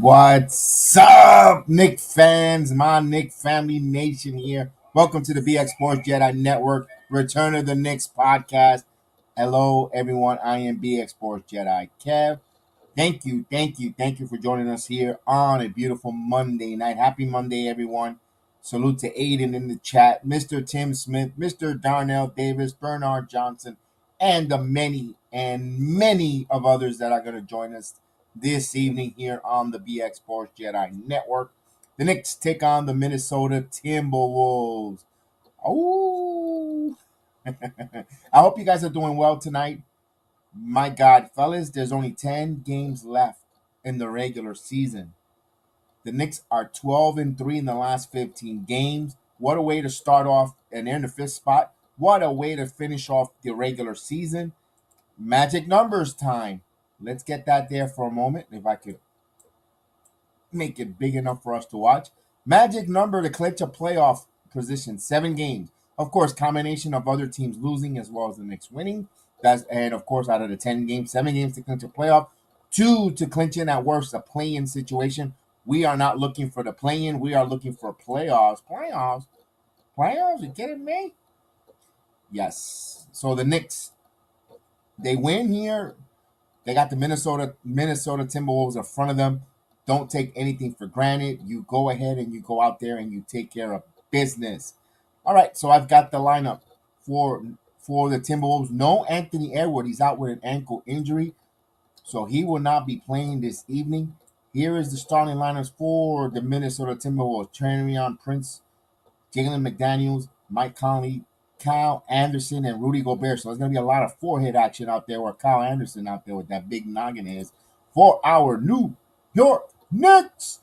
What's up, Nick fans? My Nick family nation here. Welcome to the BX Sports Jedi Network, Return of the Knicks podcast. Hello, everyone. I am BX Sports Jedi Kev. Thank you for joining us here on a beautiful Monday night. Happy Monday, everyone. Salute to Aiden in the chat, Mr. Tim Smith, Mr. Darnell Davis, Bernard Johnson, and the many of others that are going to join us this evening here on the BX Sports Jedi Network. The Knicks take on the Minnesota Timberwolves. Oh, I hope you guys are doing well tonight. My God, fellas, there's only 10 games left in the regular season. The Knicks are 12-3 in the last 15 games. What a way to start off, and they're in the fifth spot. What a way to finish off the regular season. Magic numbers time. Let's get that there for a moment. If I could make it big enough for us to watch. Magic number to clinch a playoff position, 7 games. Of course, combination of other teams losing as well as the Knicks winning. And of course, out of the 10 games, 7 games to clinch a playoff, two to clinch in at worst a play-in situation. We are not looking for the play-in. We are looking for playoffs. Playoffs. You kidding me? Yes. So the Knicks, they win here. They got the Minnesota Timberwolves in front of them. Don't take anything for granted. You go ahead and you go out there and you take care of business. All right, so I've got the lineup for for the Timberwolves. No Anthony Edwards. He's out with an ankle injury, so he will not be playing this evening. Here is the starting lineups for the Minnesota Timberwolves: Tranion Prince, Jalen McDaniels, Mike Conley, Kyle Anderson, and Rudy Gobert. So there's going to be a lot of forehead action out there, or Kyle Anderson out there with that big noggin is for our New York Knicks.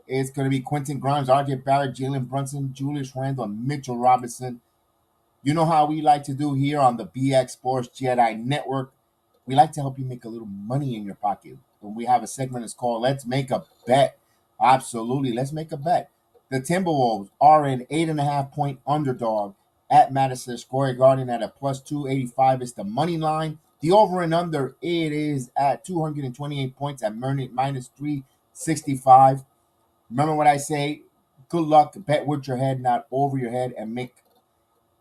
It's going to be Quentin Grimes, RJ Barrett, Jalen Brunson, Julius Randle, and Mitchell Robinson. You know how we like to do here on the BX Sports Jedi Network. We like to help you make a little money in your pocket. When we have a segment that's called Let's Make a Bet. Absolutely, let's make a bet. The Timberwolves are an 8.5 point underdog at Madison Square Garden at a plus 285. It's the money line. The over and under, it is at 228 points at minus 365. Remember what I say? Good luck. Bet with your head, not over your head, and make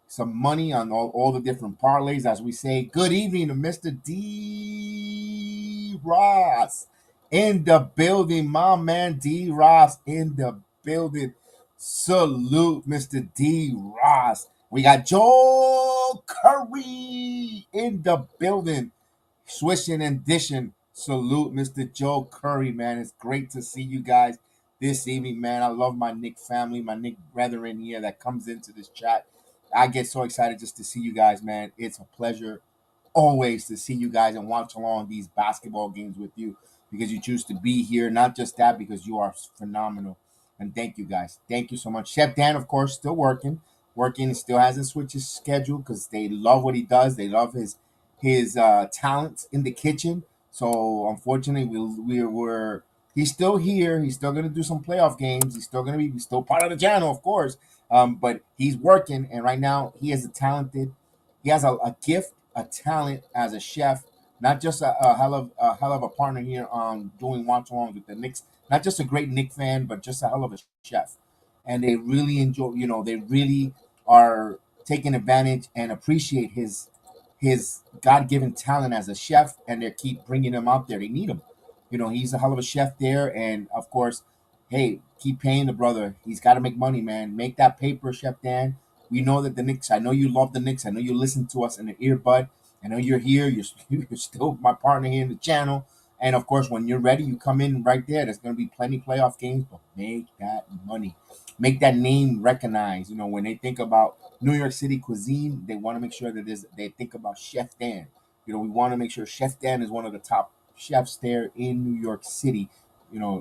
some money on all the different parlays. As we say, good evening to Mr. D. Ross in the building. My man D. Ross in the building. Salute, Mr. D. Ross. We got Joel Curry in the building. Swishing and dishing. Salute, Mr. Joe Curry, man. It's great to see you guys this evening, man. I love my Knick family, my Knick brethren here that comes into this chat. I get so excited just to see you guys, man. It's a pleasure always to see you guys and watch along these basketball games with you because you choose to be here. Not just that, because you are phenomenal. And thank you, guys. Thank you so much. Chef Dan, of course, still working, still hasn't switched his schedule because they love what he does. They love his talents in the kitchen. So unfortunately, we're he's still here. He's still gonna do some playoff games. He's still part of the channel, of course. But he's working, and right now he has a gift, a talent as a chef. Not just a hell of a partner here on doing watch along with the Knicks. Not just a great Knick fan, but just a hell of a chef. And they really enjoy. They really are taking advantage and appreciate his God given talent as a chef, and they keep bringing him out there. They need him. He's a hell of a chef there, and of course, hey, keep paying the brother. He's got to make money, man. Make that paper, Chef Dan. We know that the Knicks. I know you love the Knicks. I know you listen to us in the earbud. I know you're here. You're still my partner here in the channel. And of course, when you're ready, you come in right there. There's going to be plenty playoff games, but make that money, make that name recognized. When they think about New York City cuisine, they want to make sure that they think about Chef Dan. We want to make sure Chef Dan is one of the top chefs there in New York City.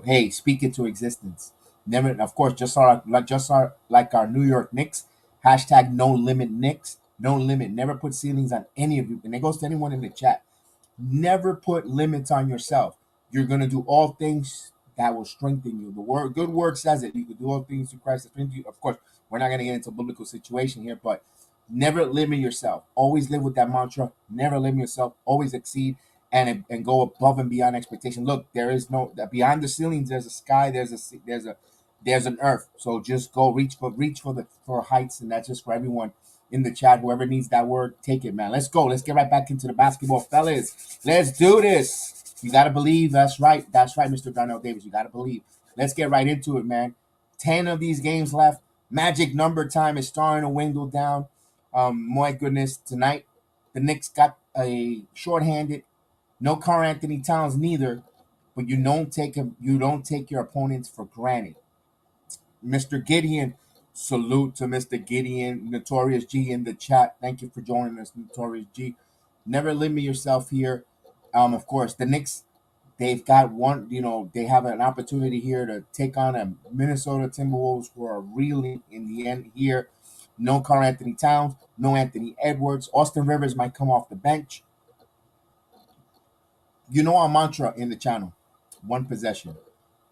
Hey, speak it to existence. Never, of course, like our New York Knicks. Hashtag no limit Knicks. No limit. Never put ceilings on any of you. And it goes to anyone in the chat. Never put limits on yourself. You're gonna do all things that will strengthen you. Good word says it. You can do all things through Christ that strengthens you. Of course, we're not gonna get into a biblical situation here, but never limit yourself. Always live with that mantra. Never limit yourself. Always exceed and go above and beyond expectation. Look, there is no beyond the ceilings. There's a sky. There's an earth. So just go reach for heights, and that's just for everyone in the chat. Whoever needs that word, take it, man. Let's go. Let's get right back into the basketball, fellas. Let's do this. You gotta believe. That's right. That's right, Mr. Darnell Davis. You gotta believe. Let's get right into it, man. 10 of these games left. Magic number time is starting to dwindle down. My goodness, tonight the Knicks got a shorthanded. No Karl Anthony Towns neither, but you don't take him. You don't take your opponents for granted. Mr. Gideon, salute to Mr. Gideon, Notorious G in the chat. Thank you for joining us, Notorious G. Never limit yourself here. Of course, the Knicks, they've got one. They have an opportunity here to take on a Minnesota Timberwolves who are reeling in the end here. No Karl Anthony Towns, no Anthony Edwards. Austin Rivers might come off the bench. Our mantra in the channel: one possession.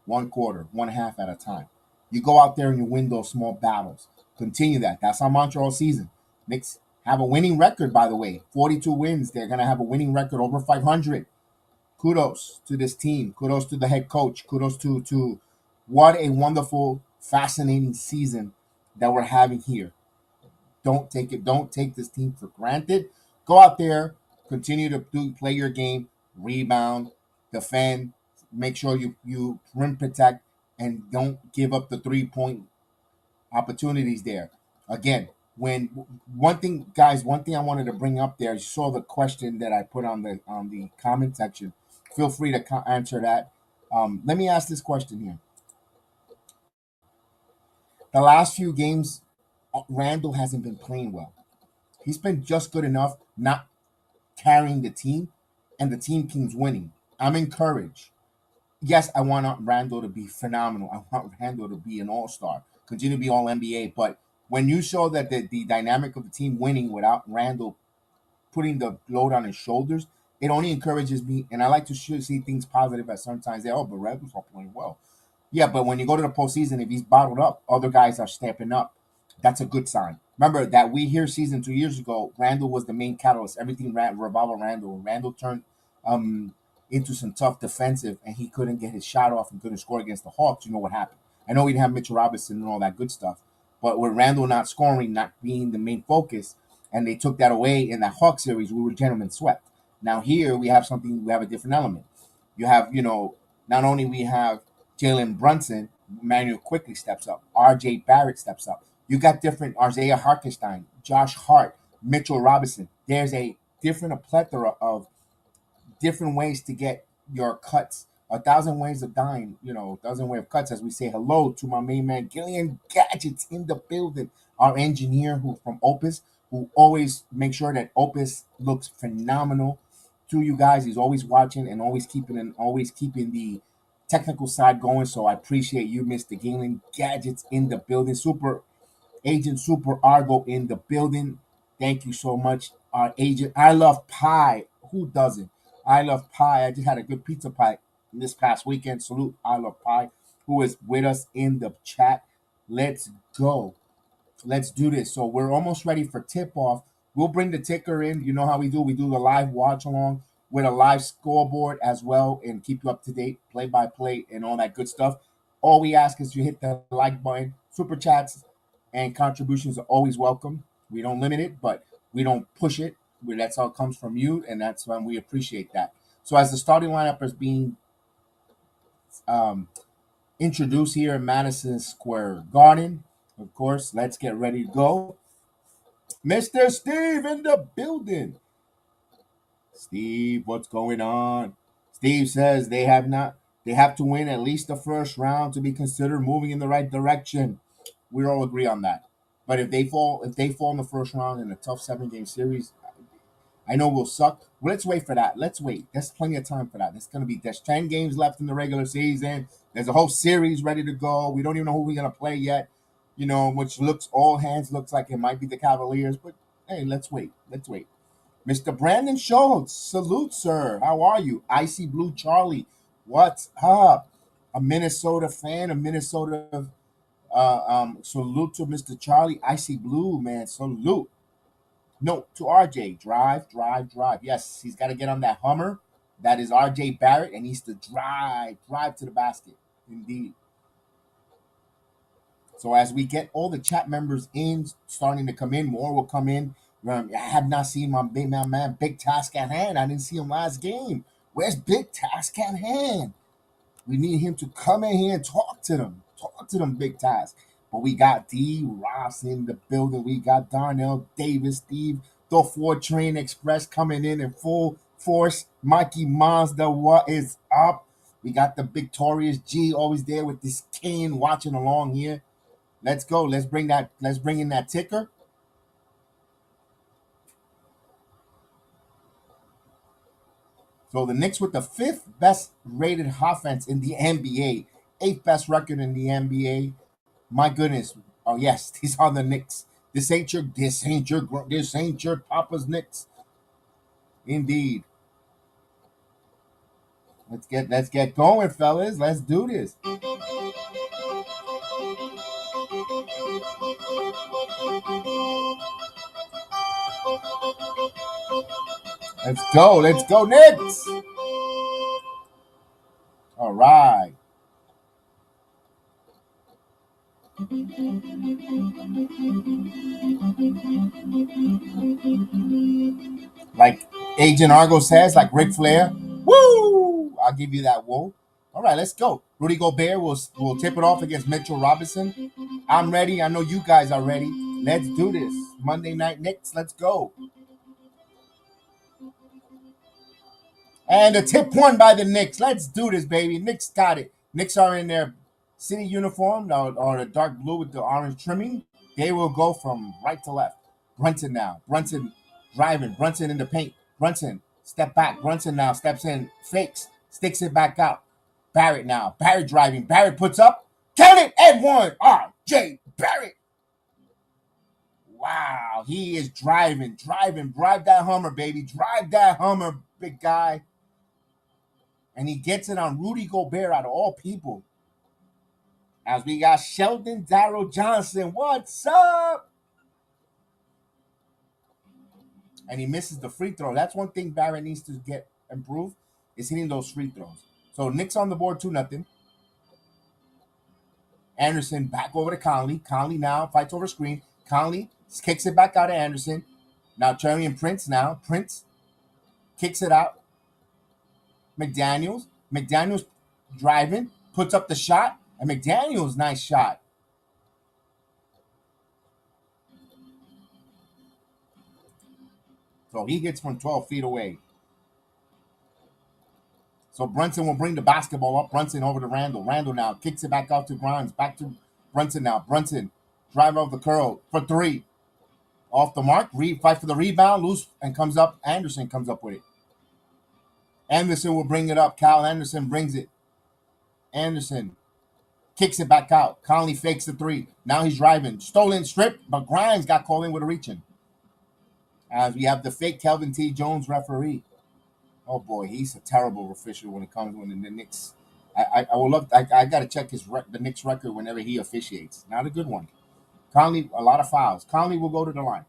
one quarter, one half at a time. You go out there and you win those small battles. Continue that. That's our mantra all season. Knicks have a winning record, by the way. 42 wins. They're going to have a winning record over 500. Kudos to this team. Kudos to the head coach. Kudos to what a wonderful, fascinating season that we're having here. Don't take it. Don't take this team for granted. Go out there, continue to play your game, rebound, defend, make sure you rim protect, and don't give up the 3 point opportunities there. Again, when one thing, guys, one thing I wanted to bring up there, you saw the question that I put on the comment section. Feel free to answer that. Let me ask this question here. The last few games, Randall hasn't been playing well. He's been just good enough, not carrying the team, and the team keeps winning. I'm encouraged. Yes, I want Randall to be phenomenal. I want Randall to be an all-star, continue to be all NBA. But when you show that the dynamic of the team winning without Randall putting the load on his shoulders, it only encourages me. And I like to see things positive at sometimes. They, oh, but Randall's not playing well. Yeah, but when you go to the postseason, if he's bottled up, other guys are stepping up. That's a good sign. Remember that we here season 2 years ago, Randall was the main catalyst. Everything revolved around Randall. Randall turned um, into some tough defensive, and he couldn't get his shot off and couldn't score against the Hawks. You know what happened? I know we didn't have Mitchell Robinson and all that good stuff, but with Randall not scoring, not being the main focus, and they took that away in that Hawk series, we were gentlemen swept. Now here we have something. We have a different element. You have, not only we have Jalen Brunson, Manuel quickly steps up. R.J. Barrett steps up. You got different Isaiah Harkenstein, Josh Hart, Mitchell Robinson. There's a different a plethora of different ways to get your cuts. A thousand ways of dying, a thousand way of cuts. As we say hello to my main man, Gillian Gadgets in the building. Our engineer who from Opus, who always makes sure that Opus looks phenomenal to you guys. He's always watching and always keeping the technical side going. So I appreciate you, Mr. Gillian Gadgets in the building. Super Argo in the building. Thank you so much, our agent. I love pie. Who doesn't? I love pie. I just had a good pizza pie this past weekend. Salute, I love pie, who is with us in the chat. Let's go. Let's do this. So we're almost ready for tip off. We'll bring the ticker in. You know how we do. We do the live watch along with a live scoreboard as well and keep you up to date, play by play, and all that good stuff. All we ask is you hit the like button. Super chats and contributions are always welcome. We don't limit it, but we don't push it. That's how it comes from you, and that's when we appreciate that. So as the starting lineup is being um, introduced here in Madison Square Garden, of course, let's get ready to go. Mr. Steve in the building. Steve, what's going on? Steve says they have to win at least the first round to be considered moving in the right direction. We all agree on that. But if they fall in the first round in a tough 7 game series, I know we'll suck. Well, let's wait for that. Let's wait. There's plenty of time for that. There's 10 games left in the regular season. There's a whole series ready to go. We don't even know who we're gonna play yet. Which looks like it might be the Cavaliers. But hey, let's wait. Let's wait. Mr. Brandon Schultz, salute, sir. How are you? Icy Blue Charlie, what's up? A Minnesota fan, a Minnesota. Salute to Mr. Charlie Icy Blue, man. Salute. No, to RJ. Drive, drive, drive. Yes, he's got to get on that Hummer. That is RJ Barrett, and he's to drive to the basket. Indeed. So as we get all the chat members in, starting to come in, more will come in. I have not seen my big man, Big Task at Hand. I didn't see him last game. Where's Big Task at Hand? We need him to come in here and talk to them. Talk to them, Big Task. But we got D. Ross in the building. We got Darnell Davis, Steve, the 4 Train Express coming in full force. Mikey Mazda, what is up? We got the victorious G always there with this cane watching along here. Let's go. Let's bring in that ticker. So the Knicks with the 5th best rated offense in the NBA, 8th best record in the NBA. My goodness. Oh yes, these are the Knicks. This ain't your Papa's Knicks. Indeed. Let's get going, fellas. Let's do this. Let's go. Let's go, Knicks. All right. Like Agent Argo says, like Ric Flair. Woo! I'll give you that. Whoa. All right, let's go. Rudy Gobert will tip it off against Mitchell Robinson. I'm ready. I know you guys are ready. Let's do this. Monday Night Knicks. Let's go. And a tip won by the Knicks. Let's do this, baby. Knicks got it. Knicks are in their city uniform or the dark blue with the orange trimming. They will go from right to left. Brunson now. Brunson driving. Brunson in the paint. Brunson step back. Brunson now steps in. Fakes. Sticks it back out. Barrett now. Barrett driving. Barrett puts up. Count it and one. R.J. Barrett. Wow. He is driving. Drive that Hummer, baby. Drive that Hummer, big guy. And he gets it on Rudy Gobert out of all people. As we got Sheldon Darrell Johnson. What's up? And he misses the free throw. That's one thing Barrett needs to get improved is hitting those free throws. So Knicks on the board 2-0. Anderson back over to Conley. Conley now fights over screen. Conley kicks it back out to Anderson. Now Taurean Prince now. Prince kicks it out. McDaniels driving, puts up the shot, and McDaniels, nice shot. So he gets from 12 feet away. So Brunson will bring the basketball up. Brunson over to Randall. Randall now kicks it back out to Grimes. Back to Brunson now. Brunson drive off the curl for three. Off the mark. Fight for the rebound. Loose and comes up. Anderson comes up with it. Anderson will bring it up. Kyle Anderson brings it. Anderson kicks it back out. Conley fakes the three. Now he's driving. Stolen strip, but Grimes got called in with a reaching. As we have the fake Kelvin T. Jones referee. Oh boy, he's a terrible official when it comes when the Knicks. I will love. I got to check the Knicks record whenever he officiates. Not a good one. Conley, a lot of fouls. Conley will go to the line.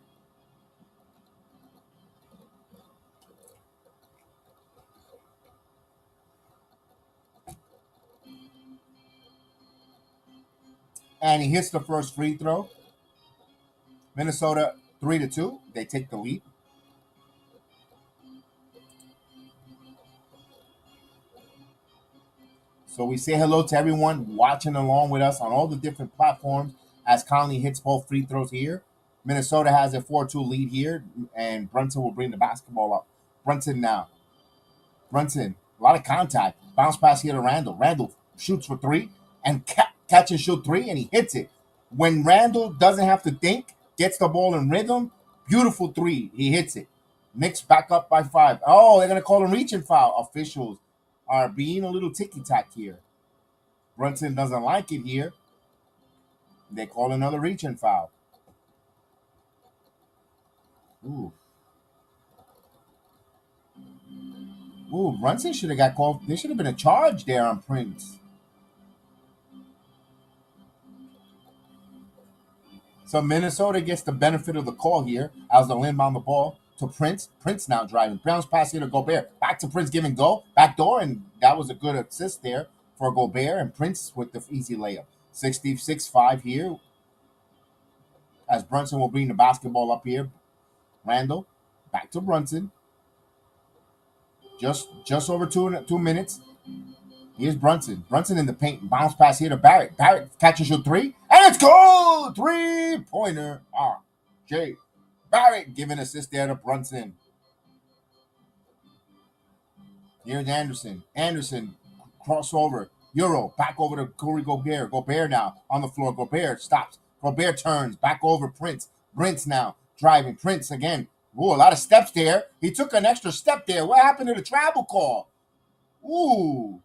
And he hits the first free throw. Minnesota 3-2. They take the lead. So we say hello to everyone watching along with us on all the different platforms as Conley hits both free throws here. Minnesota has a 4-2 lead here, and Brunson will bring the basketball up. Brunson now. Brunson, a lot of contact. Bounce pass here to Randall. Randall shoots for three and catch and shoot three, and he hits it. When Randall doesn't have to think, gets the ball in rhythm, beautiful three. He hits it. Knicks back up by 5. Oh, they're going to call him reaching foul. Officials are being a little ticky-tack here. Brunson doesn't like it here. They call another reaching foul. Ooh. Ooh, Brunson should have got called. There should have been a charge there on Prince. So Minnesota gets the benefit of the call here as they'll inbound the ball to Prince. Prince now driving. Bounce pass here to Gobert. Back to Prince, give and go. Back door, and that was a good assist there for Gobert, and Prince with the easy layup. 66-5 here as Brunson will bring the basketball up here. Randall, back to Brunson. Just over 2 minutes. Here's Brunson. Brunson in the paint. Bounce pass here to Barrett. Barrett catches your three. And it's goal! 3-pointer. R.J. Barrett giving assist there to Brunson. Here's Anderson. Anderson crossover. Euro. Back over to Corey Gobert. Gobert now on the floor. Gobert stops. Gobert turns. Back over Prince. Prince now driving. Prince again. Ooh, a lot of steps there. He took an extra step there. What happened to the travel call? Ooh.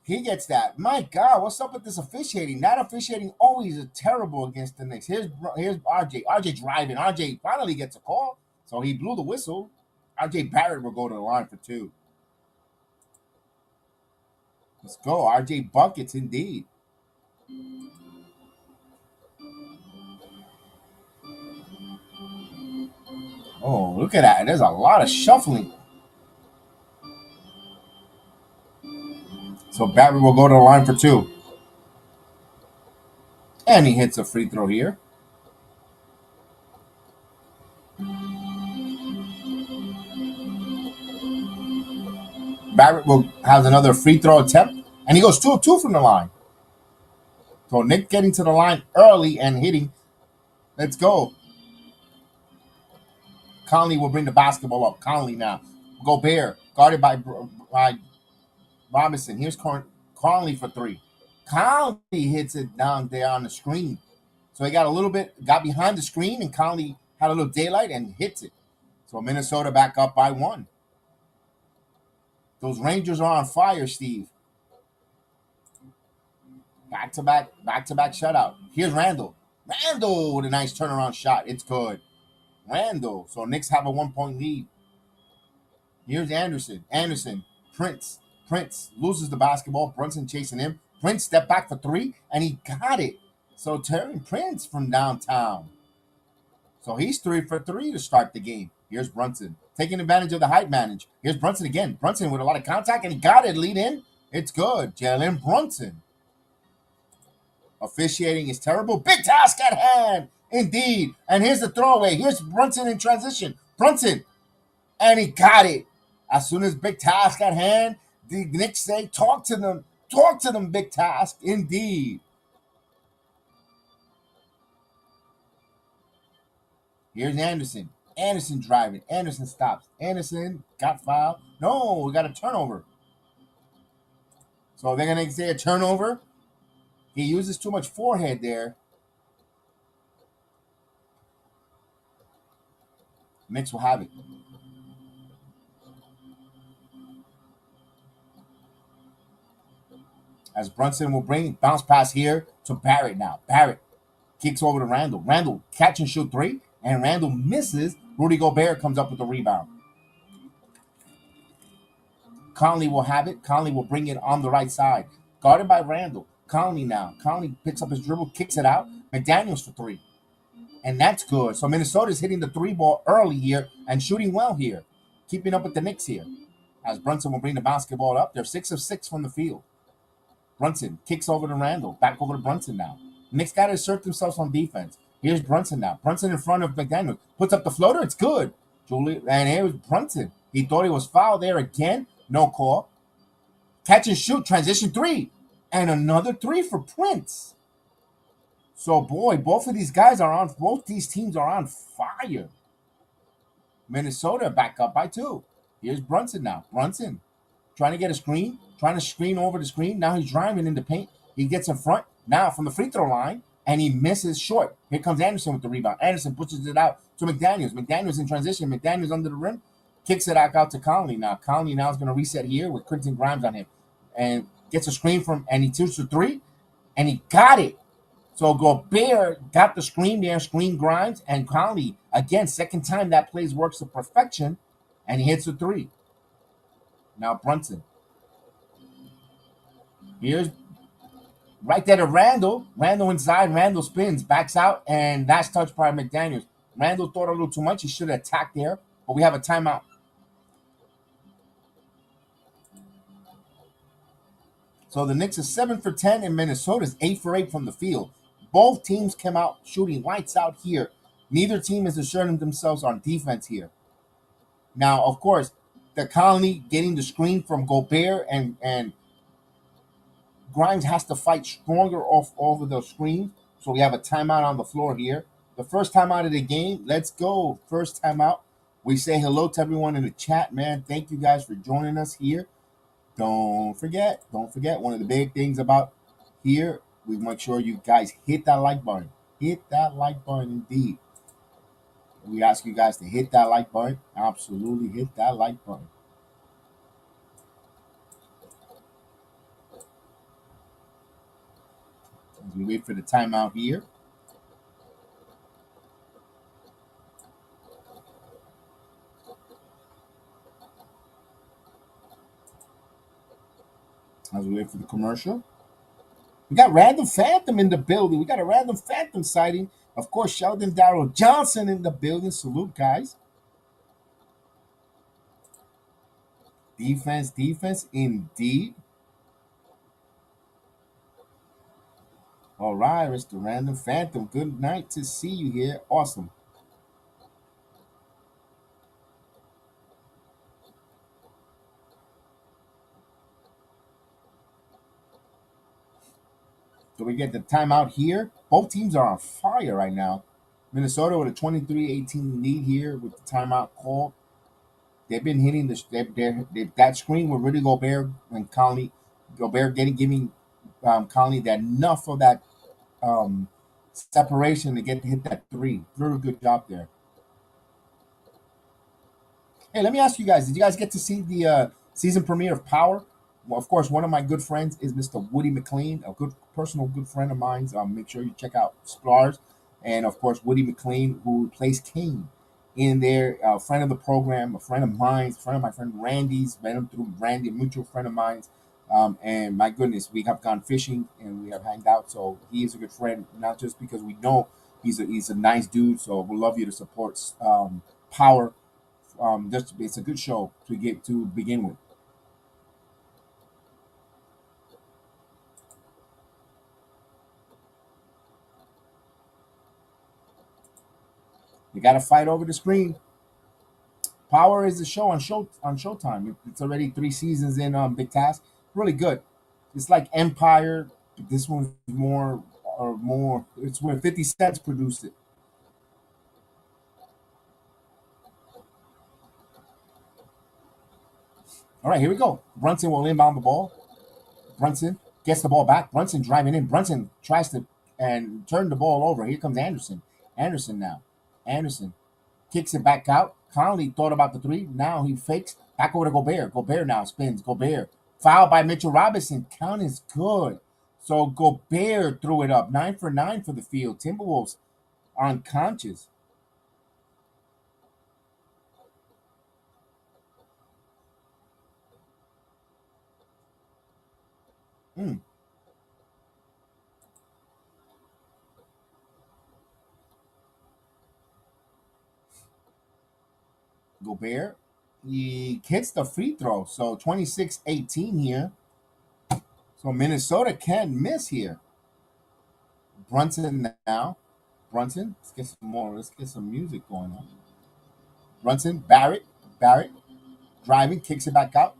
He gets that. My God, what's up with this officiating? That officiating always is terrible against the Knicks. Here's RJ. RJ driving. RJ finally gets a call. So he blew the whistle. RJ Barrett will go to the line for 2. Let's go. RJ buckets indeed. Oh, look at that. There's a lot of shuffling. So Barry will go to the line for two. And he hits a free throw here. Barrett will has another free throw attempt. And he goes 2 of 2 from the line. So Nick getting to the line early and hitting. Let's go. Conley will bring the basketball up. Conley now. Gobert, guarded by Robinson. Here's Conley for three. Conley hits it down there on the screen. So he got a little bit, got behind the screen, and Conley had a little daylight and hits it. So Minnesota back up by one. Those Rangers are on fire, Steve. Back to back shutout. Here's Randall. Randall with a nice turnaround shot. It's good. Randall. So Knicks have a 1 point lead. Here's Anderson. Anderson. Prince. Prince loses the basketball. Brunson chasing him. Prince step back for three, and he got it. So Terry Prince from downtown. So he's 3 for 3 to start the game. Here's Brunson. Taking advantage of the height manage. Here's Brunson again. Brunson with a lot of contact, and he got it. Lead in. It's good. Jalen Brunson. Officiating is terrible. Big task at hand. Indeed. And here's the throwaway. Here's Brunson in transition. Brunson. And he got it. As soon as big task at hand, the Knicks say, talk to them. Talk to them, big task. Indeed. Here's Anderson. Anderson driving. Anderson stops. Anderson got fouled. No, we got a turnover. So they're going to say a turnover. He uses too much forehead there. Knicks will have it. As Brunson will bring bounce pass here to Barrett now. Barrett kicks over to Randall. Randall catch and shoot three, and Randall misses. Rudy Gobert comes up with the rebound. Conley will have it. Conley will bring it on the right side. Guarded by Randall. Conley now. Conley picks up his dribble, kicks it out. McDaniels for three. And that's good. So Minnesota's hitting the three ball early here and shooting well here. Keeping up with the Knicks here. As Brunson will bring the basketball up. They're 6 of 6 from the field. Brunson kicks over to Randall. Back over to Brunson now. Knicks got to assert themselves on defense. Here's Brunson now. Brunson in front of McDaniels. Puts up the floater. It's good. And here was Brunson. He thought he was fouled there again. No call. Catch and shoot. Transition three. And another three for Prince. So, boy, both these teams are on fire. Minnesota back up by two. Here's Brunson now. Brunson trying to get a screen. Trying to screen over the screen. Now he's driving in the paint. He gets in front now from the free throw line, and he misses short. Here comes Anderson with the rebound. Anderson pushes it out to McDaniels. McDaniels in transition. McDaniels under the rim. Kicks it out to Conley now. Conley now is going to reset here with Quentin Grimes on him. And gets a screen and he shoots the three, and he got it. So Gobert got the screen there, screen Grimes, and Conley, again, second time that plays works to perfection, and he hits the three. Now Brunson. Here's right there to Randall. Randall inside. Randall spins, backs out, and that's touched by McDaniels. Randall thought a little too much. He should have attacked there, but we have a timeout. So the Knicks are 7 for 10, and Minnesota's 8 for 8 from the field. Both teams came out shooting lights out here. Neither team is asserting themselves on defense here. Now, of course, the Conley getting the screen from Gobert and Grimes has to fight stronger off over the screen. So we have a timeout on the floor here. The first timeout of the game. Let's go. First timeout. We say hello to everyone in the chat, man. Thank you guys for joining us here. Don't forget, one of the big things about here, we make sure you guys hit that like button. Hit that like button indeed. We ask you guys to hit that like button. Absolutely hit that like button. As we wait for the timeout here. As we wait for the commercial, we got Random Phantom in the building. We got a Random Phantom sighting. Of course, Sheldon Darrell Johnson in the building. Salute, guys. Defense, indeed. All right, Mr. Random Phantom. Good night to see you here. Awesome. So we get the timeout here. Both teams are on fire right now. Minnesota with a 23-18 lead here with the timeout call. They've been hitting that screen with Rudy Gobert and Conley. Gobert giving Conley that enough of that separation to get to hit that three. Very good job there. Hey, let me ask you guys: did you guys get to see the season premiere of Power? Well, of course, one of my good friends is Mr. Woody McLean, a good friend of mine. Make sure you check out Splars, and of course Woody McLean, who plays Kane in there. A friend of the program, a friend of mine, friend of my friend Randy's. Met him through Randy, a mutual friend of mine. And my goodness, we have gone fishing and we have hanged out. So he is a good friend, not just because we know he's a nice dude. So we love you to support Power. Just it's a good show to get to begin with. You got to fight over the screen. Power is the show on Showtime. It's already 3 seasons in. Big Task, really good. It's like Empire. But this one's more. It's where 50 Cents produced it. All right, here we go. Brunson will inbound the ball. Brunson gets the ball back. Brunson driving in. Brunson tries to and turn the ball over. Here comes Anderson. Anderson now. Anderson kicks it back out. Conley thought about the three. Now he fakes. Back over to Gobert. Gobert now spins. Gobert. Foul by Mitchell Robinson. Count is good. So Gobert threw it up. 9 for 9 for the field. Timberwolves are unconscious. Mm. Gobert. He hits the free throw. So 26-18 here. So Minnesota can't miss here. Brunson now. Brunson. Let's get some more. Let's get some music going on. Brunson. Barrett. Barrett. Driving. Kicks it back out.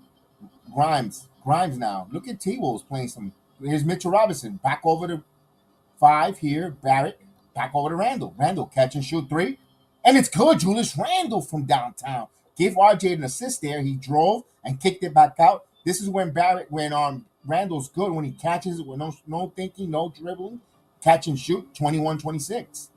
Grimes. Grimes now. Look at T-Wolves playing some. Here's Mitchell Robinson. Back over to five here. Barrett. Back over to Randall. Randall catch and shoot three. And it's good. Julius Randall from downtown. Gave RJ an assist there. He drove and kicked it back out. This is when Randall's good when he catches it with no thinking, no dribbling. Catch and shoot 21-26.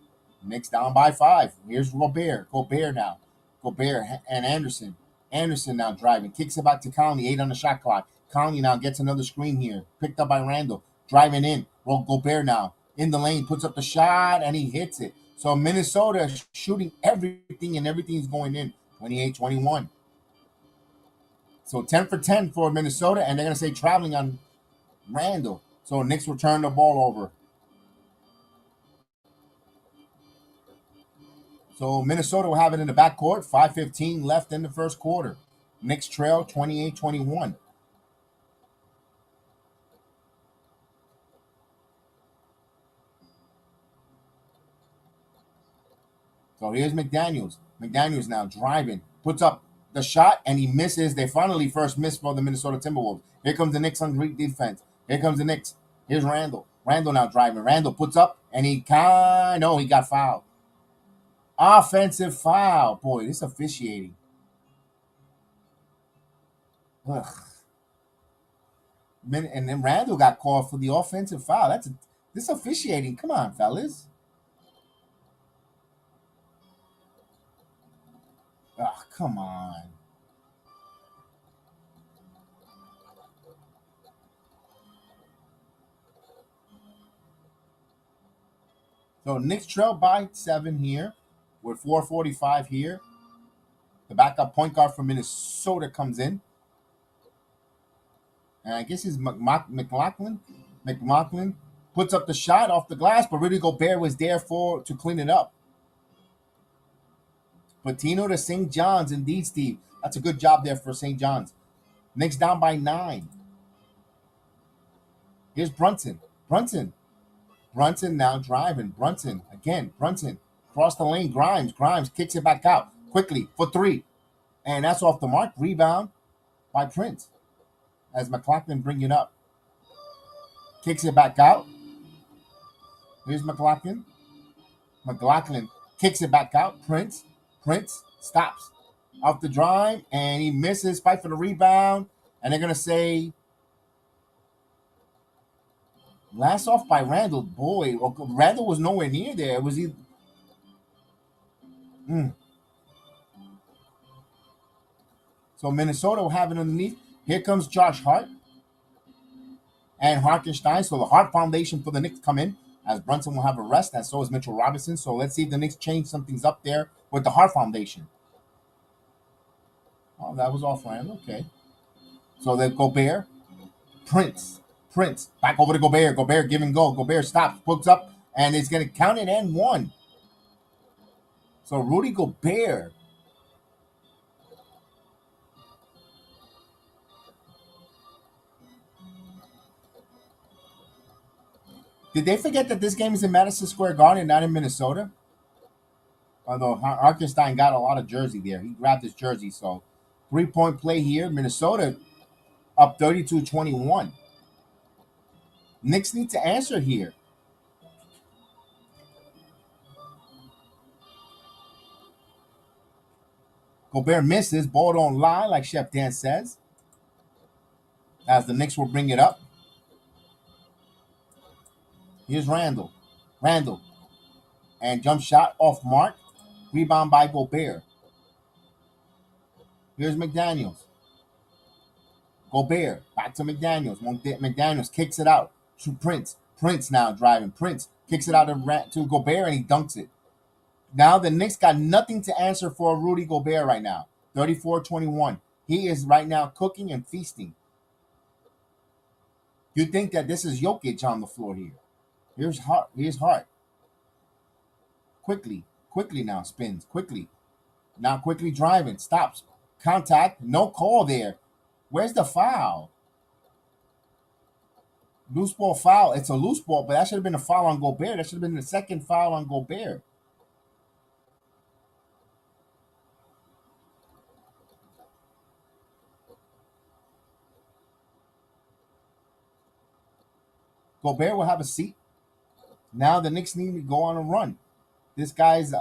Knicks down by 5. Here's Gobert. Gobert now. Gobert and Anderson. Anderson now driving. Kicks it back to Conley. 8 on the shot clock. Conley now gets another screen here. Picked up by Randall. Driving in. Gobert now. In the lane. Puts up the shot and he hits it. So Minnesota shooting everything and everything's going in. 28-21. So 10 for 10 for Minnesota. And they're going to say traveling on Randall. So Knicks will turn the ball over. So Minnesota will have it in the backcourt. 5:15 left in the first quarter. Knicks trail 28-21. So here's McDaniels. McDaniels now driving. Puts up the shot and he misses. They finally first miss for the Minnesota Timberwolves. Here comes the Knicks on Greek defense. Here comes the Knicks. Here's Randall. Randall now driving. Randall puts up and he got fouled. Offensive foul. Boy, this officiating. Ugh. And then Randall got called for the offensive foul. This officiating. Come on, fellas. Oh, come on. So Knicks trail by 7 here with 4:45 here. The backup point guard from Minnesota comes in. And I guess it's McLaughlin. McLaughlin puts up the shot off the glass, but Rudy Gobert was there to clean it up. Patino to St. John's, indeed, Steve. That's a good job there for St. John's. Knicks down by 9. Here's Brunson. Brunson now driving. Brunson again. Brunson across the lane. Grimes kicks it back out quickly for 3. And that's off the mark. Rebound by Prince as McLaughlin bring it up. Kicks it back out. Here's McLaughlin. McLaughlin kicks it back out. Prince stops off the drive and he misses. Fight for the rebound. And they're going to say last off by Randall. Boy, Randall was nowhere near there. Was he? So Minnesota will have it underneath. Here comes Josh Hart and Hartenstein. So the Hart Foundation for the Knicks come in as Brunson will have a rest, and so is Mitchell Robinson. So let's see if the Knicks change some things up there with the Hart Foundation. Oh, that was off Randall. Okay. So then Gobert, Prince, back over to Gobert. Gobert give and go. Gobert stops, puts up, and it's going to count it and 1. So Rudy Gobert. Did they forget that this game is in Madison Square Garden, not in Minnesota? Although Hartenstein got a lot of jersey there. He grabbed his jersey. So 3-point play here. Minnesota up 32-21. Knicks need to answer here. Gobert misses. Ball don't lie, like Chef Dan says. As the Knicks will bring it up. Here's Randall. And jump shot off mark. Rebound by Gobert. Here's McDaniels. Gobert. Back to McDaniels. McDaniels kicks it out to Prince. Prince now driving. Prince kicks it out to Gobert and he dunks it. Now the Knicks got nothing to answer for Rudy Gobert right now. 34-21. He is right now cooking and feasting. You think that this is Jokic on the floor here. Here's Hart. Quickly now spins. Quickly. Now quickly driving. Stops. Contact. No call there. Where's the foul? Loose ball foul. It's a loose ball, but that should have been a foul on Gobert. That should have been the second foul on Gobert. Gobert will have a seat. Now the Knicks need to go on a run. This guy's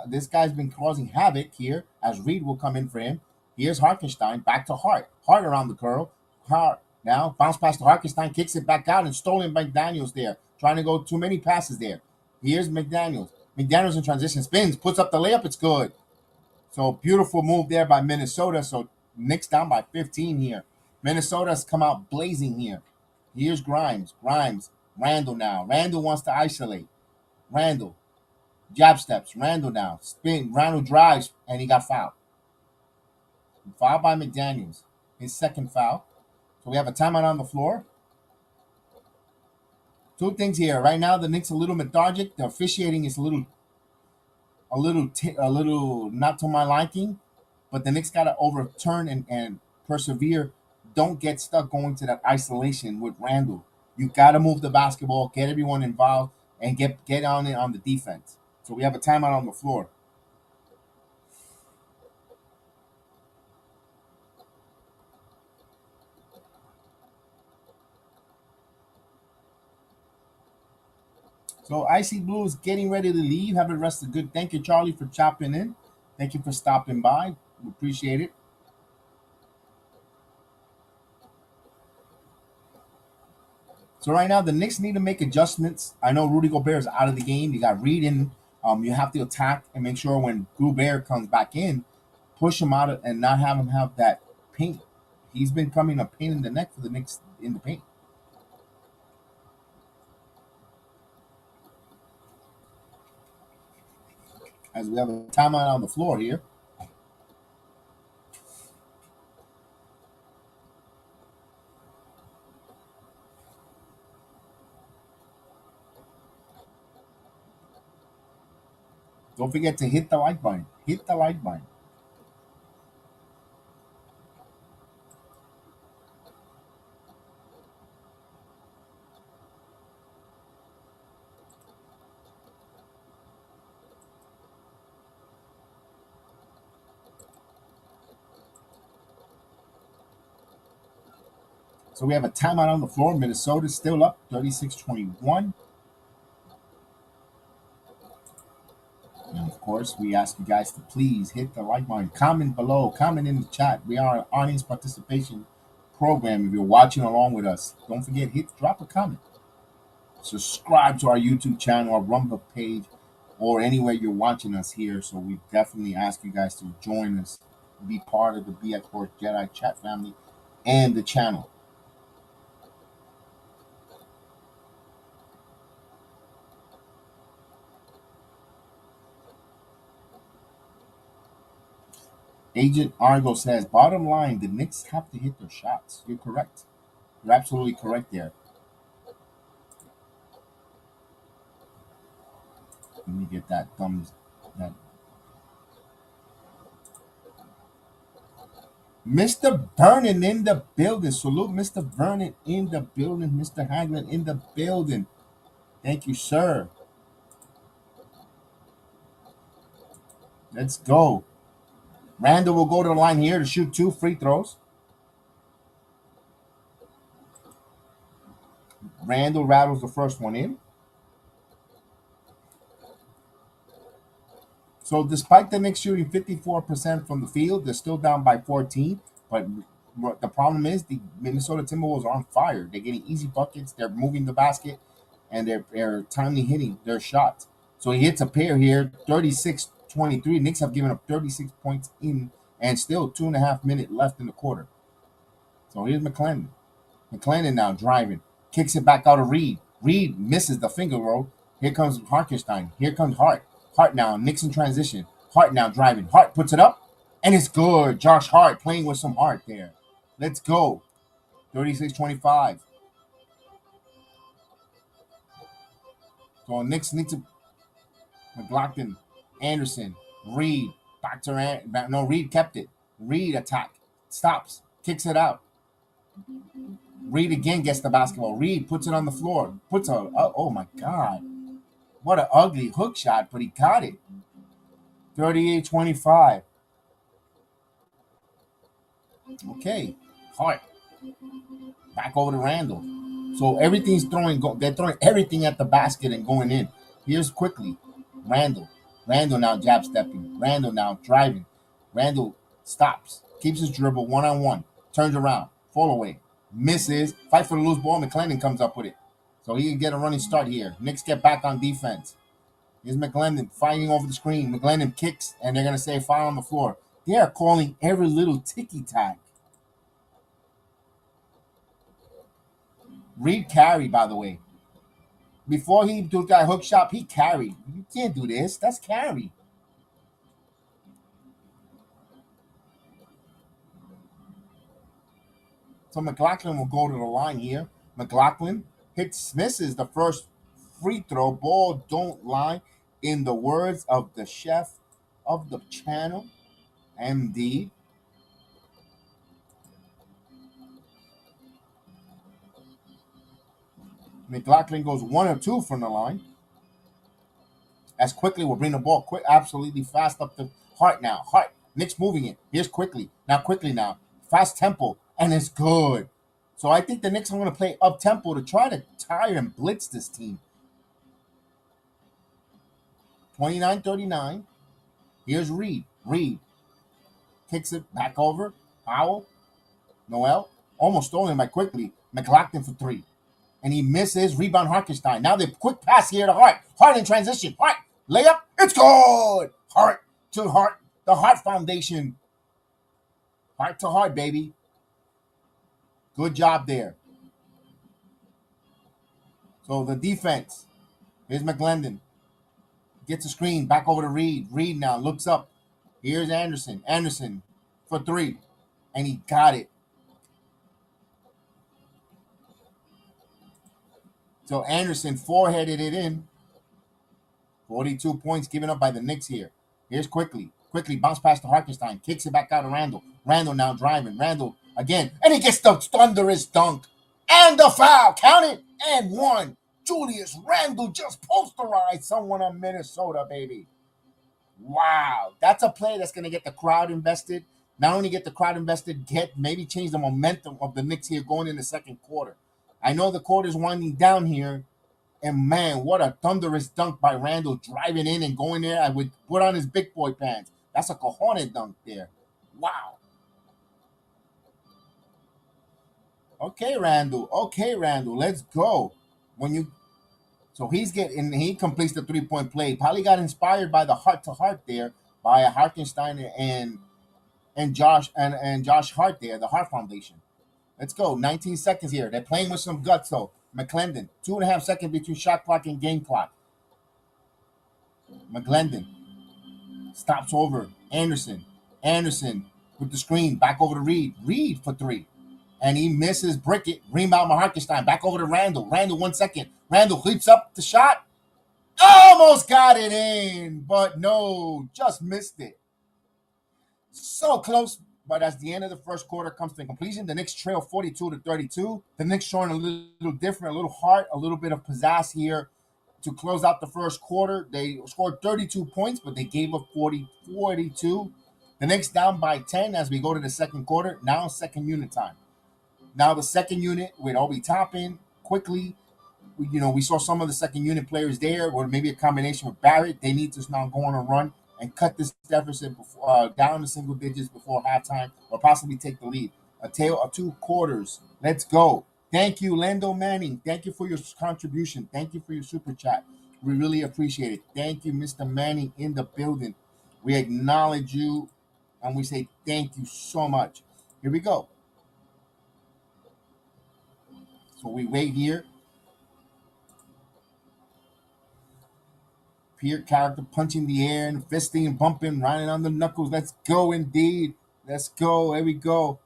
been causing havoc here as Reed will come in for him. Here's Hartenstein back to Hart. Hart around the curl. Hart now bounce past to Hartenstein, kicks it back out and stolen by McDaniels there. Trying to go too many passes there. Here's McDaniels. McDaniels in transition spins, puts up the layup. It's good. So beautiful move there by Minnesota. So Knicks down by 15 here. Minnesota's come out blazing here. Here's Grimes. Randall now. Randall wants to isolate. Randall. Jab steps. Randall now. Spin. Randall drives, and he got fouled. Fouled by McDaniels. His second foul. So we have a timeout on the floor. 2 things here. Right now, the Knicks are a little lethargic. The officiating is a little not to my liking. But the Knicks got to overturn and persevere. Don't get stuck going to that isolation with Randall. You got to move the basketball, get everyone involved, and get on it on the defense. So we have a timeout on the floor. So Icy Blue is getting ready to leave. Have a rest of good. Thank you, Charlie, for chopping in. Thank you for stopping by. We appreciate it. So right now, the Knicks need to make adjustments. I know Rudy Gobert is out of the game. You got Reed in. You have to attack and make sure when Gobert comes back in, push him out and not have him have that paint. He's been coming a pain in the neck for the Knicks in the paint. As we have a timeout on the floor here. Don't forget to hit the like button. Hit the like button. So we have a timeout on the floor. Minnesota's still up 36-21. And of course, we ask you guys to please hit the like button, comment below, comment in the chat. We are an audience participation program. If you're watching along with us, don't forget, drop a comment. Subscribe to our YouTube channel, our Rumble page, or anywhere you're watching us here. So we definitely ask you guys to join us, be part of the BX Sports Jedi chat family and the channel. Agent Argo says, bottom line, the Knicks have to hit their shots. You're correct. You're absolutely correct there. Let me get that thumbs. That Mr. Vernon in the building. Salute Mr. Vernon in the building. Mr. Haglin in the building. Thank you, sir. Let's go. Randall will go to the line here to shoot 2 free throws. Randall rattles the first one in. So despite the Knicks shooting 54% from the field, they're still down by 14. But the problem is the Minnesota Timberwolves are on fire. They're getting easy buckets. They're moving the basket, and they're timely hitting their shots. So he hits a pair here, 36-23. Knicks have given up 36 points in, and still 2.5 minutes left in the quarter. So here's McClendon. McClendon now driving, kicks it back out of Reed. Reed misses the finger roll. Here comes Hartenstein. Here comes Hart. Hart now, Knicks in transition. Hart now driving. Hart puts it up, and it's good. Josh Hart playing with some heart there. Let's go. 36-25. So Knicks need to McLaughlin, Anderson, Reed, back to no, Reed kept it. Reed attack, stops, kicks it out. Reed again gets the basketball. Reed puts it on the floor. Oh my God. What an ugly hook shot, but he got it. 38-25. Okay. Hart. Back over to Randall. So everything's they're throwing everything at the basket and going in. Here's quickly. Randall. Randall now jab stepping. Randall now driving. Randall stops. Keeps his dribble one-on-one. Turns around. Fall away. Misses. Fight for the loose ball. McClendon comes up with it. So he can get a running start here. Knicks get back on defense. Here's McClendon fighting over the screen. McClendon kicks, and they're going to say foul on the floor. They are calling every little ticky-tack. Reed carried, by the way. Before he do that hook shot, he carried. You can't do this. That's carry. So McLaughlin will go to the line here. McLaughlin misses the first free throw. Ball don't lie. In the words of the chef of the channel, MD. McLaughlin goes 1 or 2 from the line. As quickly will bring the ball absolutely fast up to Hart now. Hart, Knicks moving it. Here's quickly. Now. Fast tempo, and it's good. So I think the Knicks are going to play up tempo to try to tire and blitz this team. 29-39. Here's Reed. Reed kicks it back over. Powell. Noel. Almost stolen by quickly. McLaughlin for 3. And he misses. Rebound Hartenstein. Now the quick pass here to Hart. Hart in transition. Hart. Layup. It's good. Hart to Hart. The Hart Foundation. Heart to heart, baby. Good job there. So the defense. Here's McClendon. Gets a screen. Back over to Reed. Reed now looks up. Here's Anderson. Anderson for 3. And he got it. So Anderson foreheaded it in. 42 points given up by the Knicks here. Here's quickly bounce past to Hartenstein, kicks it back out to Randall. Randall now driving. Randall again, and he gets the thunderous dunk and the foul. Count it and one. Julius Randall just posterized someone on Minnesota, baby. Wow, that's a play that's going to get the crowd invested. Not only get the crowd invested, get maybe change the momentum of the Knicks here going in the second quarter. I know the quarter's winding down here, and man, what a thunderous dunk by Randall driving in and going there. I would put on his big boy pants. That's a cojones dunk there. Wow. Okay, Randall. Okay, Randall. Let's go. When you So he completes the 3-point play. Probably got inspired by the heart to heart there by Hartenstein and Josh Hart there, the Hart Foundation. Let's go. 19 seconds here. They're playing with some guts though. McClendon, 2.5 seconds between shot clock and game clock. McClendon stops over Anderson. Anderson with the screen back over to Reed. Reed for three. And he misses Brickett. Rebound Hartenstein. Back over to Randall. Randall 1 second. Randall leaps up the shot. Almost got it in, but no, just missed it. So close, but as the end of the first quarter comes to completion, the Knicks trail 42-32. The Knicks showing a little different, a little heart, a little bit of pizzazz here to close out the first quarter. They scored 32 points, but they gave up 42. The Knicks down by 10 as we go to the second quarter. Now second unit time. Now the second unit with Obi Toppin quickly. We saw some of the second unit players there, or maybe a combination with Barrett. They need to now go on a run and cut this deficit down to single digits before halftime, or possibly take the lead. A tale of two quarters. Let's go. Thank you, Lando Manning. Thank you for your contribution. Thank you for your super chat. We really appreciate it. Thank you, Mr. Manning, in the building. We acknowledge you, and we say thank you so much. Here we go. So we wait here. Peer character punching the air and fisting and bumping, riding on the knuckles. Let's go, indeed. Let's go. There we go.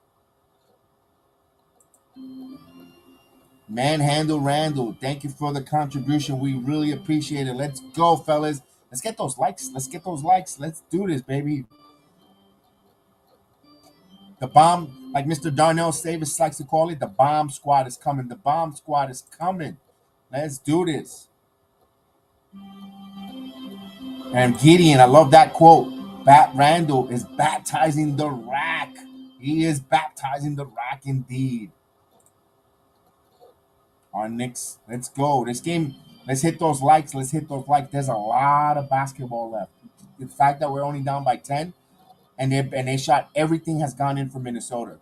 Manhandle Randall. Thank you for the contribution. We really appreciate it. Let's go, fellas. Let's get those likes. Let's get those likes. Let's do this, baby. The bomb, like Mr. Darnell Davis likes to call it, the bomb squad is coming. The bomb squad is coming. Let's do this. And Gideon, I love that quote. Bat Randall is baptizing the rack. He is baptizing the rack indeed. Our Knicks, let's go. This game, let's hit those likes. Let's hit those likes. There's a lot of basketball left. The fact that we're only down by 10 and they shot everything has gone in for Minnesota.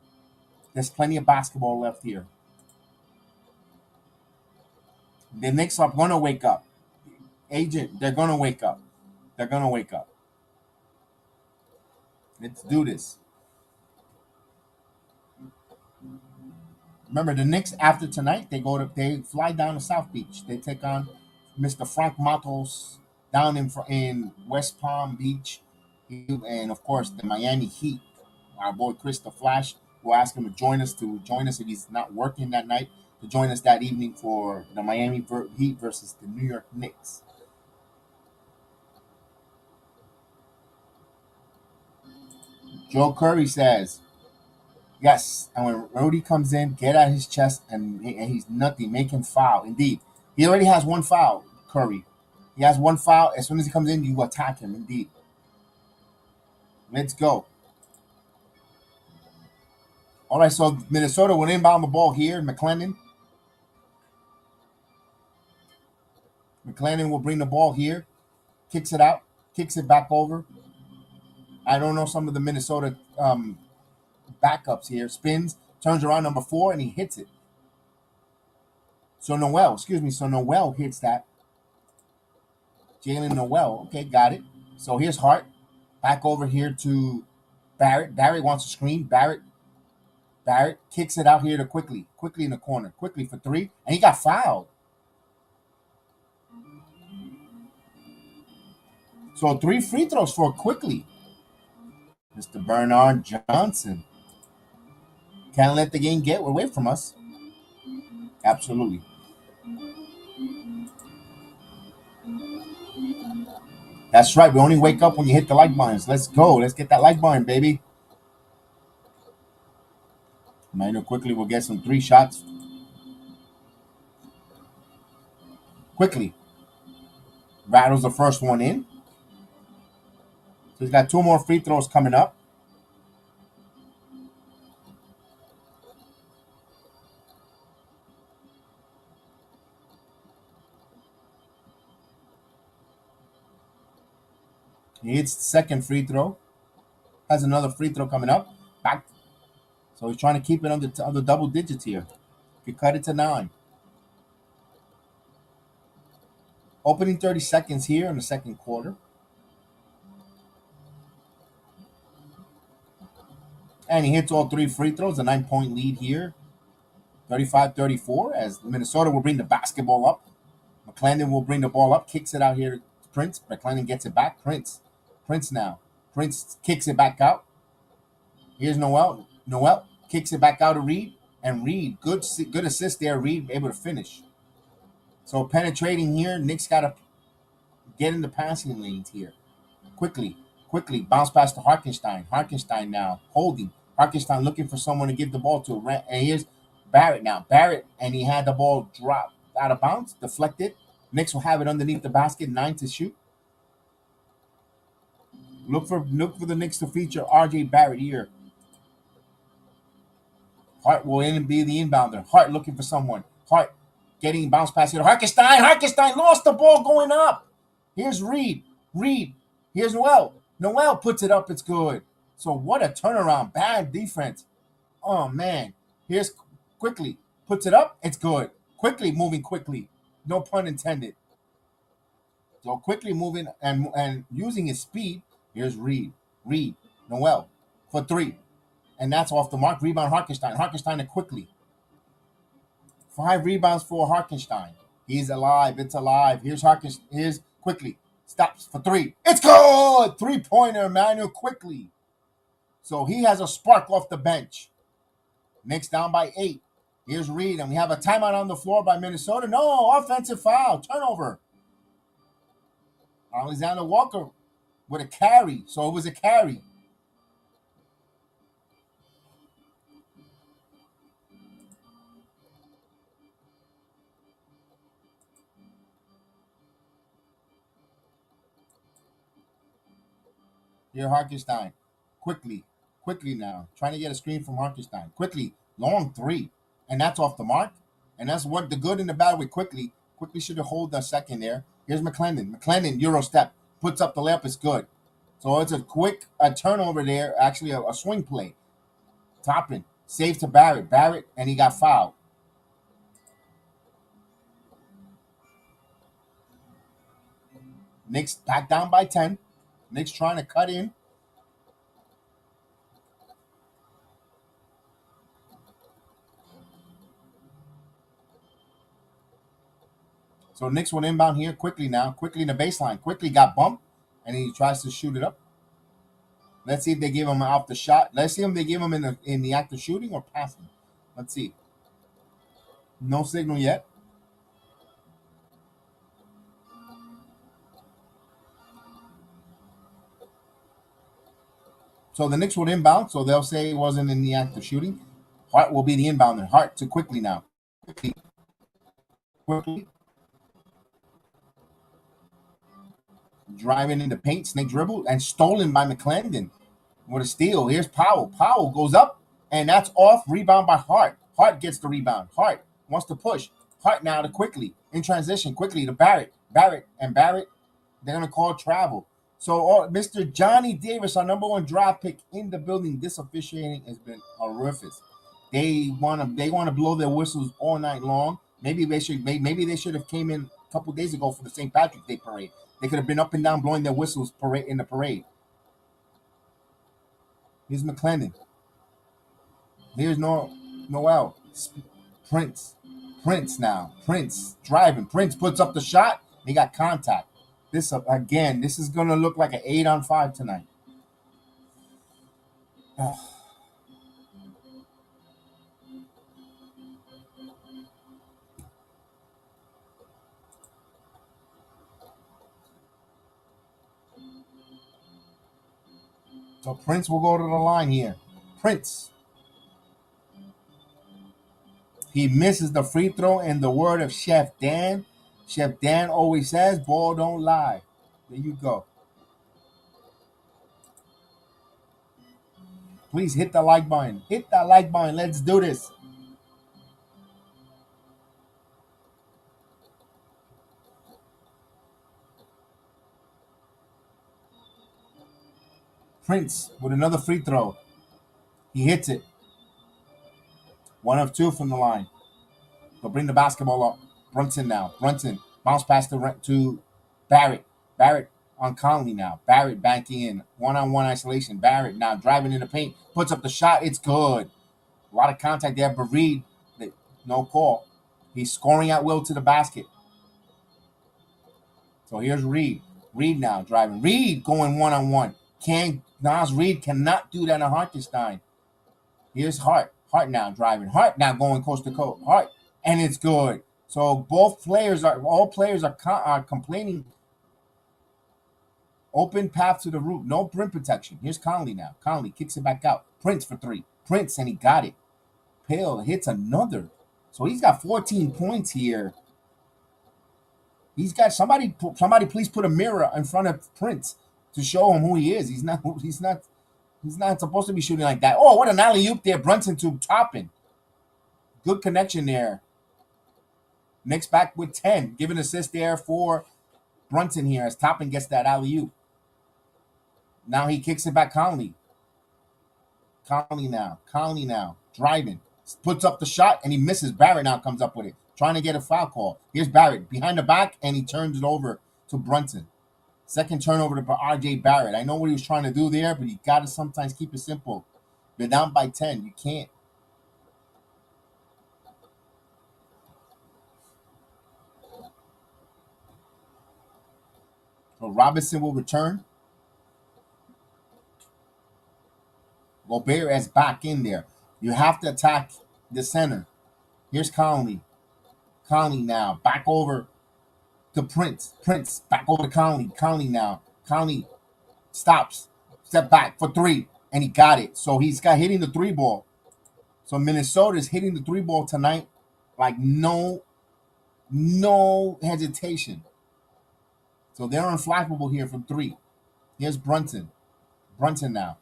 There's plenty of basketball left here. The Knicks are going to wake up. Agent, they're going to wake up. They're going to wake up. Let's do this. Remember, the Knicks, after tonight, they fly down to South Beach. They take on Mr. Frank Matos down in West Palm Beach. And, of course, the Miami Heat. Our boy Chris the Flash, who asked him to join us if he's not working that night, to join us that evening for the Miami Heat versus the New York Knicks. Joe Curry says, yes, and when Rudy comes in, get out his chest, and he's nothing. Make him foul. Indeed. He already has one foul, Curry. He has one foul. As soon as he comes in, you attack him. Indeed. Let's go. All right, so Minnesota will inbound the ball here. McClendon will bring the ball here. Kicks it out. Kicks it back over. I don't know some of the Minnesota backups here. Spins, turns around number 4, and he hits it. So Noel hits that. Jalen Noel. Okay, got it. So here's Hart. Back over here to Barrett. Barrett wants to screen. Barrett kicks it out here to Quickly in the corner. Quickly for 3, and he got fouled. So 3 free throws for Quickly. Mr. Bernard Johnson. Can't let the game get away from us. Absolutely. That's right. We only wake up when you hit the like buttons. Let's go. Let's get that like button, baby. Manuel quickly will get some three shots. Quickly. Rattles the first one in. So he's got two more free throws coming up. He hits the second free throw. Has another free throw coming up. Back. So he's trying to keep it under double digits here. Could cut it to 9. Opening 30 seconds here in the second quarter. And he hits all three free throws. A 9-point lead here. 35-34 as Minnesota will bring the basketball up. McClendon will bring the ball up, kicks it out here to Prince. McClendon gets it back. Prince now. Prince kicks it back out. Here's Noel. Noel kicks it back out to Reed. And Reed, good assist there. Reed able to finish. So penetrating here, Knicks got to get in the passing lanes here. Quickly. Bounce pass to Harkenstein. Harkenstein now holding. Harkenstein looking for someone to give the ball to. And here's Barrett now. Barrett, and he had the ball drop out of bounds, deflected. Knicks will have it underneath the basket, 9 to shoot. Look for the Knicks to feature R.J. Barrett here. Hart will be the inbounder. Hart looking for someone. Hart getting bounce pass here to Harkenstein. Harkenstein lost the ball going up. Here's Reed. Here's Noel. Noel puts it up. It's good. So what a turnaround. Bad defense. Oh, man. Here's quickly. Puts it up. It's good. Quickly moving quickly. No pun intended. So quickly moving and using his speed. Here's Reed. Noel for 3. And that's off the mark. Rebound Harkenstein. Harkenstein to quickly. 5 rebounds for Harkenstein. He's alive. It's alive. Here's Harkenstein. Here's quickly. Stops for 3. It's good! 3-pointer, Emmanuel quickly. So he has a spark off the bench. Knicks down by 8. Here's Reed. And we have a timeout on the floor by Minnesota. No, offensive foul. Turnover. Alexander Walker with a carry. So it was a carry. Here, Harkenstein. Quickly now. Trying to get a screen from Harkenstein. Quickly. Long 3. And that's off the mark. And that's what the good and the bad with quickly. Quickly should have hold the second there. Here's McClendon. McClendon, Euro step. Puts up the layup. It's good. So it's a turnover there. Actually, a swing play. Toppin. Save to Barrett. And he got fouled. Knicks back down by 10. Knicks trying to cut in. So Knicks will inbound here quickly now. Quickly in the baseline. Quickly got bumped. And he tries to shoot it up. Let's see if they give him off the shot. Let's see if they give him in the act of shooting or passing. Let's see. No signal yet. So the Knicks will inbound. So they'll say it wasn't in the act of shooting. Hart will be the inbounder. Hart to quickly now. Quickly. Driving in the paint. Snake dribble. And stolen by McClendon. With a steal. Here's Powell. Powell goes up. And that's off. Rebound by Hart. Hart gets the rebound. Hart wants to push. Hart now to quickly. In transition. Quickly to Barrett. Barrett. They're going to call travel. So, Mr. Johnny Davis, our number 1 draft pick in the building. This officiating has been horrific. They want to blow their whistles all night long. Maybe they should have came in a couple days ago for the St. Patrick's Day parade. They could have been up and down blowing their whistles in the parade. Here's McClendon. Here's Noel. Prince now. Prince driving. Prince puts up the shot. He got contact. This is going to look like an 8-on-5 tonight. So Prince will go to the line here. Prince. He misses the free throw, in the word of Chef Dan always says, ball don't lie. There you go. Please hit the like button. Hit that like button. Let's do this. Prince with another free throw. He hits it. 1 of 2 from the line. They'll bring the basketball up. Brunson now. Brunson bounce pass to Barrett. Barrett on Conley now. Barrett banking in. One-on-one isolation. Barrett now driving in the paint. Puts up the shot. It's good. A lot of contact there, but Reed, no call. He's scoring at will to the basket. So here's Reed. Reed now driving. Reed going one-on-one. Nas Reed cannot do that on Hartenstein. Here's Hart. Hart now driving. Hart now going coast to coast. Hart, and it's good. So all players are complaining. Open path to the root. No brim protection. Here's Conley now. Conley kicks it back out. Prince for 3. Prince, and he got it. Pale hits another. So he's got 14 points here. He's got somebody please put a mirror in front of Prince to show him who he is. He's not supposed to be shooting like that. Oh, what an alley-oop there. Brunson to Toppin. Good connection there. Knicks back with 10. Give an assist there for Brunson here as Toppin gets that alley-oop. Now he kicks it back Conley. Conley now. Driving. Puts up the shot, and he misses. Barrett now comes up with it. Trying to get a foul call. Here's Barrett behind the back, and he turns it over to Brunson. Second turnover to R.J. Barrett. I know what he was trying to do there, but you got to sometimes keep it simple. You're down by 10. You can't. So Robinson will return. Gobert is back in there. You have to attack the center. Here's Conley. Conley now. Back over to Prince. Prince back over to Conley. Conley now. Conley stops. Step back for 3. And he got it. So he's got hitting the 3 ball. So Minnesota is hitting the 3 ball tonight like no hesitation. So they're unflappable here from 3. Here's Brunson. Brunson now.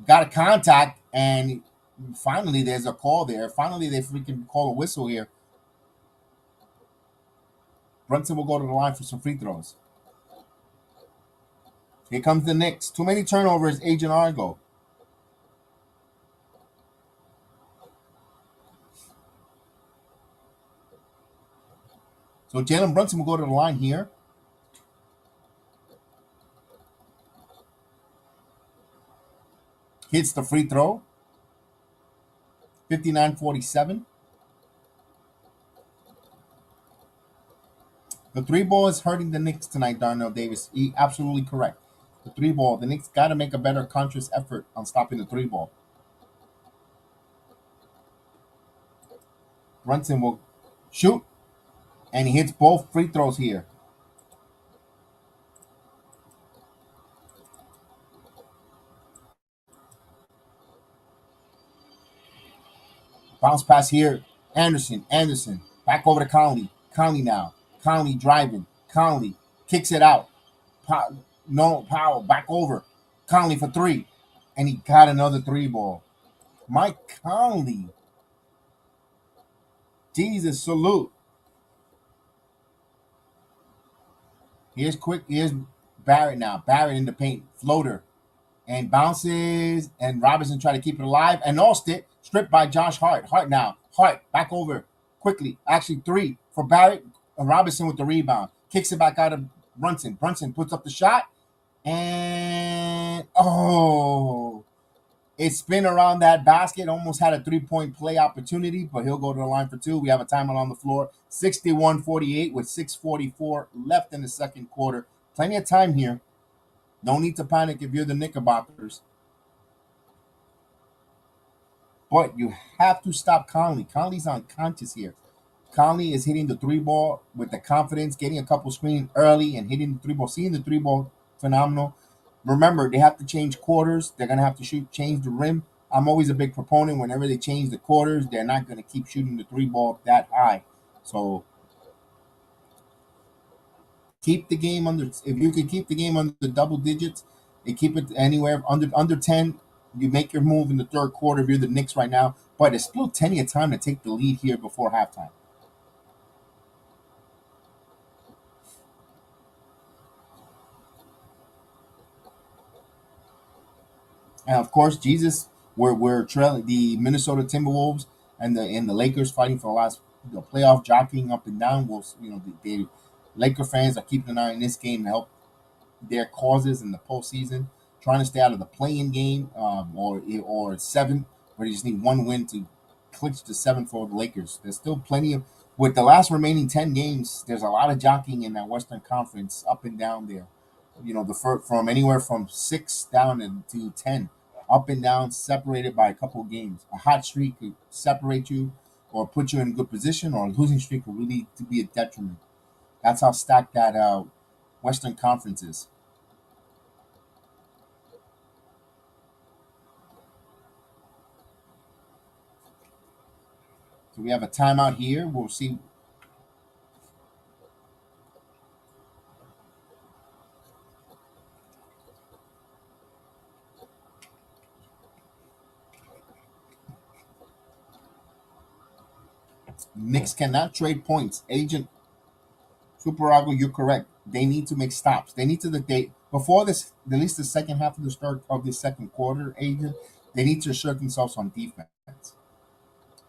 Got a contact, and finally there's a call there. Finally they freaking call a whistle here. Brunson will go to the line for some free throws. Here comes the Knicks. Too many turnovers, Agent Argo. So Jalen Brunson will go to the line here. Hits the free throw. 59-47. The 3 ball is hurting the Knicks tonight, Darnell Davis. Absolutely correct. The 3 ball. The Knicks got to make a better conscious effort on stopping the 3 ball. Brunson will shoot, and he hits both free throws here. Bounce pass here. Anderson. Back over to Conley. Conley now. Conley driving. Conley kicks it out. Powell back over. Conley for 3. And he got another 3 ball. Mike Conley. Jesus, salute. Here's Barrett now. Barrett in the paint. Floater. And bounces. And Robinson try to keep it alive. And lost it. Stripped by Josh Hart. Hart now. Hart back over quickly. Actually 3 for Barrett. And Robinson with the rebound. Kicks it back out of Brunson. Brunson puts up the shot. And it spin around that basket. Almost had a 3-point play opportunity, but he'll go to the line for 2. We have a timeout on the floor. 61-48 with 6:44 left in the second quarter. Plenty of time here. No need to panic if you're the Knickerbockers. But you have to stop Conley. Conley's unconscious here. Conley is hitting the 3 ball with the confidence, getting a couple screens early and hitting the 3 ball, seeing the 3 ball phenomenal. Remember, they have to change quarters. They're gonna have to change the rim. I'm always a big proponent. Whenever they change the quarters, they're not gonna keep shooting the three ball that high. So keep the game under. If you can keep the game under double digits, and keep it anywhere under 10. You make your move in the third quarter if you're the Knicks right now. But it's still plenty of time to take the lead here before halftime. And of course, Jesus, we're trailing the Minnesota Timberwolves and the Lakers fighting for the last playoff, jockeying up and down. We'll, the Laker fans are keeping an eye on this game to help their causes in the postseason, trying to stay out of the play-in game, or seven, where you just need one win to clinch the seven for the Lakers. There's still plenty of with the last remaining 10 games. There's a lot of jockeying in that Western Conference, up and down there. From anywhere from six down to 10, up and down, separated by a couple of games. A hot streak could separate you or put you in a good position, or a losing streak could really to be a detriment. That's how stacked that Western Conference is. So we have a timeout here. We'll see. Knicks cannot trade points. Agent Superago, you're correct. They need to make stops. They need to they before this, at least the second half of the start of the second quarter. Agent, they need to assert themselves on defense.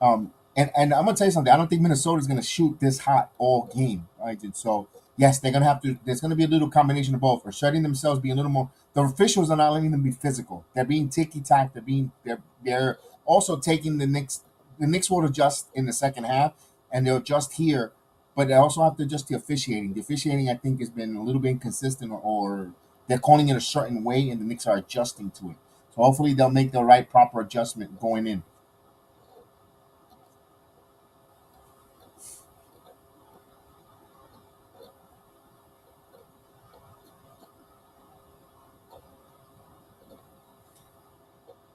And I'm gonna tell you something. I don't think Minnesota's gonna shoot this hot all game. Right? And so yes, they're gonna have to. There's gonna be a little combination of both. Asserting themselves, being a little more. The officials are not letting them be physical. They're being ticky tack. They're also taking the Knicks. The Knicks will adjust in the second half, and they'll adjust here, but they also have to adjust the officiating. The officiating, I think, has been a little bit inconsistent, or they're calling it a certain way, and the Knicks are adjusting to it. So hopefully they'll make the right proper adjustment going in.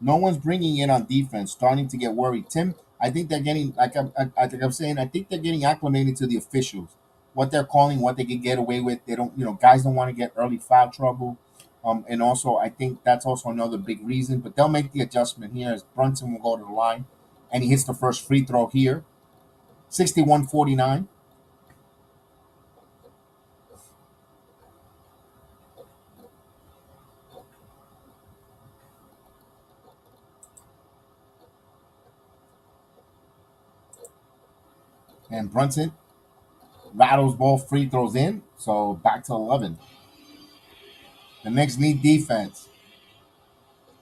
No one's bringing it on defense, starting to get worried. Tim, I think they're getting, I think I'm saying, I think they're getting acclimated to the officials, what they're calling, what they can get away with. They don't, guys don't want to get early foul trouble. And also, I think that's also another big reason. But they'll make the adjustment here as Brunson will go to the line, and he hits the first free throw here, 61-49. And Brunson rattles both free throws in, so back to 11. The Knicks need defense.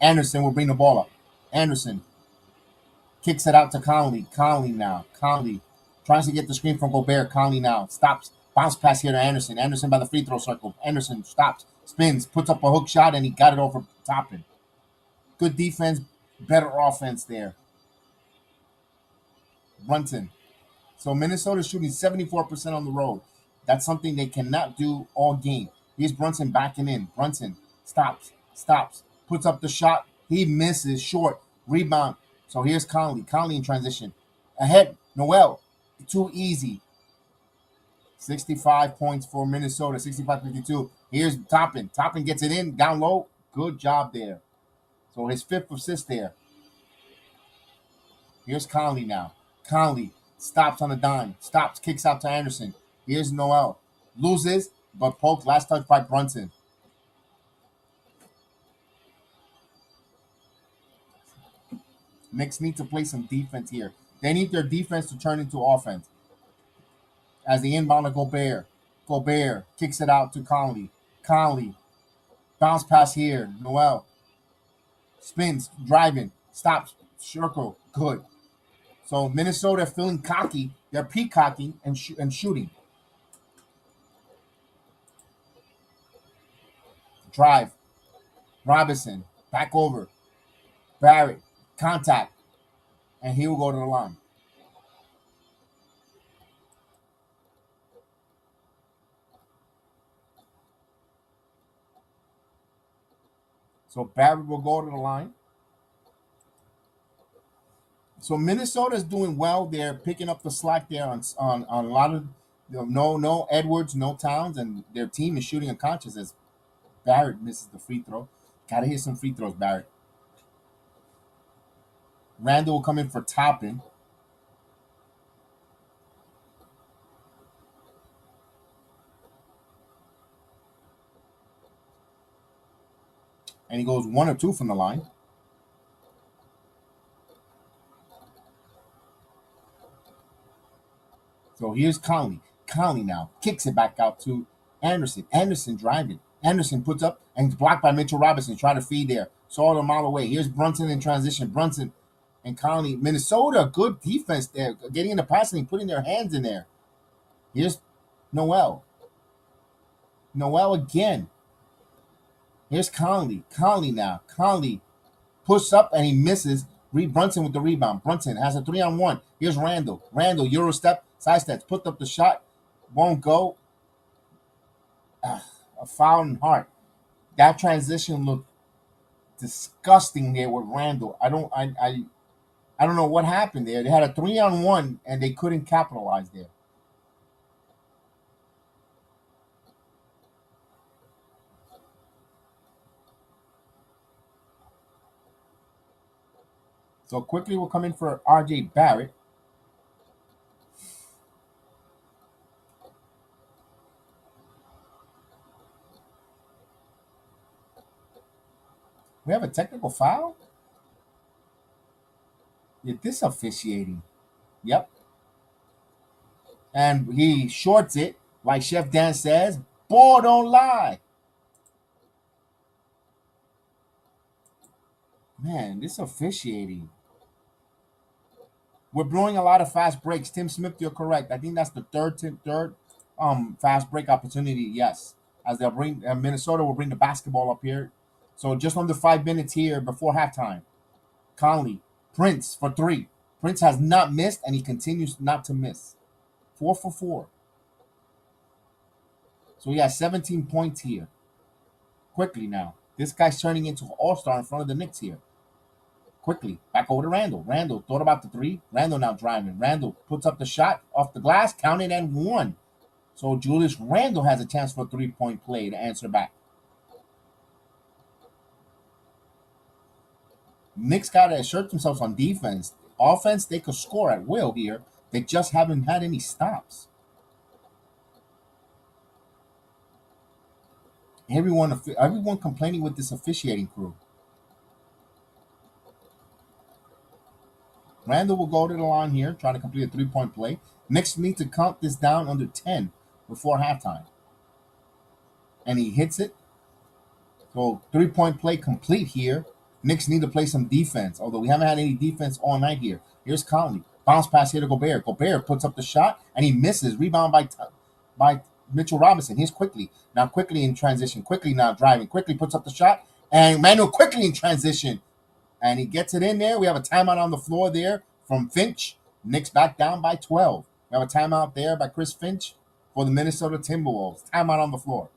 Anderson will bring the ball up. Anderson kicks it out to Conley. Conley now. Conley tries to get the screen from Gobert. Conley now stops. Bounce pass here to Anderson. Anderson by the free throw circle. Anderson stops, spins, puts up a hook shot, and he got it over Toppin. Good defense, better offense there. Brunson. So Minnesota's shooting 74% on the road. That's something they cannot do all game. Here's Brunson backing in. Brunson stops, puts up the shot. He misses short. Rebound. So here's Conley. Conley in transition. Ahead, Noel. Too easy. 65 points for Minnesota. 65-52. Here's Toppin. Toppin gets it in. Down low. Good job there. So his fifth assist there. Here's Conley now. Conley stops on a dime. Stops, kicks out to Anderson. Here's Noel. Loses, but poked. Last touch by Brunson. Knicks need to play some defense here. They need their defense to turn into offense. As the inbound to Gobert. Gobert kicks it out to Conley. Conley. Bounce pass here. Noel. Spins. Driving. Stops. Circle. Good. So Minnesota feeling cocky. They're peacocking and shooting. Drive. Robinson. Back over. Barrett. Contact. And he will go to the line. So Barrett will go to the line. So Minnesota is doing well. They're picking up the slack there on a lot of no Edwards, no Towns, and their team is shooting unconscious as Barrett misses the free throw. Gotta hit some free throws, Barrett. Randall will come in for Toppin. And he goes 1 or 2 from the line. So here's Conley. Conley now kicks it back out to Anderson. Anderson driving. Anderson puts up and he's blocked by Mitchell Robinson trying to feed there. Saw it a mile away. Here's Brunson in transition. Brunson and Conley. Minnesota, good defense there. Getting in the passing, putting their hands in there. Here's Noel. Noel again. Here's Conley. Conley now. Conley push up and he misses. Reed Brunson with the rebound. Brunson has a 3-on-1. Here's Randall. Randall, Euro step, side steps, put up the shot. Won't go. A foul in Hart. That transition looked disgusting there with Randall. I don't know what happened there. They had a 3-on-1 and they couldn't capitalize there. So quickly we'll come in for RJ Barrett. We have a technical foul? Yeah, this officiating. Yep. And he shorts it, like Chef Dan says. Ball don't lie. Man, this officiating. We're blowing a lot of fast breaks. Tim Smith, you're correct. I think that's the third fast break opportunity. Yes, as they'll bring Minnesota will bring the basketball up here. So just under 5 minutes here before halftime. Conley, Prince for 3. Prince has not missed, and he continues not to miss. 4 for 4. So he has 17 points here. Quickly now, this guy's turning into an all-star in front of the Knicks here. Quickly, back over to Randall. Randall thought about the 3. Randall now driving. Randall puts up the shot off the glass, counted and 1. So Julius Randall has a chance for a 3-point play to answer back. Knicks got to assert themselves on defense. Offense, they could score at will here. They just haven't had any stops. Everyone complaining with this officiating crew. Randall will go to the line here, trying to complete a 3-point play. Knicks need to count this down under 10 before halftime. And he hits it. So 3-point play complete here. Knicks need to play some defense, although we haven't had any defense all night here. Here's Conley. Bounce pass here to Gobert. Gobert puts up the shot, and he misses. Rebound by Mitchell Robinson. Here's Quickly. Now Quickly in transition. Quickly now driving. Quickly puts up the shot, and Manuel Quickly in transition. And he gets it in there. We have a timeout on the floor there from Finch. Knicks back down by 12. We have a timeout there by Chris Finch for the Minnesota Timberwolves. Timeout on the floor.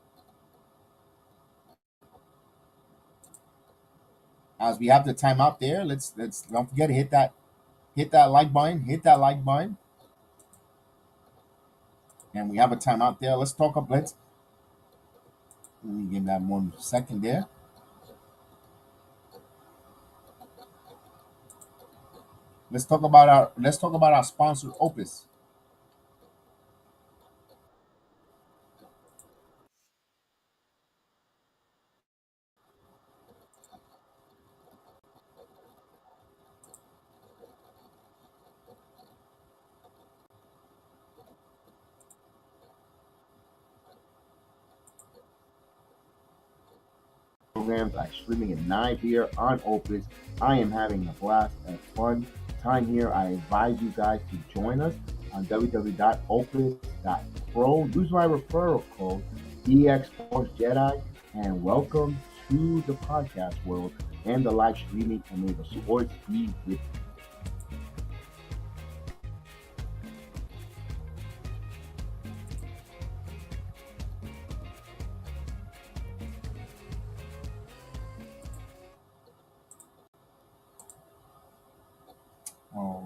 As we have the timeout there, let's don't forget to hit that like button. Hit that like button. And we have a timeout there. Let's talk up. Let me give that 1 second there. Let's talk about our sponsor, Opus. Programs are streaming at 9 here on Opus. I am having a blast and fun time here. I advise you guys to join us on www.opus.pro. Use my referral code DXPortsJedi and welcome to the podcast world and the live streaming, and may the sports be with you.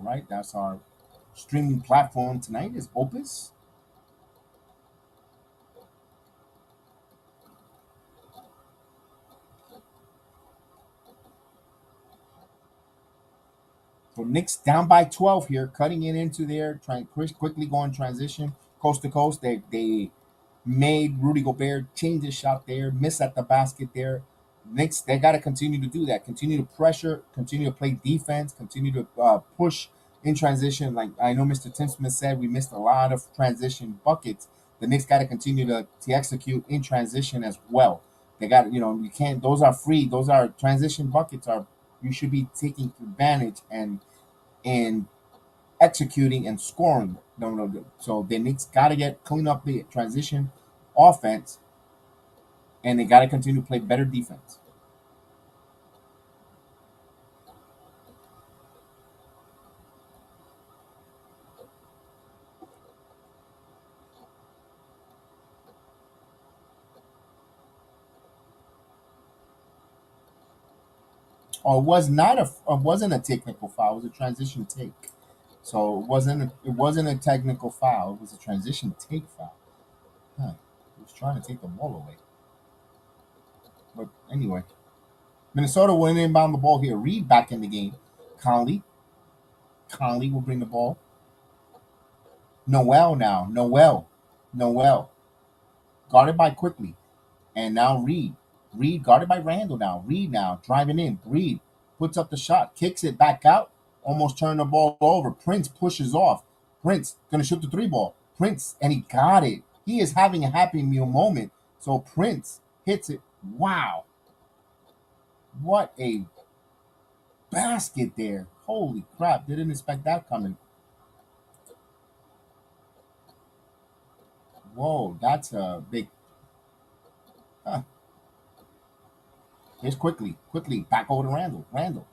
right? That's our streaming platform tonight is Opus. So Knicks down by 12 here, cutting it into there, trying quickly going transition coast to coast. They made Rudy Gobert change his shot there, miss at the basket there. Knicks, they got to continue to do that. Continue to pressure, continue to play defense, continue to push in transition. Like I know Mr. Tim Smith said, we missed a lot of transition buckets. The Knicks got to continue to execute in transition as well. They got, you can't, those are free. Those are transition buckets are, you should be taking advantage and executing and scoring. No. So the Knicks got to get clean up the transition offense, and they got to continue to play better defense. Or it was not a, it wasn't a technical foul. It was a transition take. So it wasn't a technical foul. It was a transition take foul. Huh. He was trying to take the ball away. But anyway, Minnesota will inbound the ball here. Reed back in the game. Conley. Conley will bring the ball. Noel now. Noel. Guarded by quickly. And now Reed. Reed guarded by Randall now. Reed now driving in. Reed puts up the shot, kicks it back out, almost turned the ball over. Prince pushes off. Prince gonna shoot the three ball. Prince, and he got it. He is having a happy meal moment. So Prince hits it. Wow. What a basket there. Holy crap. Didn't expect that coming. Whoa, that's a big. Huh. Here's quickly, back over to Randall. Randall,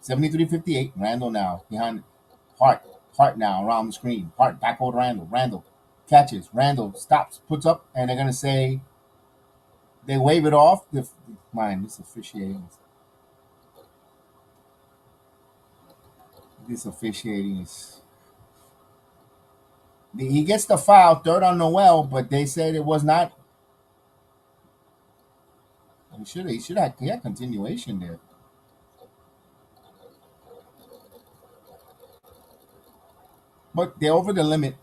73-58. Randall now behind Hart. Hart now around the screen. Hart back over to Randall. Randall catches. Randall stops, puts up, and they're gonna say they wave it off. This officiating. This officiating is. He gets the foul, third on Noel, but they said it was not. He should have continuation there. But they're over the limit.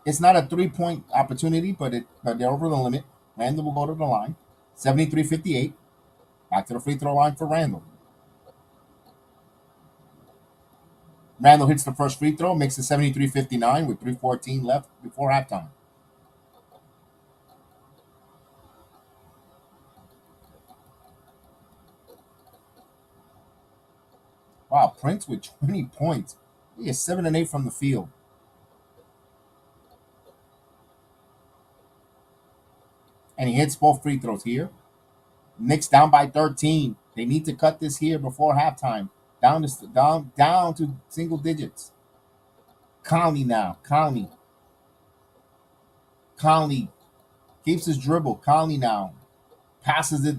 It's not a 3-point opportunity, but they're over the limit. Randall will go to the line. 73-58. Back to the free throw line for Randall. Randall hits the first free throw, makes it 73-59 with 3:14 left before halftime. Wow, Prince with 20 points. He is 7 and 8 from the field. And he hits both free throws here. Knicks down by 13. They need to cut this here before halftime. Down to single digits. Conley now. Conley keeps his dribble. Conley now passes it.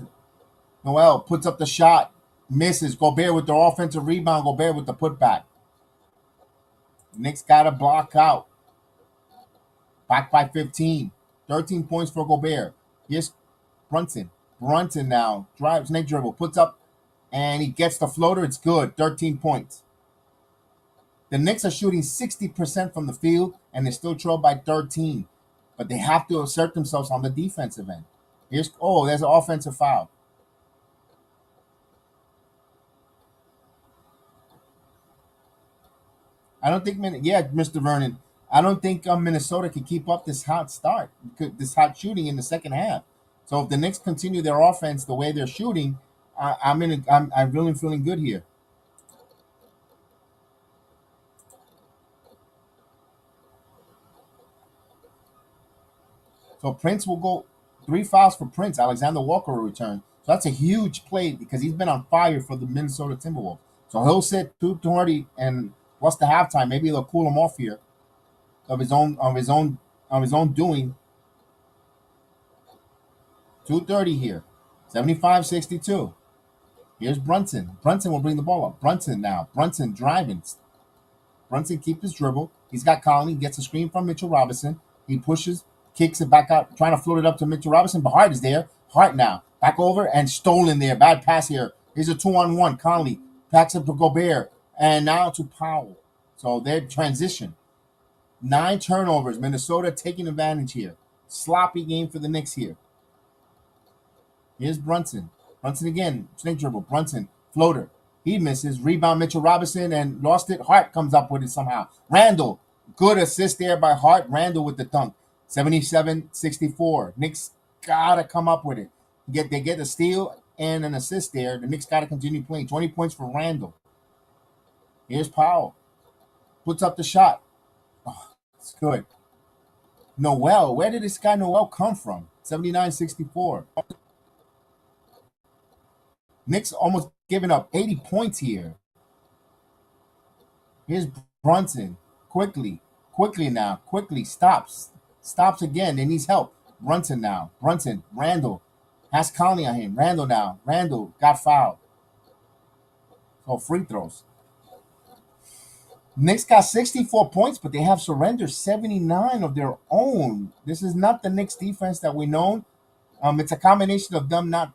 Noel puts up the shot. Misses. Gobert with the offensive rebound. Gobert with the putback. Knicks got a block out. Back by 15. 13 points for Gobert. Here's Brunson. Brunson now drives, snake dribble, puts up, and he gets the floater. It's good. 13 points. The Knicks are shooting 60% from the field, and they're still trailed by 13. But they have to assert themselves on the defensive end. There's an offensive foul. I don't think, Mr. Vernon. I don't think Minnesota can keep up this hot start, this hot shooting in the second half. So if the Knicks continue their offense the way they're shooting, I'm really feeling good here. So Prince will go 3 fouls for Prince. Alexander Walker will return. So that's a huge play because he's been on fire for the Minnesota Timberwolves. So he'll sit 2:20 and what's the halftime? Maybe they'll cool him off here of his own doing. 2:30 here. 75-62. Here's Brunson. Brunson will bring the ball up. Brunson now. Brunson driving. Brunson keeps his dribble. He's got Conley, gets a screen from Mitchell Robinson. He pushes, kicks it back out, trying to float it up to Mitchell Robinson, but Hart is there. Hart now. Back over and stolen there. Bad pass here. Here's a 2-on-1. Conley packs up to Gobert. And now to Powell. So their transition. 9 turnovers. Minnesota taking advantage here. Sloppy game for the Knicks here. Here's Brunson. Brunson again. Snake dribble. Brunson. Floater. He misses. Rebound Mitchell Robinson and lost it. Hart comes up with it somehow. Randall. Good assist there by Hart. Randall with the dunk. 77-64. Knicks got to come up with it. They get a steal and an assist there. The Knicks got to continue playing. 20 points for Randall. Here's Powell. Puts up the shot. Oh, it's good. Noel. Where did this guy Noel come from? 79-64. Knicks almost giving up 80 points here. Here's Brunson. Quickly now. Quickly. Stops again. They needs help. Brunson now. Brunson. Randall. Has Conley on him. Randall now. Randall got fouled. So free throws. Knicks got 64 points, but they have surrendered 79 of their own. This is not the Knicks defense that we know. It's a combination of them not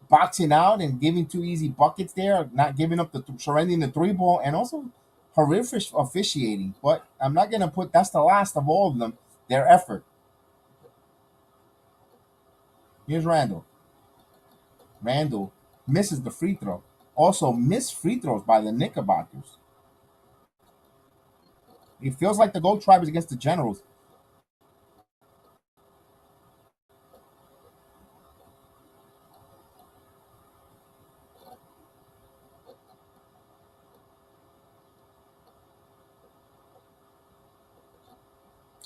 boxing out and giving 2 easy buckets there, not giving up surrendering the 3 ball, and also horrific officiating. But I'm not gonna put that's the last of all of them. Their effort. Here's Randall. Randall misses the free throw. Also missed free throws by the Knickerbockers. It feels like the Gold Tribe is against the Generals.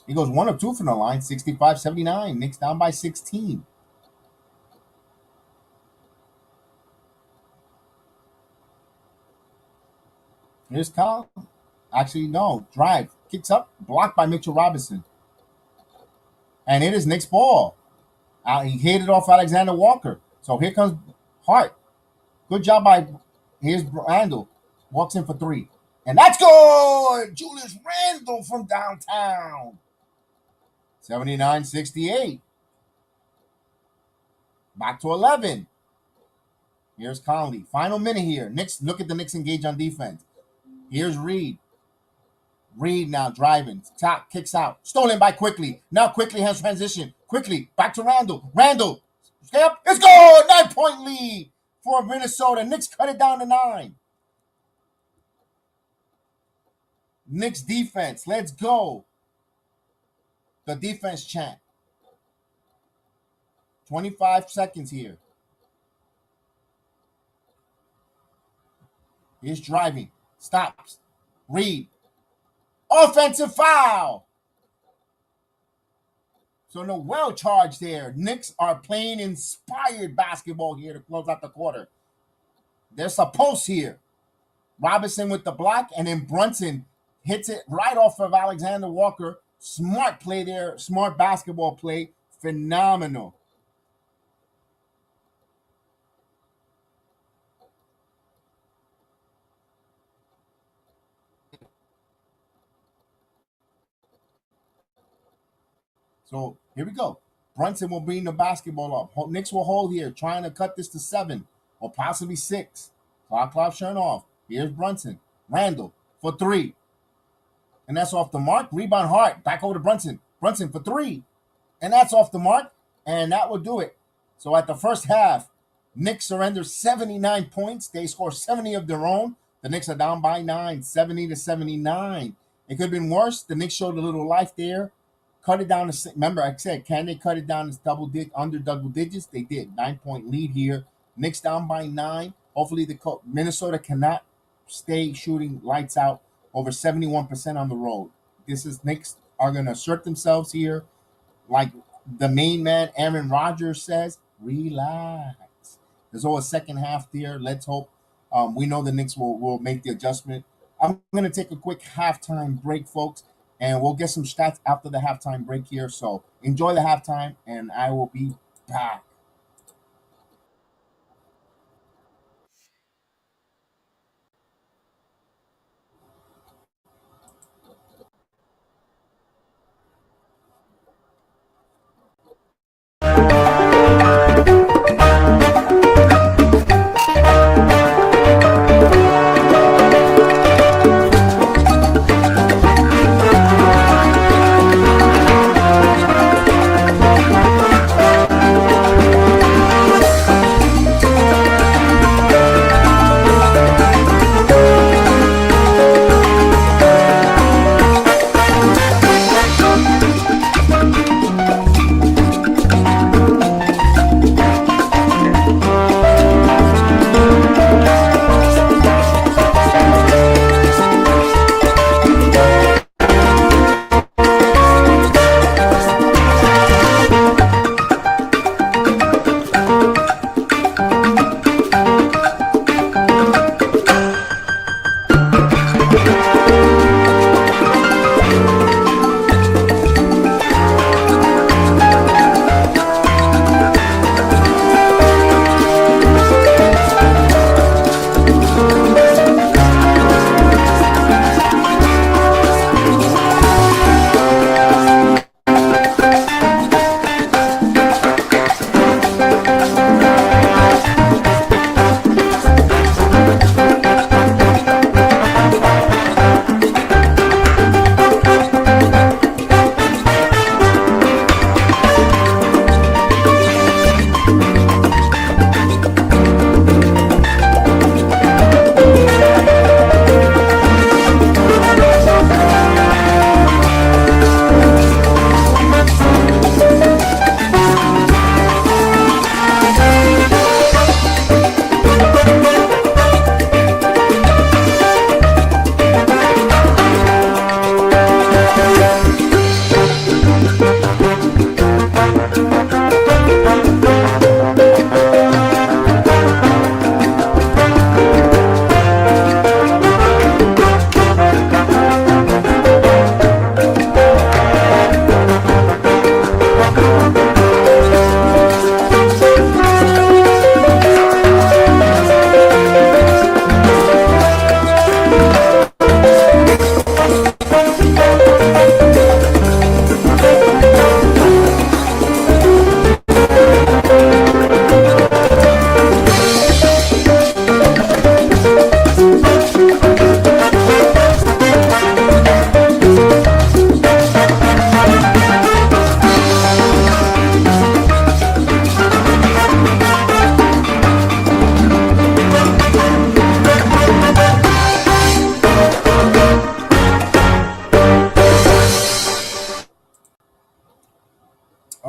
He goes 1 of 2 from the line, 65-79. Knicks down by 16. Here's Kyle. Actually, no. Drive. Kicks up. Blocked by Mitchell Robinson. And it is Knicks ball. He hit it off Alexander Walker. So here comes Hart. Good job by. Here's Randall. Walks in for 3. And that's good! Julius Randall from downtown. 79-68. Back to 11. Here's Conley. Final minute here. Knicks, look at the Knicks engage on defense. Here's Reed. Reed now driving. Top kicks out. Stolen by Quickly. Now Quickly has transition. Quickly back to Randall. Randall. Stay up. It's good. 9-point lead for Minnesota. Knicks cut it down to 9. Knicks defense. Let's go. The defense chant. 25 seconds here. He's driving. Stops. Reed. Offensive foul. So no well charge there. Knicks are playing inspired basketball here to close out the quarter. There's a post here. Robinson with the block, and then Brunson hits it right off of Alexander Walker. Smart play there. Smart basketball play. Phenomenal. So here we go. Brunson will bring the basketball up. Knicks will hold here, trying to cut this to 7 or possibly 6. Clock shut off. Here's Brunson. Randall for 3. And that's off the mark. Rebound Hart. Back over to Brunson. Brunson for 3. And that's off the mark. And that will do it. So at the first half, Knicks surrender 79 points. They score 70 of their own. The Knicks are down by 9, 70-79. It could have been worse. The Knicks showed a little life there. Cut it down to, remember I said, can they cut it down to under double digits? They did. 9-point lead here. Knicks down by 9. Hopefully Minnesota cannot stay shooting lights out over 71% on the road. This is Knicks are going to assert themselves here. Like the main man, Aaron Rodgers, says, relax. There's always a second half there. Let's hope. We know the Knicks will make the adjustment. I'm going to take a quick halftime break, folks, and we'll get some stats after the halftime break here. So enjoy the halftime, and I will be back.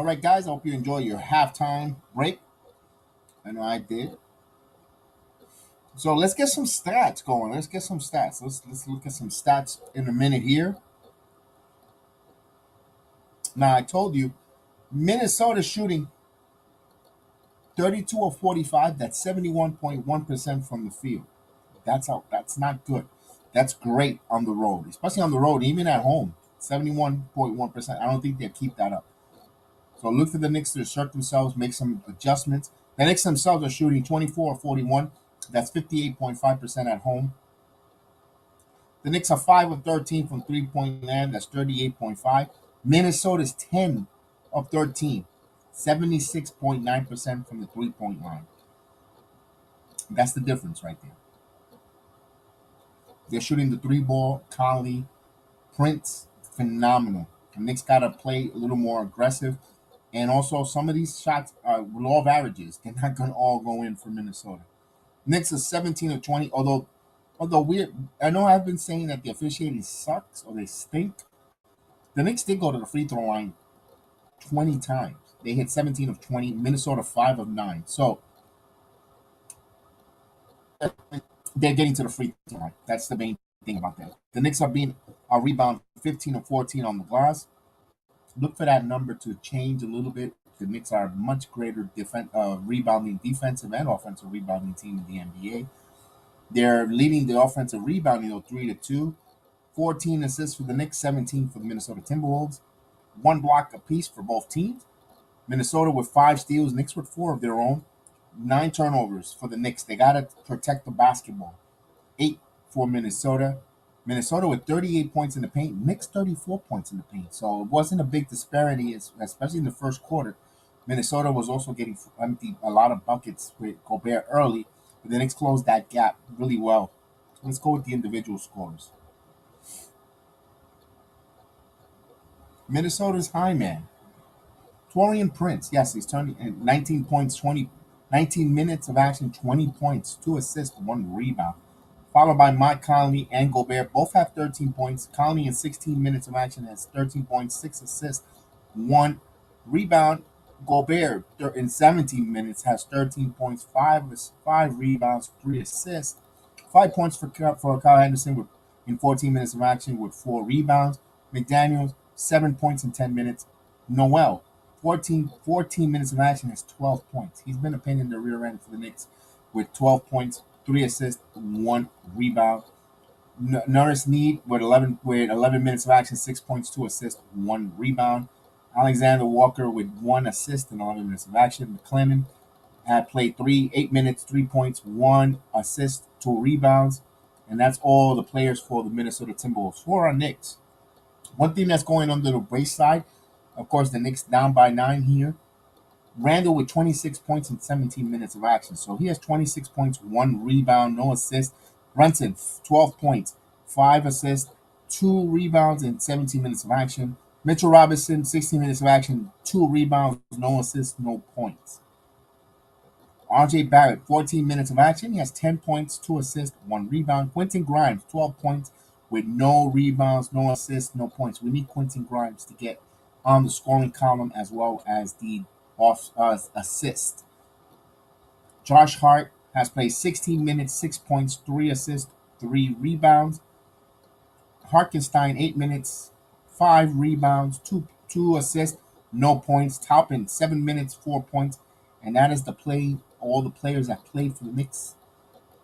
right, guys. I hope you enjoy your halftime break. I know I did. So let's get some stats going. Let's get some stats. Let's look at some stats in a minute here. Now I told you Minnesota shooting 32 of 45. That's 71.1% from the field. That's not good. That's great on the road, especially on the road, even at home. 71.1%. I don't think they'll keep that up. So look for the Knicks to assert themselves, make some adjustments. The Knicks themselves are shooting 24 of 41. That's 58.5% at home. The Knicks are 5 of 13 from three-point land. That's 38.5. Minnesota's 10 of 13. 76.9% from the three-point line. That's the difference right there. They're shooting the three ball. Conley, Prince, phenomenal. The Knicks got to play a little more aggressive. And also, some of these shots are law of averages. They're not going to all go in for Minnesota. Knicks is 17 of 20. Although weird, I know I've been saying that the officiating sucks or they stink. The Knicks did go to the free throw line 20 times. They hit 17 of 20. Minnesota 5 of 9. So they're getting to the free throw line. That's the main thing about that. The Knicks are rebound 15 of 14 on the glass. Look for that number to change a little bit. The Knicks are a much greater rebounding defensive and offensive rebounding team in the NBA. They're leading the offensive rebounding 3-2. 14 assists for the Knicks, 17 for the Minnesota Timberwolves. One block apiece for both teams. Minnesota with 5 steals, Knicks with 4 of their own. 9 turnovers for the Knicks. They got to protect the basketball. 8 for Minnesota. Minnesota with 38 points in the paint. Knicks 34 points in the paint. So it wasn't a big disparity, especially in the first quarter. Minnesota was also getting empty a lot of buckets with Gobert early, but the Knicks closed that gap really well. Let's go with the individual scores. Minnesota's high man, Torian Prince. Yes, he's turning 19 points, 19 minutes of action, 20 points, 2 assists, 1 rebound. Followed by Mike Conley and Gobert. Both have 13 points. Conley in 16 minutes of action has 13 points, 6 assists, 1 rebound. Gobert in 17 minutes has 13 points, 5 rebounds, 3 assists. 5 points for Kyle Henderson in 14 minutes of action with 4 rebounds. McDaniels, 7 points in 10 minutes. Noel, 14 minutes of action has 12 points. He's been a pain in the rear end for the Knicks with 12 points, 3 assists, 1 rebound. Norris Need with 11 minutes of action, 6 points, 2 assists, 1 rebound. Alexander Walker with 1 assist and 11 minutes of action. McClellan had played 8 minutes, 3 points, 1 assist, 2 rebounds. And that's all the players for the Minnesota Timberwolves. For our Knicks, one thing that's going under the wayside, of course, the Knicks down by 9 here. Randall with 26 points in 17 minutes of action. So he has 26 points, 1 rebound, no assist. Brunson, 12 points, 5 assists, 2 rebounds in 17 minutes of action. Mitchell Robinson, 16 minutes of action, 2 rebounds, no assists, no points. RJ Barrett, 14 minutes of action. He has 10 points, 2 assists, 1 rebound. Quentin Grimes, 12 points with no rebounds, no assists, no points. We need Quentin Grimes to get on the scoring column as well as the assist. Josh Hart has played 16 minutes, 6 points, 3 assists, 3 rebounds. Hartenstein, 8 minutes, 5 rebounds, 2 assists, no points. Taupin, 7 minutes, 4 points. And that is all the players that played for the Knicks.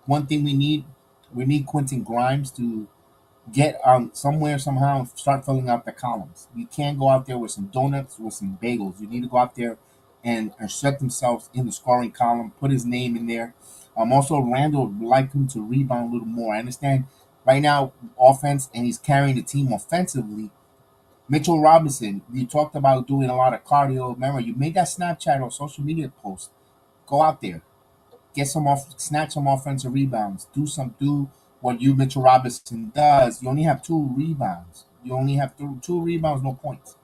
One thing we need Quentin Grimes to get somewhere, somehow, and start filling out the columns. You can't go out there with some donuts, with some bagels. You need to go out there and assert themselves in the scoring column, put his name in there. Also, Randall would like him to rebound a little more. I understand right now, offense, and he's carrying the team offensively. Mitchell Robinson, you talked about doing a lot of cardio. Remember, you made that Snapchat or social media post. Go out there, snatch some offensive rebounds. Do what Mitchell Robinson does. You only have 2 rebounds. You only have 2 rebounds, no points.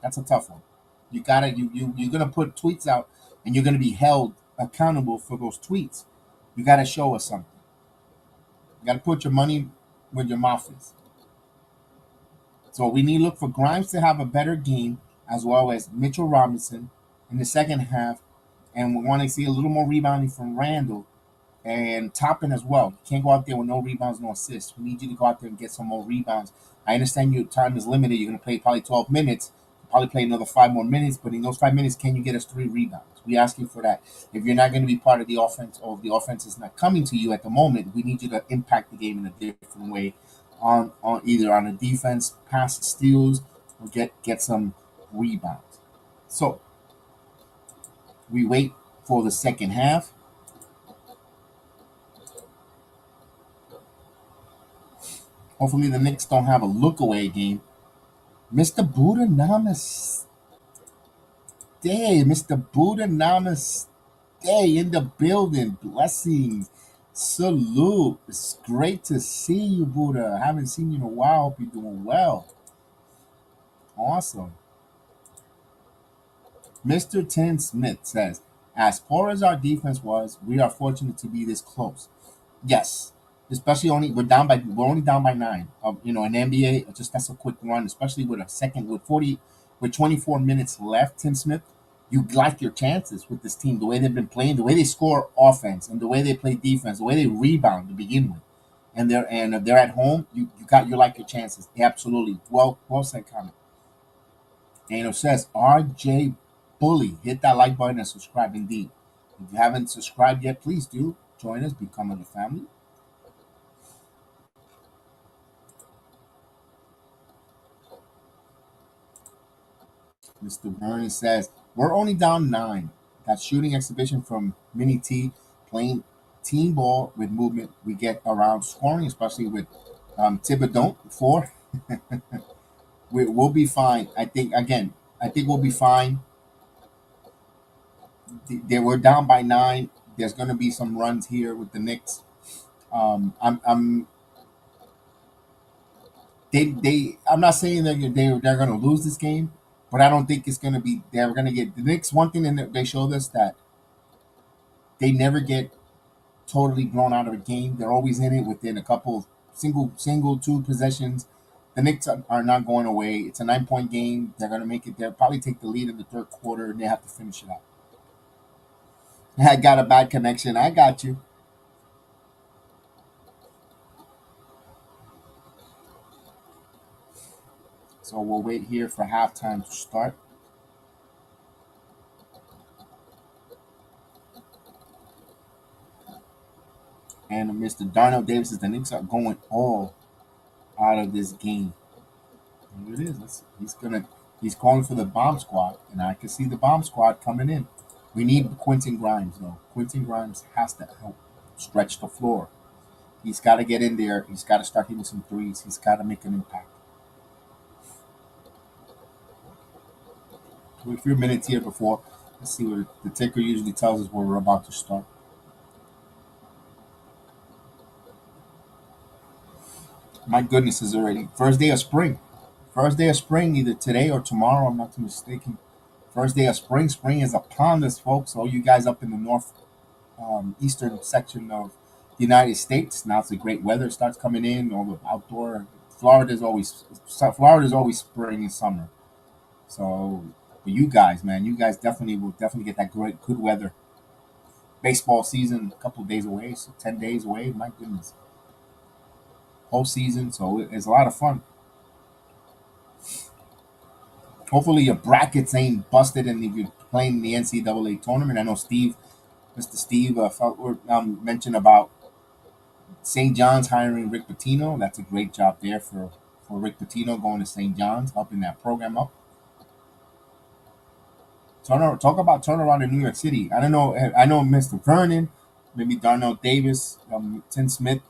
That's a tough one. You're gonna put tweets out, and you're gonna be held accountable for those tweets. You gotta show us something. You gotta put your money where your mouth is. So we need to look for Grimes to have a better game. as well as Mitchell Robinson in the second half, and we want to see a little more rebounding from Randall and Toppin as well. You can't go out there with no rebounds, no assists. We need you to go out there and get some more rebounds. I understand your time is limited. You're going to play probably 12 minutes, probably play another 5 more minutes, but in those 5 minutes, can you get us 3 rebounds? We ask you for that. If you're not going to be part of the offense, or if the offense is not coming to you at the moment, we need you to impact the game in a different way, on either on the defense, pass steals, or get some rebounds. So we wait for the second half. Hopefully the Knicks don't have a look away game. Mr. Buddha Namaste. Mr. Buddha Namaste in the building. Blessings. Salute. It's great to see you, Buddha. I haven't seen you in a while. Hope you're doing well. Awesome. Mr. Tim Smith says, as poor as our defense was, we are fortunate to be this close. Yes, especially we're only down by 9. In NBA, just that's a quick run, especially with a second with 24 minutes left. Tim Smith, you like your chances with this team, the way they've been playing, the way they score offense, and the way they play defense, the way they rebound to begin with, and if they're at home, you like your chances. Absolutely, well said comment. And it says RJ Bully, hit that like button and subscribe. Indeed, if you haven't subscribed yet, please do join us, become of the family. Mr. Vernon says, we're only down 9. That shooting exhibition from Mini T, playing team ball with movement. We get around scoring, especially with Thibodeau 4. We'll be fine. I think we'll be fine. We're down by 9. There's going to be some runs here with the Knicks. I'm I'm not saying they're going to lose this game, but I don't think it's going to be. They're going to get the Knicks. One thing that they showed us that they never get totally blown out of a game. They're always in it within a couple of single 2 possessions. The Knicks are not going away. It's a 9-point game. They're going to make it. They'll probably take the lead in the third quarter, and they have to finish it out. I got a bad connection. I got you. So we'll wait here for halftime to start. And Mr. Darnell Davis says the Knicks are going all out of this game. Here it is. He's calling for the bomb squad, and I can see the bomb squad coming in. We need Quentin Grimes though. Quentin Grimes has to help stretch the floor. He's got to get in there. He's got to start hitting some threes. He's got to make an impact. A few minutes here before. Let's see what the ticker usually tells us where we're about to start. My goodness, is already first day of spring. First day of spring, either today or tomorrow. I'm not too mistaken. First day of spring. Spring is upon us, folks. All you guys up in the north, eastern section of the United States. Now it's the great weather starts coming in. All the outdoor. Florida's always spring and summer. So for you guys, man, you guys definitely get that great good weather. Baseball season a couple of days away, so 10 days away. My goodness, whole season. So it's a lot of fun. Hopefully your brackets ain't busted, and if you're playing in the NCAA tournament, I know Mr. Steve mentioned about St. John's hiring Rick Pitino. That's a great job there for Rick Pitino going to St. John's, helping that program up. Talk about turnaround in New York City. I don't know. I know Mr. Vernon, maybe Darnell Davis, Tim Smith.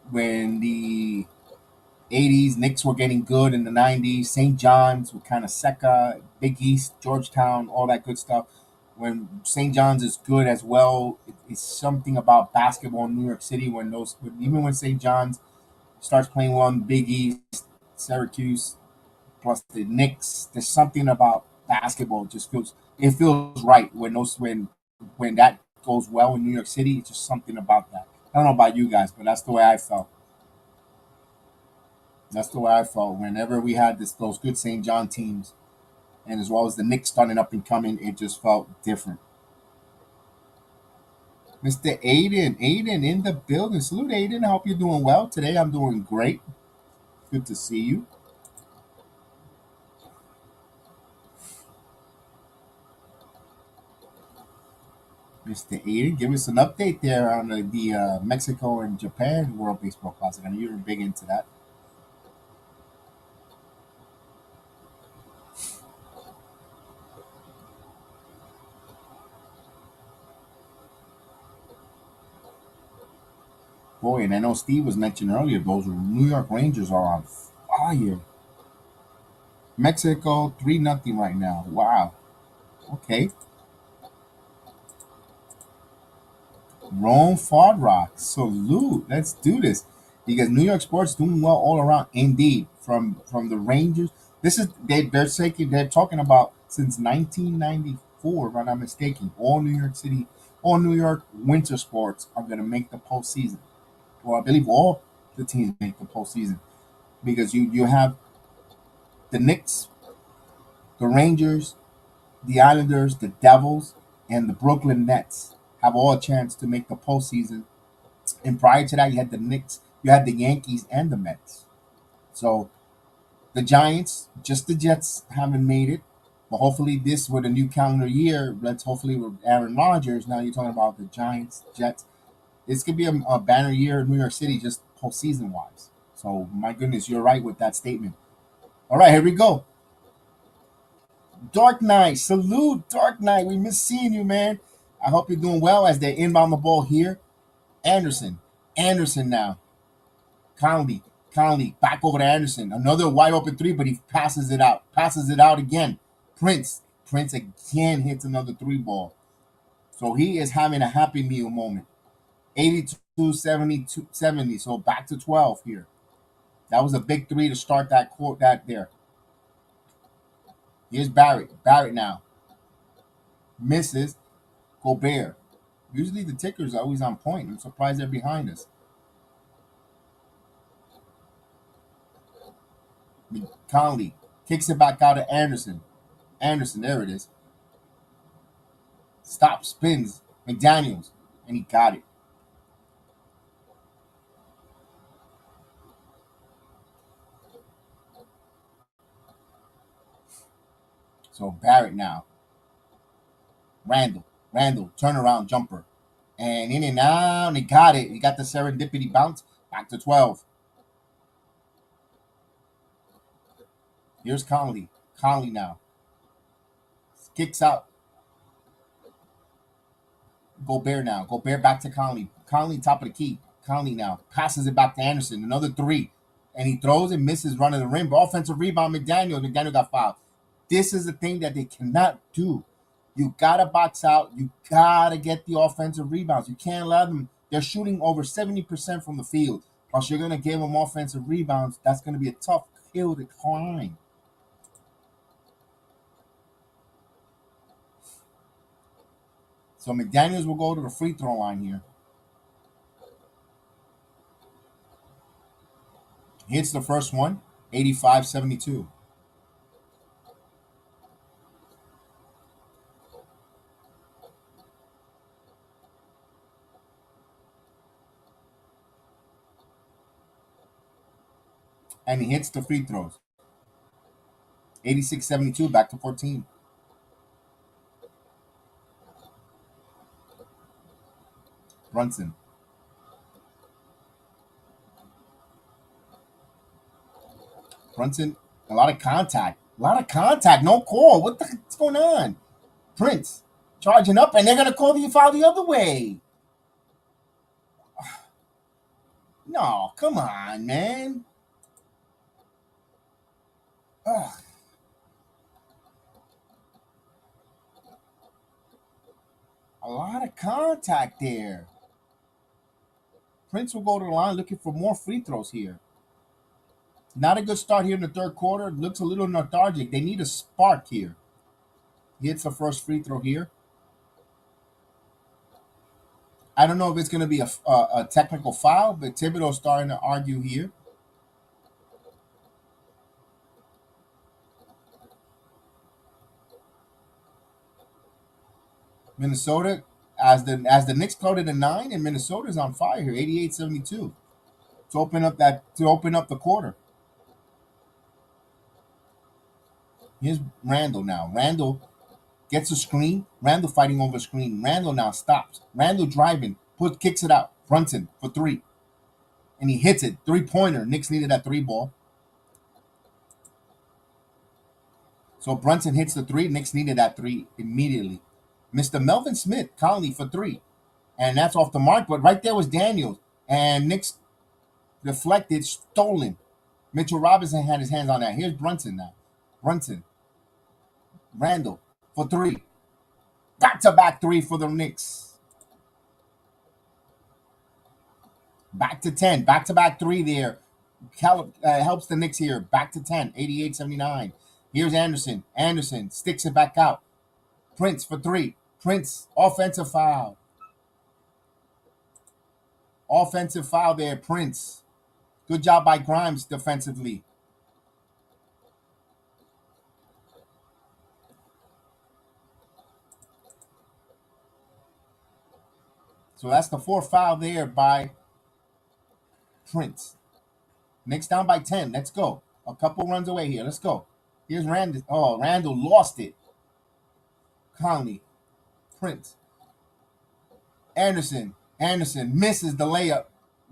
When the 80s, Knicks were getting good in the 90s. St. John's with kind of Seca, Big East, Georgetown, all that good stuff. When St. John's is good as well, it's something about basketball in New York City even when St. John's starts playing well in Big East, Syracuse, plus the Knicks, there's something about basketball. It feels right when that goes well in New York City. It's just something about that. I don't know about you guys, but that's the way I felt. That's the way I felt whenever we had those good St. John teams. and as well as the Knicks starting up and coming, it just felt different. Mr. Aiden in the building. Salute, Aiden. I hope you're doing well today. I'm doing great. Good to see you. Mr. Aiden, give us an update there on the Mexico and Japan World Baseball Classic. I know you're big into that. Boy, and I know Steve was mentioned earlier, those New York Rangers are on fire. Mexico 3-0 right now. Wow. Okay. Rome Ford Rock. Salute. Let's do this. Because New York sports doing well all around. Indeed. From the Rangers. This is they're talking about since 1994, if I'm not mistaken. All New York winter sports are gonna make the postseason. Well, I believe all the teams make the postseason. Because you have the Knicks, the Rangers, the Islanders, the Devils, and the Brooklyn Nets have all a chance to make the postseason. And prior to that, you had the Knicks, you had the Yankees, and the Mets. So the Giants, just the Jets haven't made it. But hopefully, this with a new calendar year, let's hopefully with Aaron Rodgers. Now you're talking about the Giants, Jets. This could be a banner year in New York City, just postseason wise. So my goodness, you're right with that statement. All right, here we go. Dark Knight, salute, Dark Knight. We miss seeing you, man. I hope you're doing well as they inbound the ball here. Anderson, Anderson now. Conley, back over to Anderson. Another wide open three, but he passes it out again. Prince again hits another three ball. So he is having a happy meal moment. 82, 72, 70. So back to 12 here. That was a big three to start that court that there. Here's Barrett. Barrett now. Misses. Gobert. Usually the tickers are always on point. I'm surprised they're behind us. Conley kicks it back out to Anderson. Anderson, there it is. Stop, spins. McDaniels. And he got it. So Barrett now. Randall, turnaround jumper. And in and out, and he got it. He got the serendipity bounce. Back to 12. Here's Conley. Conley now. Kicks out. Gobert now. Gobert back to Conley. Conley top of the key. Conley now. Passes it back to Anderson. Another three. And he throws and misses running the rim. But offensive rebound, McDaniel. McDaniel got fouled. This is the thing that they cannot do. You gotta box out. You gotta get the offensive rebounds. You can't let them. They're shooting over 70% from the field. Plus, you're gonna give them offensive rebounds. That's gonna be a tough hill to climb. So McDaniels will go to the free throw line here. Hits the first one, 85-72. And he hits the free throws. 86-72, back to 14. Brunson. Brunson, a lot of contact. A lot of contact. No call. What's going on? Prince charging up, and they're going to call the foul the other way. No, come on, man. Ugh. A lot of contact there. Prince will go to the line looking for more free throws here. Not a good start here in the third quarter. Looks a little lethargic. They need a spark here. He hits the first free throw here. I don't know if it's going to be a technical foul, but Thibodeau's starting to argue here. Minnesota, as the Knicks floated a 9, and Minnesota's on fire here, 88-72 to open up the quarter. Here's Randall now. Randall gets a screen. Randall fighting over a screen. Randall now stops. Randall driving, kicks it out. Brunson for three, and he hits it. 3-pointer. Knicks needed that three ball. So Brunson hits the three. Knicks needed that three immediately. Mr. Melvin Smith, Conley for three. And that's off the mark. But right there was Daniels. And Knicks deflected, stolen. Mitchell Robinson had his hands on that. Here's Brunson now. Brunson. Randall for three. Back-to-back three for the Knicks. Back to 10. Back-to-back three there. Helps the Knicks here. Back to 10. 88-79. Here's Anderson. Anderson sticks it back out. Prince for three. Prince, offensive foul. Offensive foul there, Prince. Good job by Grimes defensively. So that's the fourth foul there by Prince. Knicks down by 10. Let's go. A couple runs away here. Let's go. Here's Randall. Oh, Randall lost it. Conley. Prince. Anderson. Anderson misses the layup.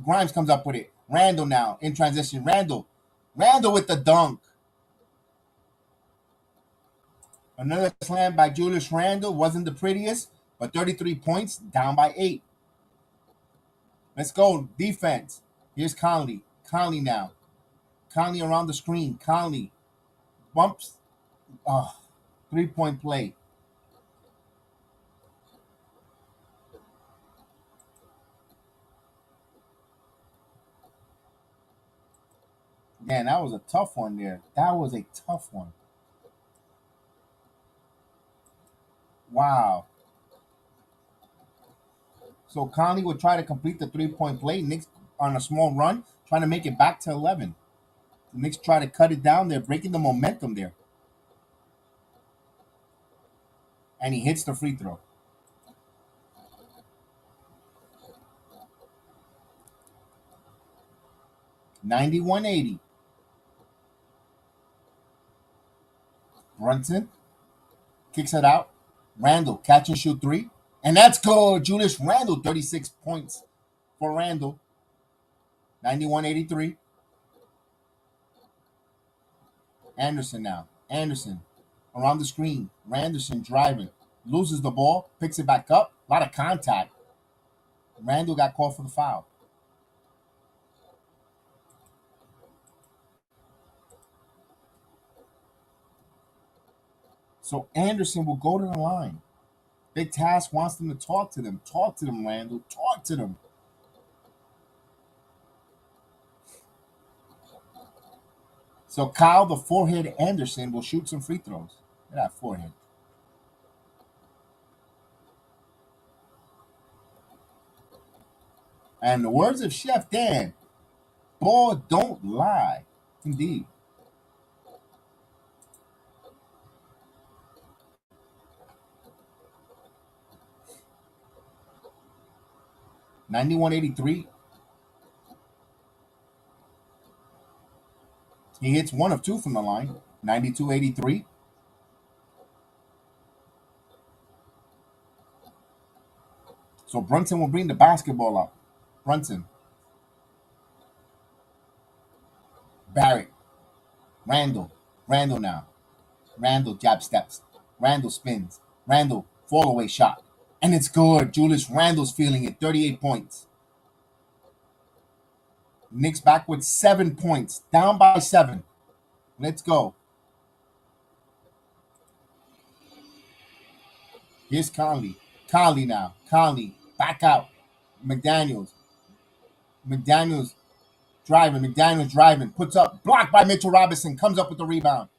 Grimes comes up with it. Randall now in transition. Randall. Randall with the dunk. Another slam by Julius Randle. Wasn't the prettiest, but 33 points, down by 8. Let's go. Defense. Here's Conley. Conley now. Conley around the screen. Conley bumps. Oh, 3-point play. Man, that was a tough one there. That was a tough one. Wow. So Conley would try to complete the 3-point play. Knicks on a small run, trying to make it back to 11. The Knicks try to cut it down. They're breaking the momentum there. And he hits the free throw. $91-80. Brunson kicks it out. Randall, catch and shoot three. And that's good. Julius Randle, 36 points for Randall. 91-83. Anderson now. Anderson around the screen. Randerson driving. Loses the ball. Picks it back up. A lot of contact. Randall got called for the foul. So Anderson will go to the line. Big Task wants them to talk to them. Talk to them, Randall. Talk to them. So Kyle, the forehead Anderson, will shoot some free throws. Look at that forehead. And the words of Chef Dan, ball don't lie. Indeed. $91-83. He hits one of two from the line. 92-83. So Brunson will bring the basketball up. Brunson. Barrett. Randall. Randall now. Randall jab steps. Randall spins. Randall fall away shot. And it's good. Julius Randle's feeling it. 38 points. Knicks back with 7 points. Down by 7. Let's go. Here's Conley. Conley now. Conley. Back out. McDaniels. McDaniels driving. McDaniels driving. Puts up. Blocked by Mitchell Robinson. Comes up with the rebound.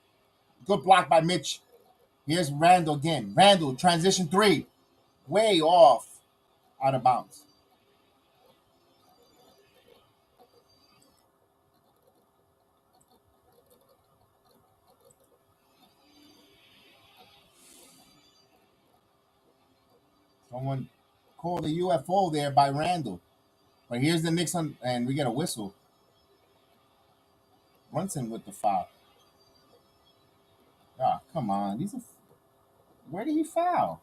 Good block by Mitch. Here's Randall again. Randall, transition three. Way off. Out of bounds. Someone called a UFO there by Randall. But here's the Knicks on, and we get a whistle. Brunson with the foul. Ah, come on. Where did he foul?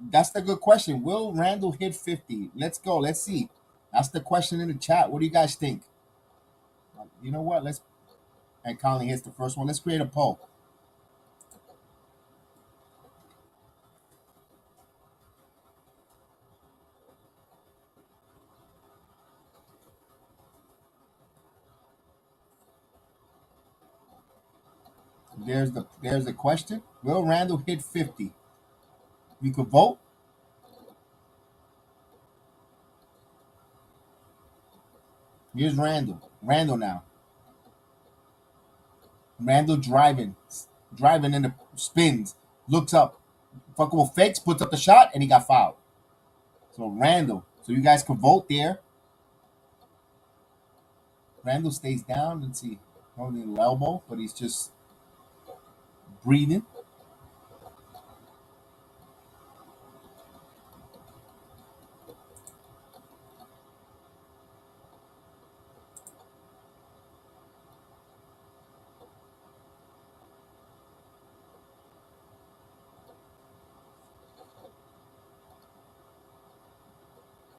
That's the good question. Will Randall hit 50? Let's go. Let's see. That's the question in the chat. What do you guys think? You know what? Let's and Colin hits the first one. Let's create a poll. There's the question. Will Randall hit 50? You could vote. Here's Randall. Randall now. Randall driving in the spins, looks up, fuckable fakes, puts up the shot, and he got fouled. So Randall. So you guys can vote there. Randall stays down. Let's see. Holding the elbow, but he's just breathing.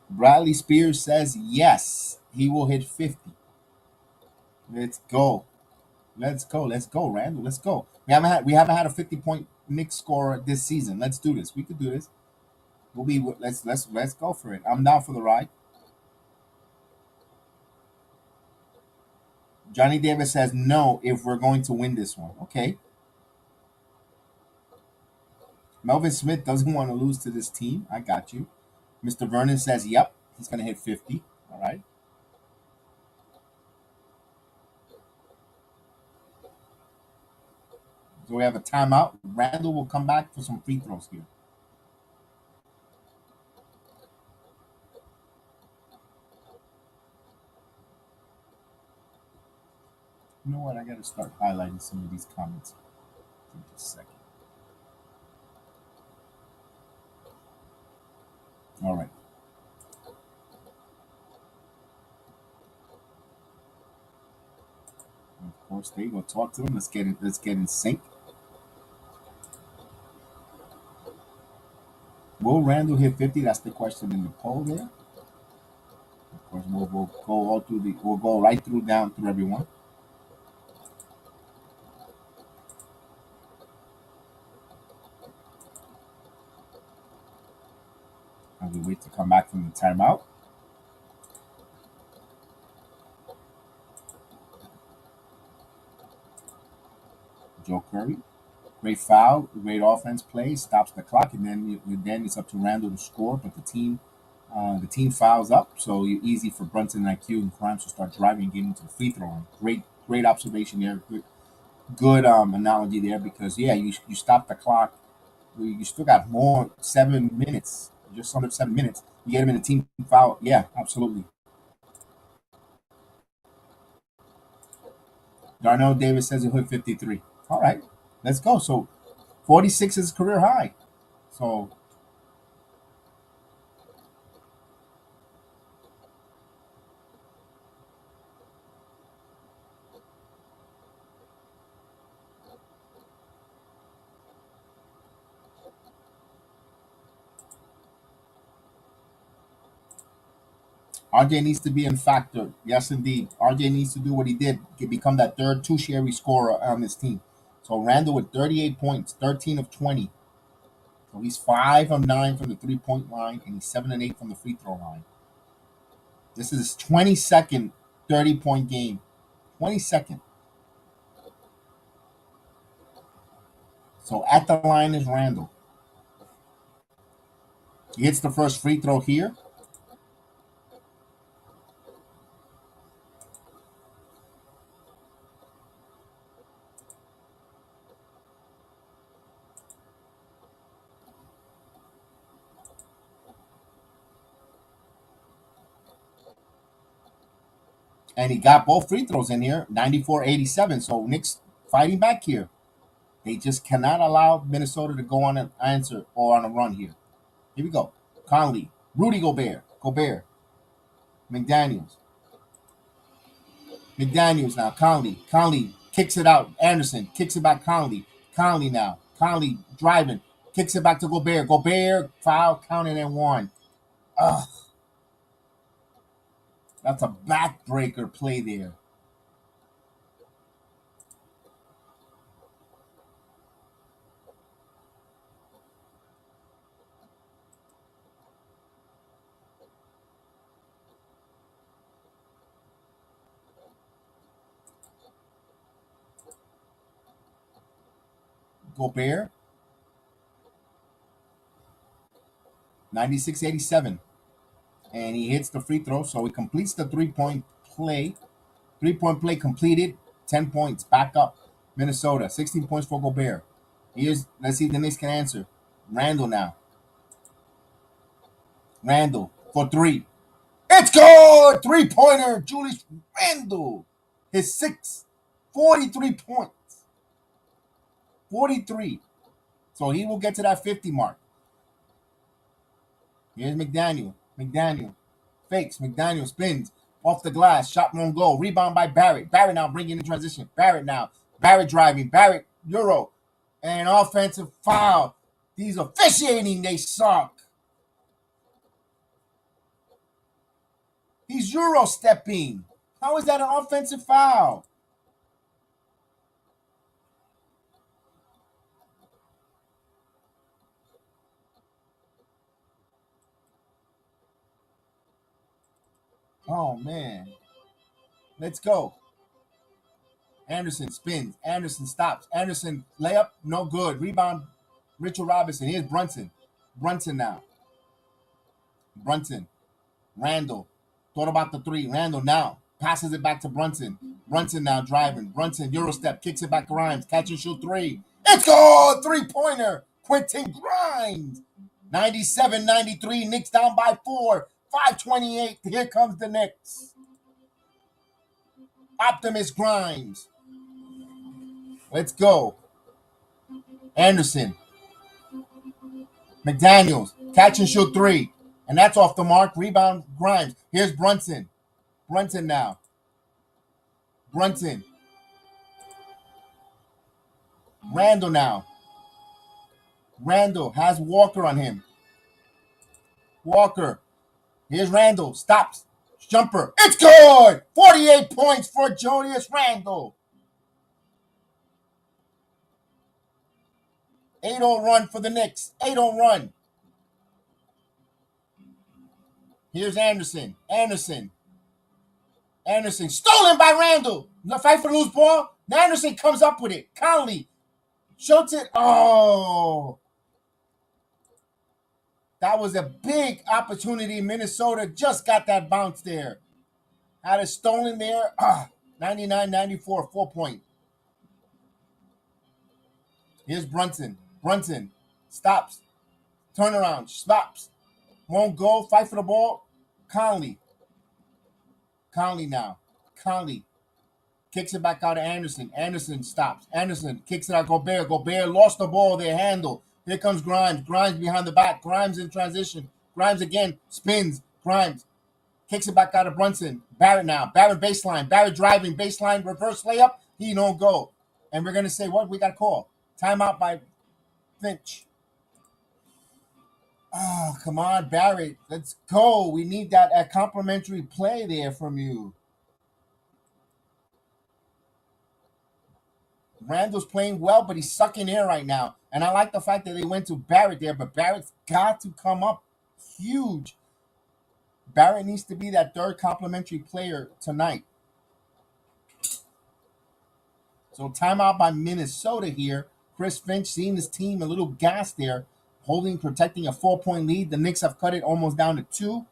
Bradley Spears says yes, he will hit 50. Let's go. Let's go. Let's go, Randall. Let's go. We haven't had a 50-point Knicks scorer this season. Let's do this. We could do this. Let's go for it. I'm down for the ride. Johnny Davis says no if we're going to win this one. Okay. Melvin Smith doesn't want to lose to this team. I got you. Mr. Vernon says yep, he's gonna hit 50. All right. So we have a timeout. Randall will come back for some free throws here. You know what? I gotta start highlighting some of these comments. Give me just a second. All right. Of course, there you go. Talk to them. Let's get in sync. Will Randall hit 50? That's the question in the poll there. Of course, we'll go all through the. We'll go right through down through everyone. And we wait to come back from the timeout. Joe Curry, great foul, great offense play, stops the clock, and then it's up to Randall to score. But the team fouls up, so you're easy for Brunson, IQ, and Crimes to start driving and getting to the free throw line. Great observation there. Good analogy there because yeah, you stop the clock. You still got more 7 minutes, just under 7 minutes. You get him in a team foul. Yeah, absolutely. Darnell Davis says he'll hit 53. All right, let's go. So 46 is career high. So RJ needs to be in factor. Yes, indeed. RJ needs to do what he did, become that third tertiary scorer on this team. So Randall with 38 points, 13 of 20. So he's 5 of 9 from the 3-point line, and he's 7 and 8 from the free throw line. This is his 22nd 30-point game. 22nd. So at the line is Randall. He hits the first free throw here. And he got both free throws in here, 94-87. So Knicks fighting back here. They just cannot allow Minnesota to go on an answer or on a run here. Here we go. Conley, Rudy Gobert, McDaniels. McDaniels now, Conley kicks it out. Anderson kicks it back, Conley now. Conley driving, kicks it back to Gobert. Gobert, foul, counted and one. Ugh, that's a backbreaker play there. Gobert, 96-87. And he hits the free throw, so he completes the three-point play. Three-point play completed, 10 points, back up. Minnesota, 16 points for Gobert. Let's see if the Knicks can answer. Randall now. Randall for three. It's good! Three-pointer, Julius Randall. His sixth, 43 points. 43. So he will get to that 50 mark. Here's McDaniel. McDaniel fakes. McDaniel spins off the glass. Shot won't go. Rebound by Barrett. Barrett now bringing in transition. Barrett now. Barrett driving. Barrett, Euro. And offensive foul. These officiating, they suck. He's Euro stepping. How is that an offensive foul? Oh, man. Let's go. Anderson spins. Anderson stops. Anderson layup, no good. Rebound, Richard Robinson. Here's Brunson. Brunson now. Brunson. Randall. Thought about the three. Randall now. Passes it back to Brunson. Brunson now driving. Brunson, Euro step. Kicks it back to Grimes. Catch and shoot three. It's good! Three-pointer. Quentin Grimes. 97-93. Knicks down by 4. 5:28. Here comes the Knicks. Optimus Grimes. Let's go. Anderson. McDaniels. Catch and shoot three. And that's off the mark. Rebound, Grimes. Here's Brunson. Brunson now. Brunson. Randall now. Randall has Walker on him. Walker. Here's Randall. Stops. Jumper. It's good! 48 points for Julius Randall. 8-0 run for the Knicks. 8-0 run. Here's Anderson. Anderson. Stolen by Randall. The fight for the loose ball. Anderson comes up with it. Conley shoots it. Oh. That was a big opportunity. Minnesota just got that bounce there. Had it stolen there. 99-94, 4-point. Here's Brunson. Brunson stops. Turnaround. Stops. Won't go. Fight for the ball. Conley. Conley now. Conley kicks it back out to Anderson. Anderson stops. Anderson kicks it out. Gobert. Gobert lost the ball. They handle. Here comes Grimes. Grimes behind the back. Grimes in transition. Grimes again. Spins. Grimes kicks it back out to Brunson. Barrett now. Barrett baseline. Barrett driving. Baseline. Reverse layup. He don't go. And we're going to say, what? We got to call. Timeout by Finch. Oh, come on, Barrett. Let's go. We need that complimentary play there from you. Randall's playing well, but he's sucking air right now. And I like the fact that they went to Barrett there, but Barrett's got to come up huge. Barrett needs to be that third complimentary player tonight. So timeout by Minnesota here. Chris Finch seeing his team a little gassed there, protecting a 4-point lead. The Knicks have cut it almost down to 2.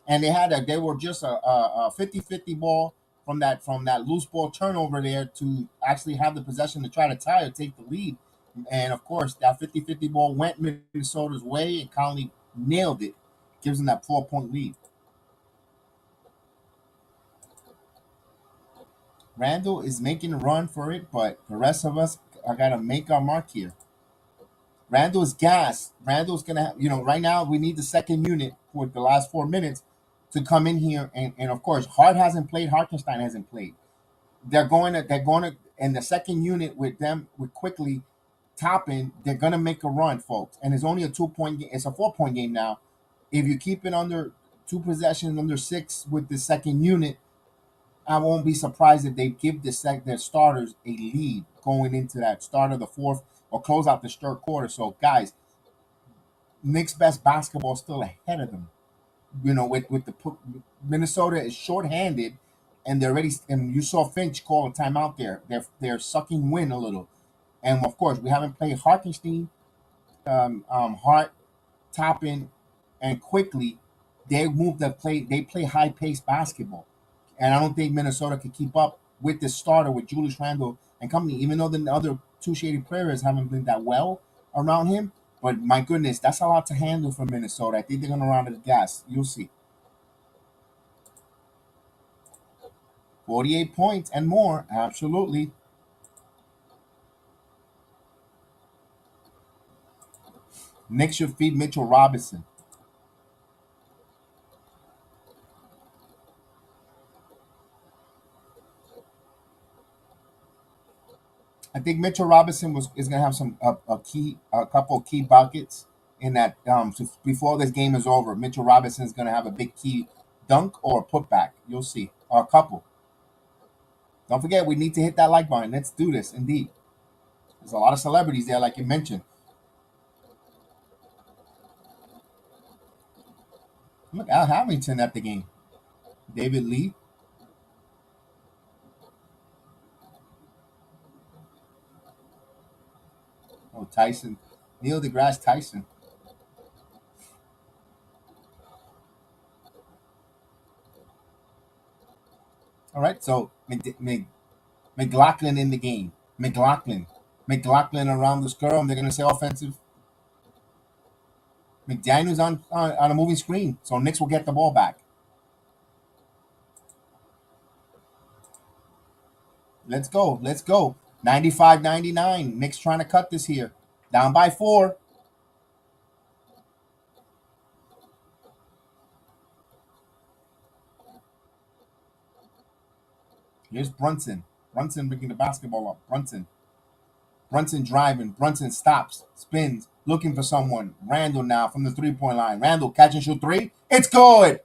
And they were just a 50-50 ball from that loose ball turnover there to actually have the possession to try to tie or take the lead. And of course, that 50-50 ball went Minnesota's way, and Conley nailed it. Gives them that 4-point lead. Randall is making a run for it, but the rest of us are gonna make our mark here. Randall's gas. Randall's gonna have, right now we need the second unit for the last 4 minutes to come in here, and of course Hart hasn't played, Hartenstein hasn't played. They're going to and the second unit with them with quickly topping, they're gonna make a run, folks. And it's only a 2 point game. It's a 4 point game now. If you keep it under two possessions, under six with the second unit, I won't be surprised if they give their starters a lead going into that start of the fourth or close out the third quarter. So, guys, Knicks' best basketball is still ahead of them. With Minnesota is shorthanded, and they're already. And you saw Finch call a timeout there. They're sucking wind a little, and of course we haven't played Hartenstein, Hart, Toppin, and quickly. They play high paced basketball. And I don't think Minnesota can keep up with this starter with Julius Randle and company, even though the other two shady players haven't been that well around him. But my goodness, that's a lot to handle for Minnesota. I think they're going to run out of gas. You'll see. 48 points and more. Absolutely. Knicks should feed Mitchell Robinson. I think Mitchell Robinson is going to have a couple of key buckets in that. So before this game is over, Mitchell Robinson is going to have a big key dunk or a putback. You'll see, or a couple. Don't forget, we need to hit that like button. Let's do this. Indeed, there's a lot of celebrities there, like you mentioned. Look, Al Hamilton at the game. David Lee. Oh, Tyson. Neil deGrasse Tyson. All right, so McLaughlin in the game. McLaughlin around the scrum. They're going to say offensive. McDaniel's on a moving screen, so Knicks will get the ball back. Let's go. Let's go. 95-99. Knicks trying to cut this here. Down by 4. Here's Brunson. Brunson bringing the basketball up. Brunson driving. Brunson stops, spins, looking for someone. Randall now from the 3 point line. Randall catch and shoot three. It's good.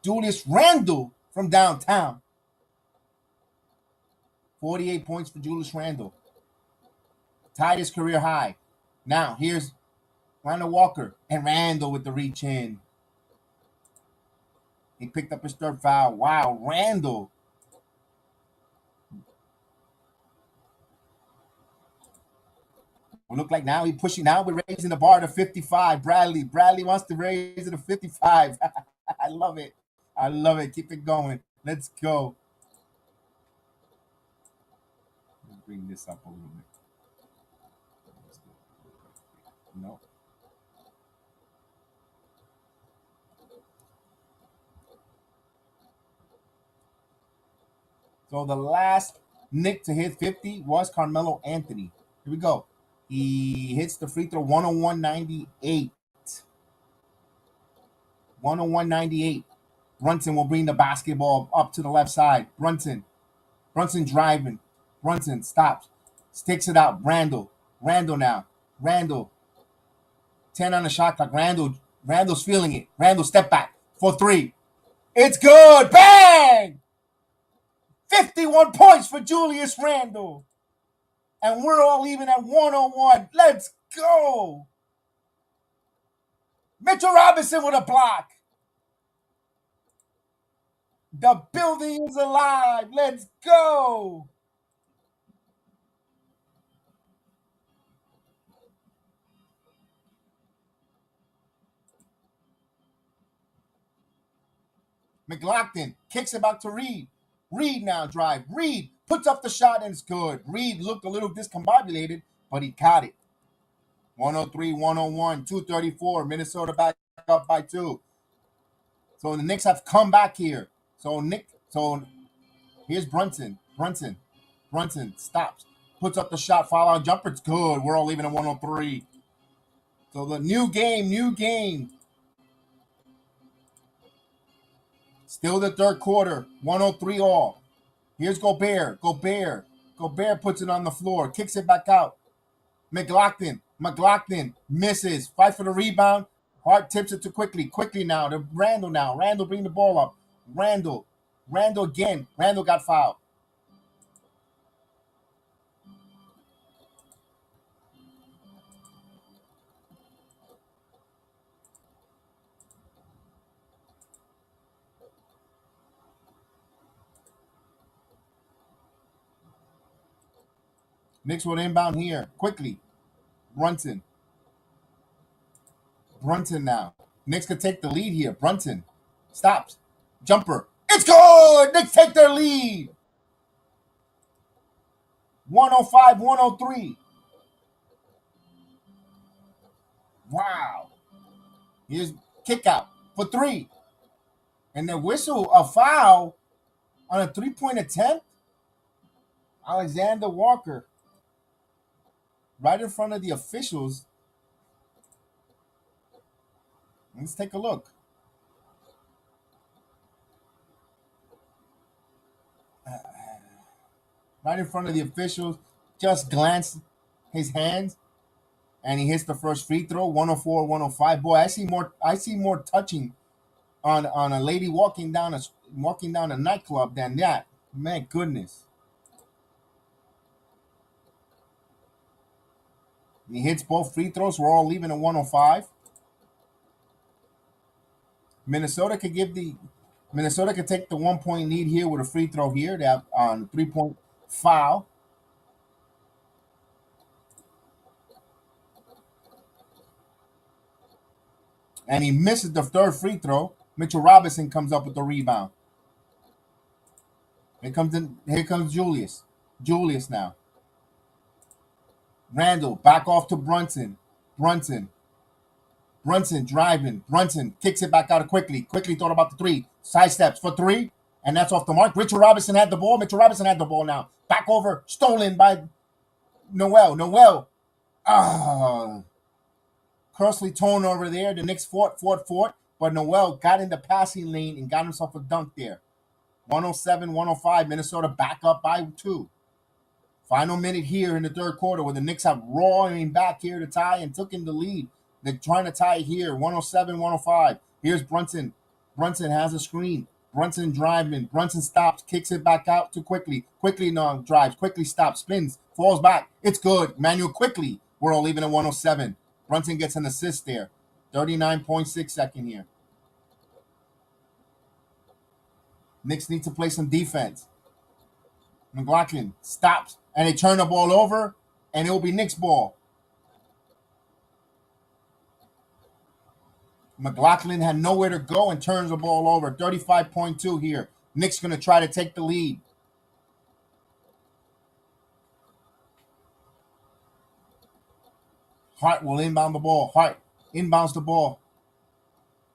Julius Randall from downtown. 48 points for Julius Randall. Tied his career high. Now here's Randall Walker and Randall with the reach in. He picked up his third foul. Wow, Randall. We look like now he's pushing. Now we're raising the bar to 55. Bradley wants to raise it to 55. I love it. I love it. Keep it going. Let's go. Let's bring this up a little bit. No. So the last Nick to hit 50 was Carmelo Anthony. Here we go. He hits the free throw 101.98. 101.98. Brunson will bring the basketball up to the left side. Brunson driving. Brunson stops. Sticks it out. Randall now. Randall. 10 on the shot clock. Randall's feeling it. Randall step back for 3. It's good. Bang! 51 points for Julius Randall. And we're all even at 101. Let's go. Mitchell Robinson with a block. The building is alive. Let's go. McLaughlin kicks it back to Reed. Reed now drive. Reed puts up the shot and it's good. Reed looked a little discombobulated, but he caught it. 103, 101, 234. Minnesota back up by 2. So the Knicks have come back here. So Here's Brunson. Brunson stops. Puts up the shot, foul out jumper. It's good. We're all leaving at 103. So the new game. Still the third quarter. 103 all. Here's Gobert. Gobert puts it on the floor. Kicks it back out. McLaughlin misses. Fight for the rebound. Hart tips it too quickly. Quickly now to Randall now. Randall bring the ball up. Randall again. Randall got fouled. Knicks will inbound here. Quickly. Brunson now. Knicks could take the lead here. Brunson stops. Jumper. It's good! Knicks take their lead. 105-103. Wow. Here's kick out for three. And the whistle, a foul on a three-point attempt. Alexander Walker. Right in front of the officials. Let's take a look. Right in front of the officials. Just glanced his hands. And he hits the first free throw. 104-105. Boy, I see more touching on a lady walking down a nightclub than that. Man, goodness. He hits both free throws. We're all leaving at 105. Minnesota could take the 1-point lead here with a free throw here. They have on 3-point foul. And he misses the third free throw. Mitchell Robinson comes up with the rebound. Here comes Julius. Julius now. Randall back off to Brunson. Brunson driving. Brunson kicks it back out quickly. Quickly thought about the three. Side steps for three. And that's off the mark. Mitchell Robinson had the ball. Now. Back over. Stolen by Noel. Cursley tone over there. The Knicks fought. But Noel got in the passing lane and got himself a dunk there. 107-105. Minnesota back up by 2. Final minute here in the third quarter where the Knicks have roaring back here to tie and took in the lead. They're trying to tie here. 107-105. Here's Brunson. Brunson has a screen. Brunson driving. Brunson stops. Kicks it back out too quickly. Quickly no drives. Quickly stops. Spins. Falls back. It's good. Manuel quickly. We're all leaving at 107. Brunson gets an assist there. 39.6 second here. Knicks need to play some defense. McLaughlin stops. And they turn the ball over. And it will be Knicks ball. McLaughlin had nowhere to go and turns the ball over. 35.2 here. Knicks going to try to take the lead. Hart will inbound the ball. Hart inbounds the ball.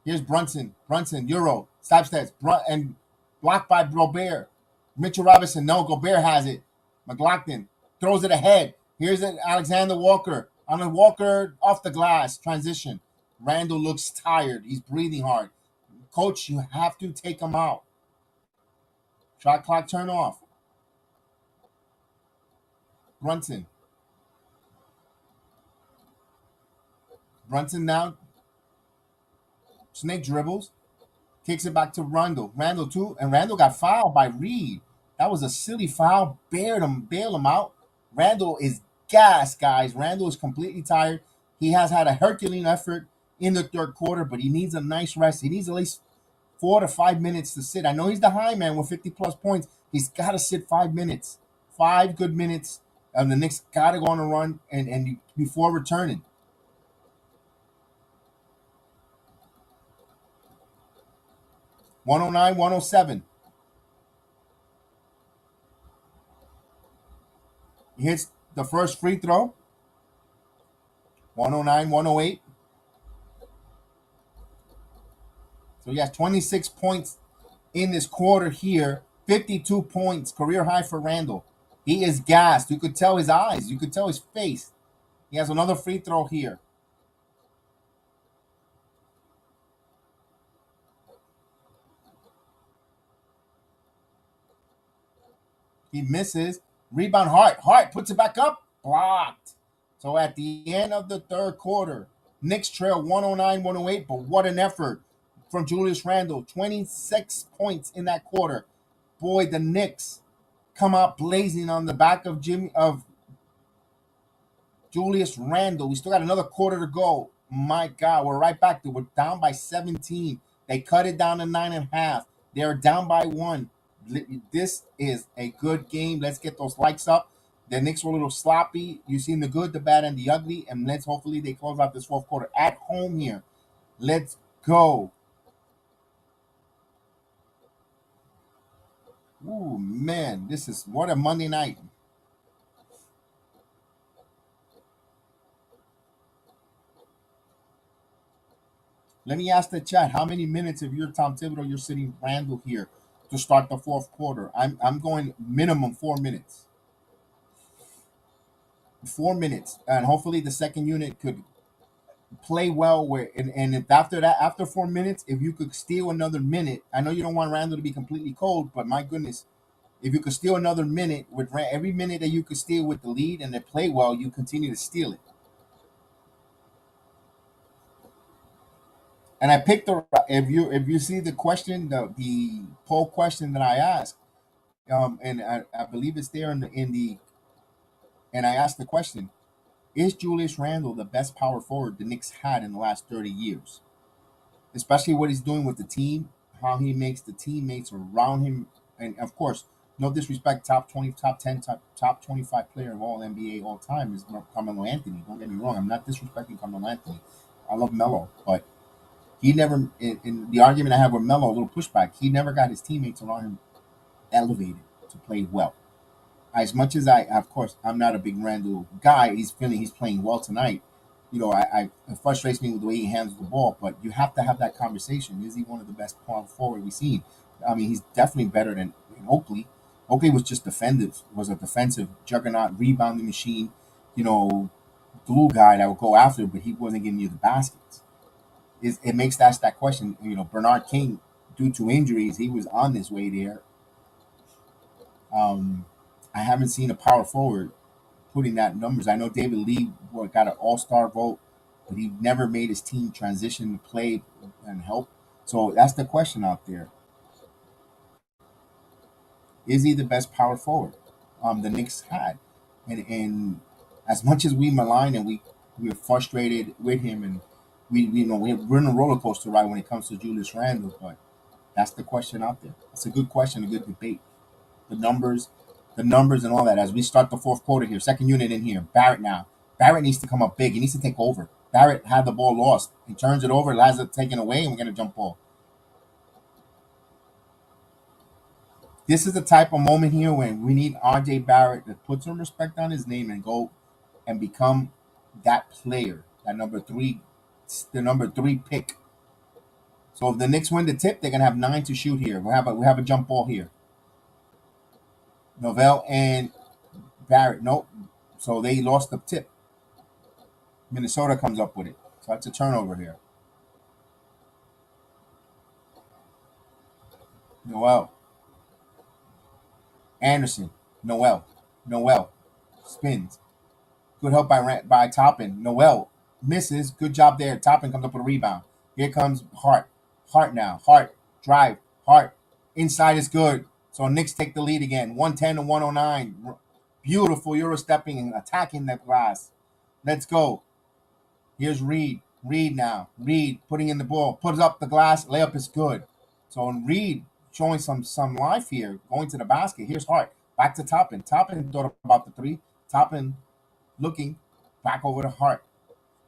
Here's Brunson. Euro. Side steps. And blocked by Gobert. Mitchell Robinson. No, Gobert has it. McLaughlin throws it ahead. Here's it. Alexander Walker. On a Walker off the glass. Transition. Randall looks tired. He's breathing hard. Coach, you have to take him out. Shot clock turn off. Brunson now. Snake dribbles. Kicks it back to Randall. Randall too. And Randall got fouled by Reed. That was a silly foul. Bail him out. Randall is gassed, guys. Randall is completely tired. He has had a Herculean effort in the third quarter, but he needs a nice rest. He needs at least 4 to 5 minutes to sit. I know he's the high man with 50-plus points. He's got to sit 5 minutes. 5 good minutes. And the Knicks got to go on a run and before returning. (109-107). He hits the first free throw. 109-108. So he has 26 points in this quarter here. 52 points, career high for Randall. He is gassed. You could tell his eyes. You could tell his face. He has another free throw here. He misses. Rebound Hart. Hart puts it back up. Blocked. So at the end of the third quarter, Knicks trail 109-108, but what an effort from Julius Randle. 26 points in that quarter. Boy, the Knicks come out blazing on the back of Julius Randle. We still got another quarter to go. My God, we're right back. We're down by 17. They cut it down to 9.5. They're down by one. This is a good game. Let's get those likes up. The Knicks were a little sloppy. You've seen the good, the bad, and the ugly. And let's hopefully they close out this fourth quarter at home here. Let's go. Ooh, man, this is what a Monday night. Let me ask the chat, how many minutes if you're Tom Thibodeau, you're sitting Randall here to start the fourth quarter? I'm going minimum 4 minutes. 4 minutes. And hopefully the second unit could play well where and if after that, after 4 minutes, if you could steal another minute, I know you don't want Randall to be completely cold, but my goodness, if you could steal another minute with every minute that you could steal with the lead and they play well, you continue to steal it. And I picked the if you see the question, the poll question that I asked, and I believe it's there in the and I asked the question: is Julius Randle the best power forward the Knicks had in the last 30 years? Especially what he's doing with the team, how he makes the teammates around him, and of course, no disrespect, top 20, top 10, top 25 player of all NBA all time is Carmelo Anthony. Don't get me wrong, I'm not disrespecting Carmelo Anthony. I love Melo, but he never, in the argument I have with Melo, a little pushback, he never got his teammates around him elevated to play well. As much as of course, I'm not a big Randall guy. He's feeling he's playing well tonight. It frustrates me with the way he handles the ball. But you have to have that conversation. Is he one of the best power forward we've seen? I mean, he's definitely better than Oakley. Oakley was just defensive. Was a defensive juggernaut, rebounding machine. You know, glue guy that would go after, but he wasn't getting you the baskets. It makes that question. Bernard King, due to injuries, he was on his way there. Um, I haven't seen a power forward putting that numbers. I know David Lee got an All Star vote, but he never made his team transition to play and help. So that's the question out there: is he the best power forward the Knicks had? And as much as we malign and we're frustrated with him, and we're in a roller coaster ride when it comes to Julius Randle, but that's the question out there. It's a good question, a good debate. The numbers, the numbers, and all that. As we start the fourth quarter here, second unit in here. Barrett now. Barrett needs to come up big. He needs to take over. Barrett had the ball lost. He turns it over. Lazar taken away, and we're gonna jump ball. This is the type of moment here when we need RJ Barrett to put some respect on his name and go and become that player, that number three pick. So if the Knicks win the tip, they're gonna have 9 to shoot here. We have a jump ball here. Novell and Barrett, nope. So they lost the tip. Minnesota comes up with it. So that's a turnover here. Noel. Anderson. Noel. Noel. Spins. Good help by Toppin. Noel misses. Good job there. Toppin comes up with a rebound. Here comes Hart. Hart now. Hart. Drive. Hart. Inside is good. So Knicks take the lead again. 110 to 109. Beautiful Euro stepping and attacking the glass. Let's go. Here's Reed. Reed now. Reed putting in the ball. Puts up the glass. Layup is good. So Reed showing some life here. Going to the basket. Here's Hart. Back to Toppin. Toppin thought about the three. Toppin looking. Back over to Hart.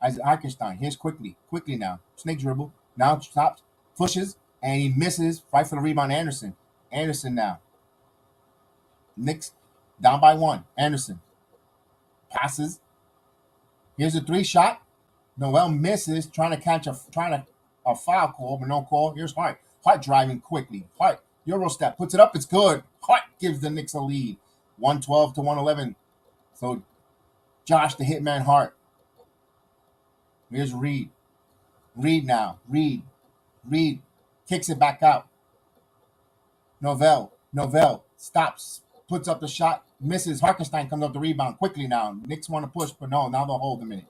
Isaac Eichenstein. Here's quickly. Quickly now. Snake dribble. Now stops. Pushes. And he misses. Fight for the rebound. Anderson. Anderson now. Knicks down by one. Anderson. Passes. Here's a three shot. Noel misses, trying to catch a foul call, but no call. Here's Hart. Hart driving quickly. Hart Euro step, puts it up, it's good. Hart gives the Knicks a lead, 112 to 111. So Josh the Hitman Hart. Here's Reed. Reed now. Reed kicks it back out. Novell stops, puts up the shot, misses. Harkenstein comes up the rebound quickly now. Knicks want to push, but no, now they'll hold a minute.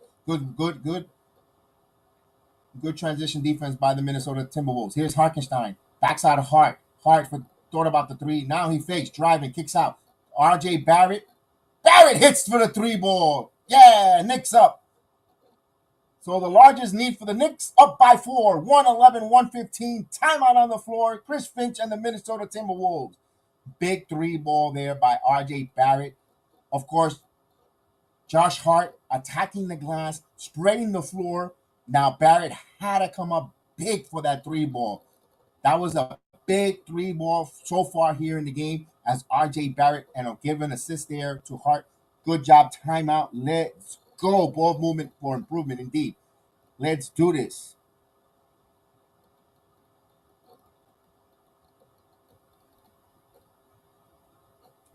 Good transition defense by the Minnesota Timberwolves. Here's Harkenstein. Backs out of Hart. Hart thought about the three. Now he fakes, driving, kicks out. RJ Barrett. Barrett hits for the three ball. Yeah, Knicks up. So the largest need for the Knicks up by 4. 111, 115. Timeout on the floor. Chris Finch and the Minnesota Timberwolves. Big three ball there by RJ Barrett. Of course, Josh Hart attacking the glass, spreading the floor. Now Barrett had to come up big for that three ball. That was a big three ball so far here in the game as RJ Barrett and a given assist there to Hart. Good job, timeout. Let's go. Ball movement for improvement indeed. Let's do this.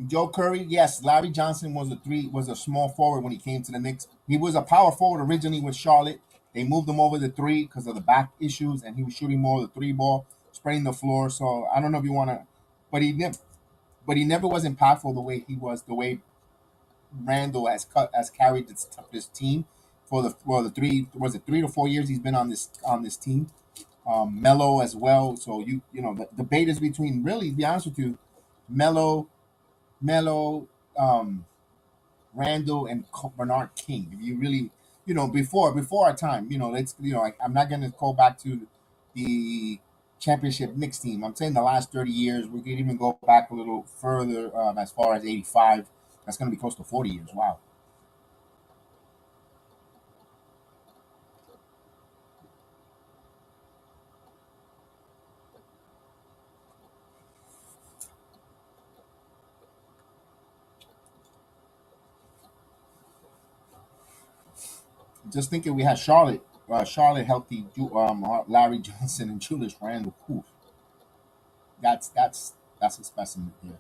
Joe Curry, yes, Larry Johnson was a small forward when he came to the Knicks. He was a power forward originally with Charlotte. They moved him over to three because of the back issues, and he was shooting more of the three ball, spraying the floor. So I don't know if you want to, but he never was impactful the way he was. The way Randall has carried this team for the 3 to 4 years he's been on this team. Melo as well. So the debate is between, really, to be honest with you, Melo Melo, Randall, and Bernard King. If you really, before our time, let's, I'm not going to go back to the championship Knicks team. I'm saying the last 30 years. We could even go back a little further, as far as 85. That's going to be close to 40 years. Wow. Just thinking we had Charlotte healthy, Larry Johnson and Julius Randle. Whew, that's a specimen there.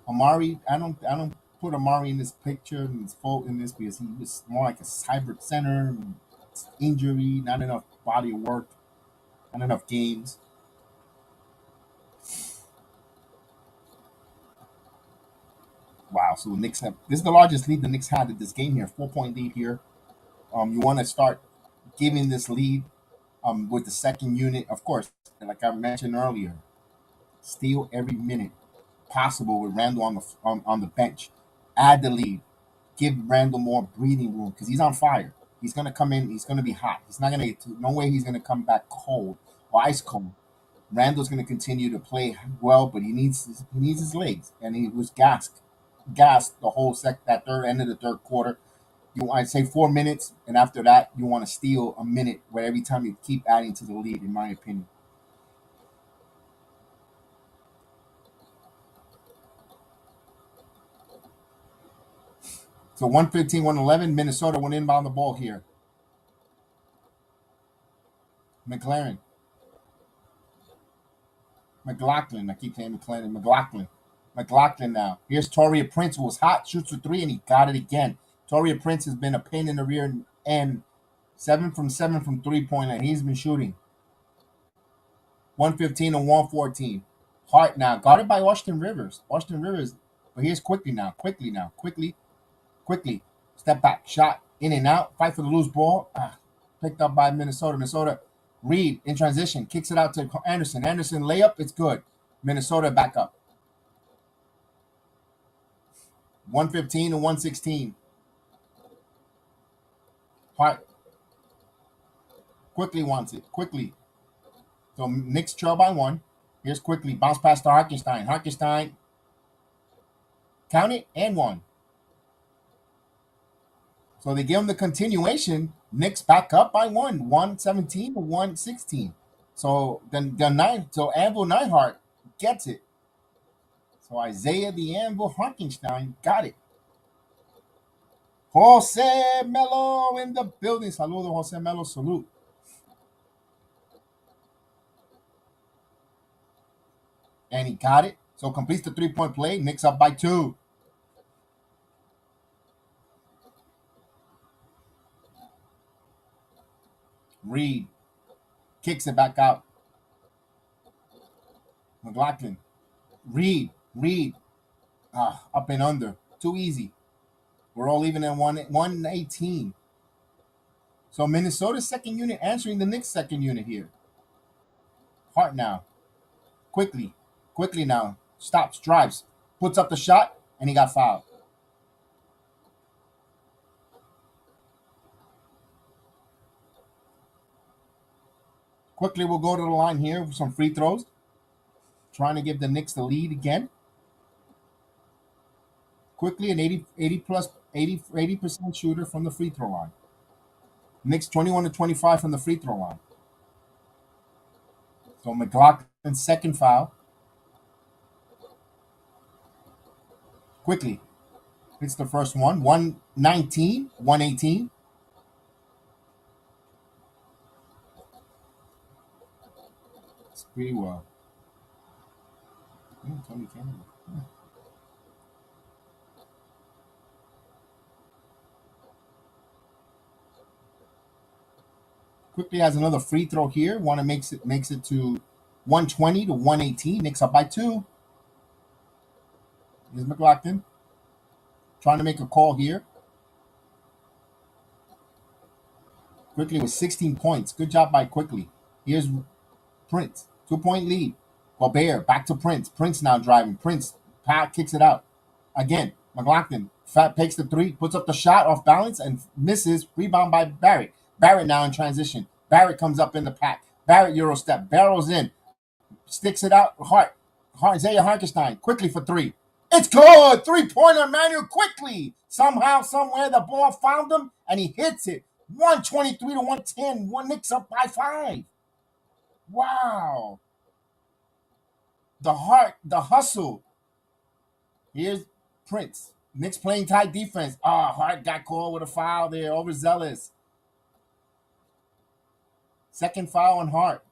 Amari, I don't put Amari in this picture in this photo in this because he was more like a hybrid center. Injury, not enough body of work, not enough games. Wow. So the Knicks have this is the largest lead the Knicks had in this game here. 4 point lead here. You want to start giving this lead with the second unit, of course, like I mentioned earlier. Steal every minute possible with Randall on the bench. Add the lead. Give Randall more breathing room because he's on fire. He's gonna come in. He's gonna be hot. He's not gonna. No way he's gonna come back cold or ice cold. Randall's gonna continue to play well, but he needs his legs, and he was gassed the whole that third end of the third quarter. I'd say 4 minutes, and after that, you want to steal a minute where every time you keep adding to the lead, in my opinion. So 115, 111, Minnesota went inbound the ball here. McLaren, McLaughlin, I keep saying McLaren, McLaughlin now. Here's Toria Prince, who was hot, shoots a three, and he got it again. Toria Prince has been a pain in the rear end. 7 from 7 from 3 point line. He's been shooting. 115 and 114. Hart now, guarded by Washington Rivers. Washington Rivers, but here's quickly. Step back, shot, in and out, fight for the loose ball. Picked up by Minnesota. Minnesota, Reed in transition, kicks it out to Anderson. Anderson layup, it's good. Minnesota back up. 115 and 116. Hart quickly wants it. Quickly. So Knicks trail by 1. Here's quickly. Bounce pass to Harkenstein. Harkenstein. Count it and 1. So they give him the continuation. Knicks back up by 117 to 116. So then so Anvil Neihart gets it. So Isaiah the Anvil Harkenstein got it. Jose Melo in the building. Saludo, Jose Melo. Salute. And he got it. So completes the 3-point play. Knicks up by 2. Reed kicks it back out. McLaughlin. Reed. Up and under. Too easy. We're all even at 118. So Minnesota's second unit answering the Knicks' second unit here. Hart now. Quickly. Quickly now. Stops, drives, puts up the shot, and he got fouled. Quickly, we'll go to the line here with some free throws. Trying to give the Knicks the lead again. Quickly, an 80% shooter from the free throw line. Knicks 21 to 25 from the free throw line. So McLaughlin's second foul. Quickly. Hits the first one. 119, 118. It's pretty well. Tony Campbell. Quickly has another free throw here. Want to makes it to 120 to 118. Knicks up by 2. Here's McLaughlin trying to make a call here. Quickly with 16 points. Good job by Quickly. Here's Prince. 2-point lead. Gobert back to Prince. Prince now driving. Prince kicks it out. Again, McLaughlin takes the 3, puts up the shot off balance and misses. Rebound by Barrett. Barrett now in transition. Barrett comes up in the pack. Barrett Euro step. Barrels in. Sticks it out. Isaiah Hartenstein. Quickly for 3. It's good. 3-pointer Manuel Quickly. Somehow, somewhere, the ball found him and he hits it. 123 to 110. One Knicks up by 5. Wow. The hustle. Here's Prince. Knicks playing tight defense. Hart got called with a foul there. Overzealous. Second foul on Hart.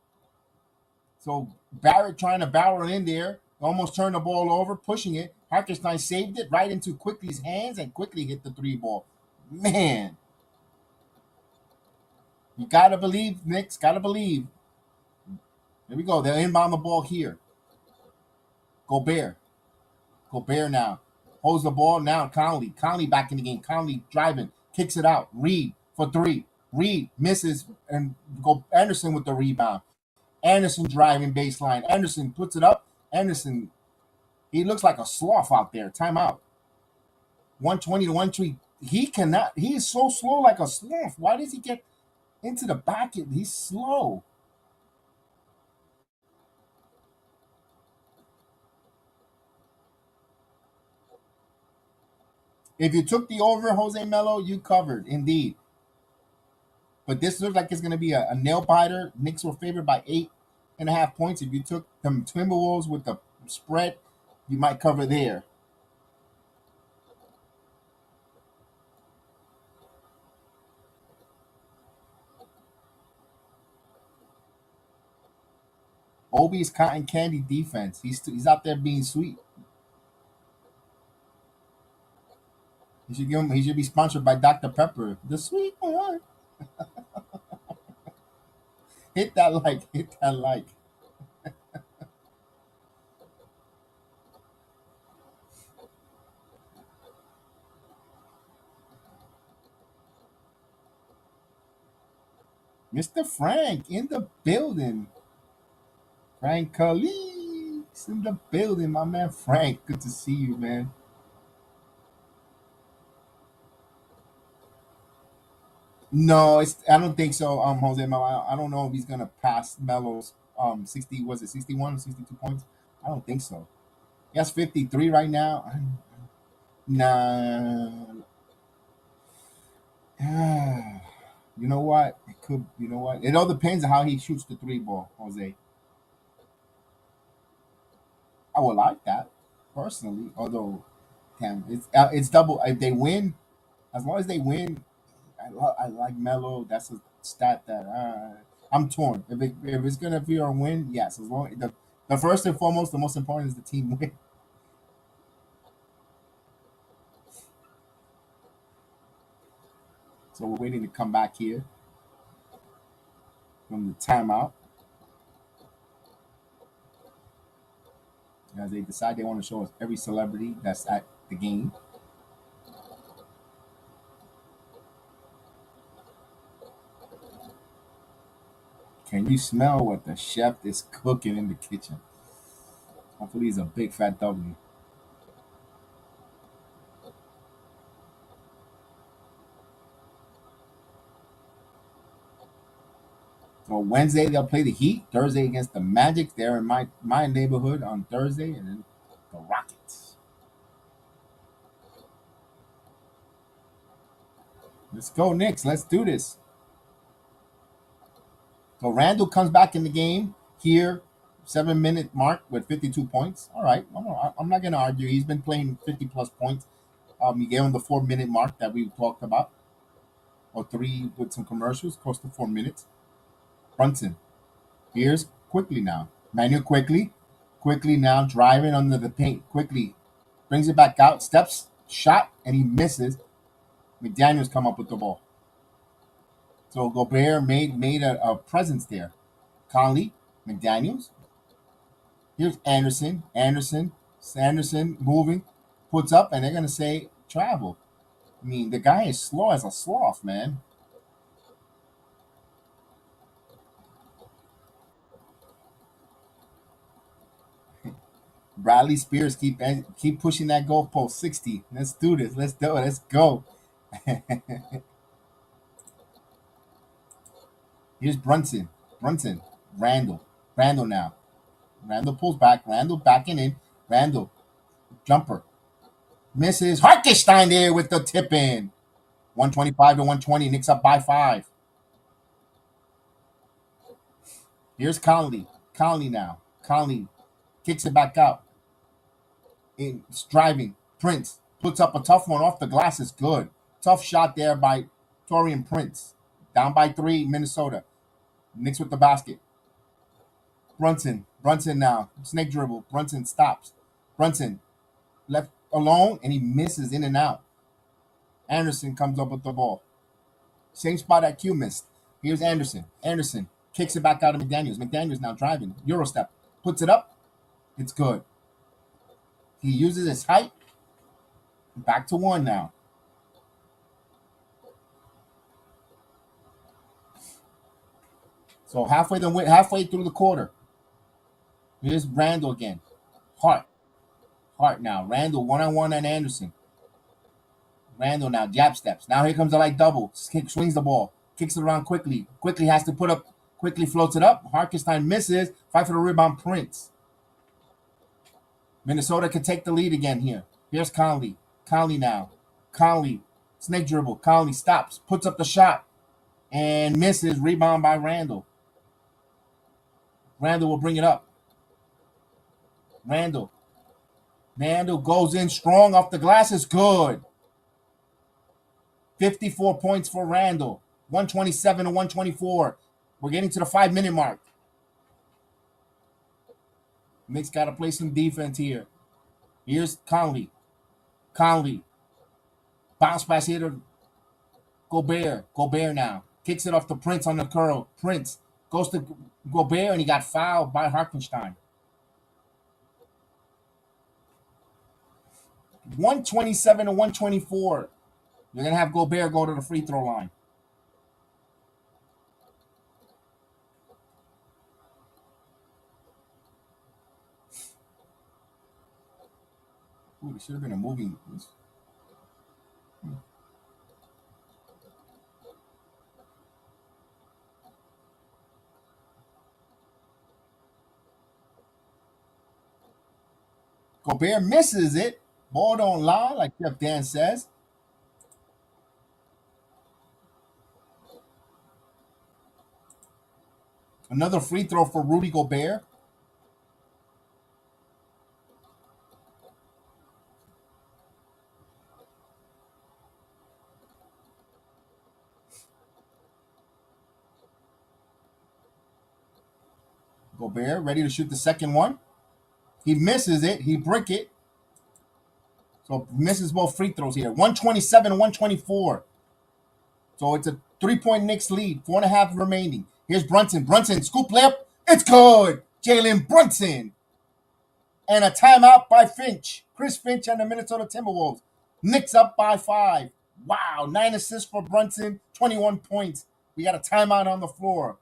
So Barrett trying to barrel in there. Almost turned the ball over, pushing it. Hartenstein saved it right into Quickly's hands and Quickly hit the 3 ball. Man. You got to believe, Knicks. Got to believe. Here we go. They'll inbound the ball here. Gobert. Gobert now. Holds the ball now. Conley. Conley back in the game. Conley driving. Kicks it out. Reed for 3. Reed misses and go Anderson with the rebound. Anderson driving baseline. Anderson puts it up. Anderson, he looks like a sloth out there. Timeout. 120 to 120. He cannot. He is so slow like a sloth. Why does he get into the back? He's slow. If you took the over, Jose Melo, you covered indeed. But this looks like it's going to be a nail biter. Knicks were favored by 8.5 points. If you took them Timberwolves with the spread, you might cover there. Obi's cotton candy defense. He's out there being sweet. He should be sponsored by Dr. Pepper. The sweet one. Hit that like. Hit that like. Mr. Frank in the building. Frank Calise in the building, my man Frank. Good to see you, man. No, I don't think so. Jose Melo. I don't know if he's gonna pass Melo's 60. Was it 61 or 62 points? I don't think so. He has 53 right now. Nah. You know what? It could. You know what? It all depends on how he shoots the 3 ball, Jose. I would like that personally. Although, damn, it's double. If they win, as long as they win, I like Melo. That's a stat that I'm torn. If it's gonna be a win, yes. As long The first and foremost, the most important is the team win. So we're waiting to come back here from the timeout as they decide they want to show us every celebrity that's at the game. Can you smell what the chef is cooking in the kitchen? Hopefully, it's a big fat W. So Wednesday they'll play the Heat. Thursday against the Magic. They're in my neighborhood on Thursday, and then the Rockets. Let's go, Knicks. Let's do this. So Randall comes back in the game here, 7 minute mark with 52 points. All right, I'm not gonna argue. He's been playing 50 plus points. He gave him the 4 minute mark that we talked about, or three with some commercials, close to 4 minutes. Brunson. Here's quickly now. Manuel quickly now driving under the paint. Quickly brings it back out, steps, shot, and he misses. McDaniels come up with the ball. So Gobert made a presence there. Conley, McDaniels. Here's Anderson moving, puts up, and they're gonna say travel. I mean, the guy is slow as a sloth, man. Bradley Spears keep pushing that goalpost. 60. Let's do this. Let's do it. Let's go. Here's Brunson. Brunson. Randall. Randall now. Randall pulls back. Randall backing in. Randall. Jumper. Misses. Harkenstein there with the tip in. 125 to 120. Knicks up by 5. Here's Conley. Conley now. Conley kicks it back out. It's driving. Prince puts up a tough one off the glass. Is good. Tough shot there by Torian Prince. Down by 3, Minnesota. Knicks with the basket. Brunson. Brunson now. Snake dribble. Brunson stops. Brunson left alone and he misses in and out. Anderson comes up with the ball. Same spot that Q missed. Here's Anderson. Anderson kicks it back out of McDaniels. McDaniels now driving. Euro step. Puts it up. It's good. He uses his height. Back to 1 now. So halfway through the quarter. Here's Randall again. Hart. Hart now. Randall one-on-one and Anderson. Randall now. Jab steps. Now here comes the light double. Swings the ball. Kicks it around quickly. Quickly has to put up. Quickly floats it up. Harkenstein misses. Fight for the rebound. Prince. Minnesota can take the lead again here. Here's Conley. Conley now. Conley. Snake dribble. Conley stops. Puts up the shot. And misses. Rebound by Randall. Randall will bring it up. Randall. Randall goes in strong off the glass. Is good. 54 points for Randall. 127 to 124. We're getting to the 5 minute mark. Knicks got to play some defense here. Here's Conley. Conley. Bounce pass here to Gobert. Gobert now. Kicks it off to Prince on the curl. Prince goes to Gobert and he got fouled by Harkenstein. 127 to 124. You're going to have Gobert go to the free throw line. Ooh, it should have been a moving. Gobert misses it. Ball don't lie, like Jeff Dan says. Another free throw for Rudy Gobert. Gobert ready to shoot the second one. He misses it. He brick it. So misses both free throws here. 127, 124. So it's a 3-point Knicks lead. 4.5 remaining. Here's Brunson. Brunson, scoop layup. It's good. Jalen Brunson. And a timeout by Finch. Chris Finch and the Minnesota Timberwolves. Knicks up by 5. Wow. 9 assists for Brunson. 21 points. We got a timeout on the floor.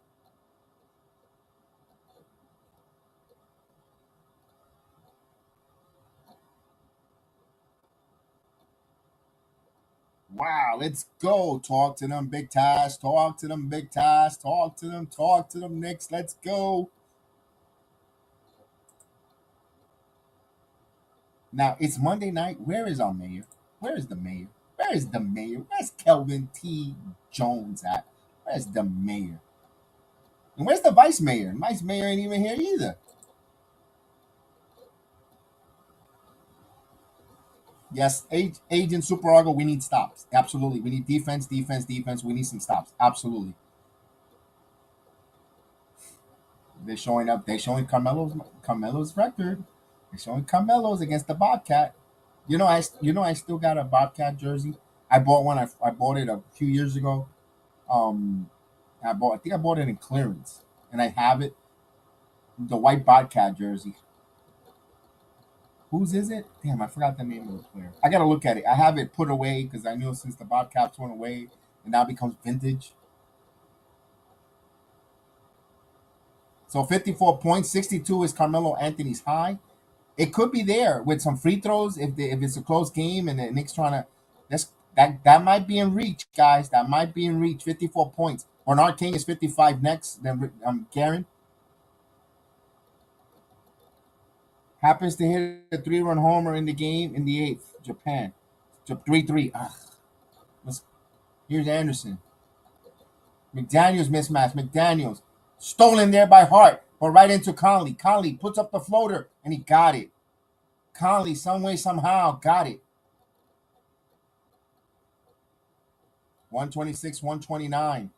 Wow, let's go. Talk to them, Big Tash. Talk to them, Big Tash. Talk to them. Talk to them, Knicks. Let's go. Now, it's Monday night. Where is our mayor? Where is the mayor? Where is the mayor? Where's Kelvin T. Jones at? Where's the mayor? And where's the vice mayor? Vice mayor ain't even here either. Yes, Agent Superago, we need stops. Absolutely. We need defense, defense, defense. We need some stops. Absolutely. They're showing up. They're showing Carmelo's record. They're showing Carmelo's against the Bobcat. I still got a Bobcat jersey. I bought one. I bought it a few years ago. Um, I think I bought it in clearance, and I have it. The white Bobcat jersey. Whose is it? Damn, I forgot the name of the player. I gotta look at it. I have it put away because I knew since the Bobcats went away, and now it becomes vintage. So 54 points, 62 is Carmelo Anthony's high. It could be there with some free throws if it's a close game and the Knicks trying to. That might be in reach, guys. That might be in reach. 54 points. Bernard King is 55 next. Then Karen happens to hit a 3-run homer in the game in the eighth. Japan, 3-3. Here's Anderson. McDaniels mismatch. McDaniels stolen there by Hart, but right into Conley. Conley puts up the floater and he got it. Conley, some way, somehow, got it. 126, 129.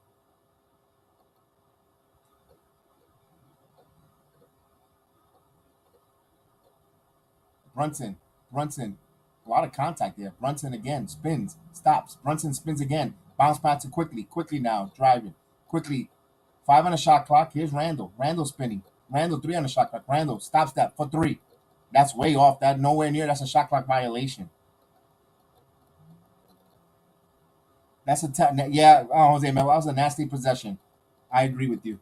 Brunson. A lot of contact there. Brunson again spins, stops. Brunson spins again. Bounce back to quickly now, driving. Quickly. 5 on the shot clock. Here's Randall. Randall spinning. Randall 3 on the shot clock. Randall stops that for 3. That's way off. That nowhere near. That's a shot clock violation. That's yeah, Jose Mel. That was a nasty possession. I agree with you.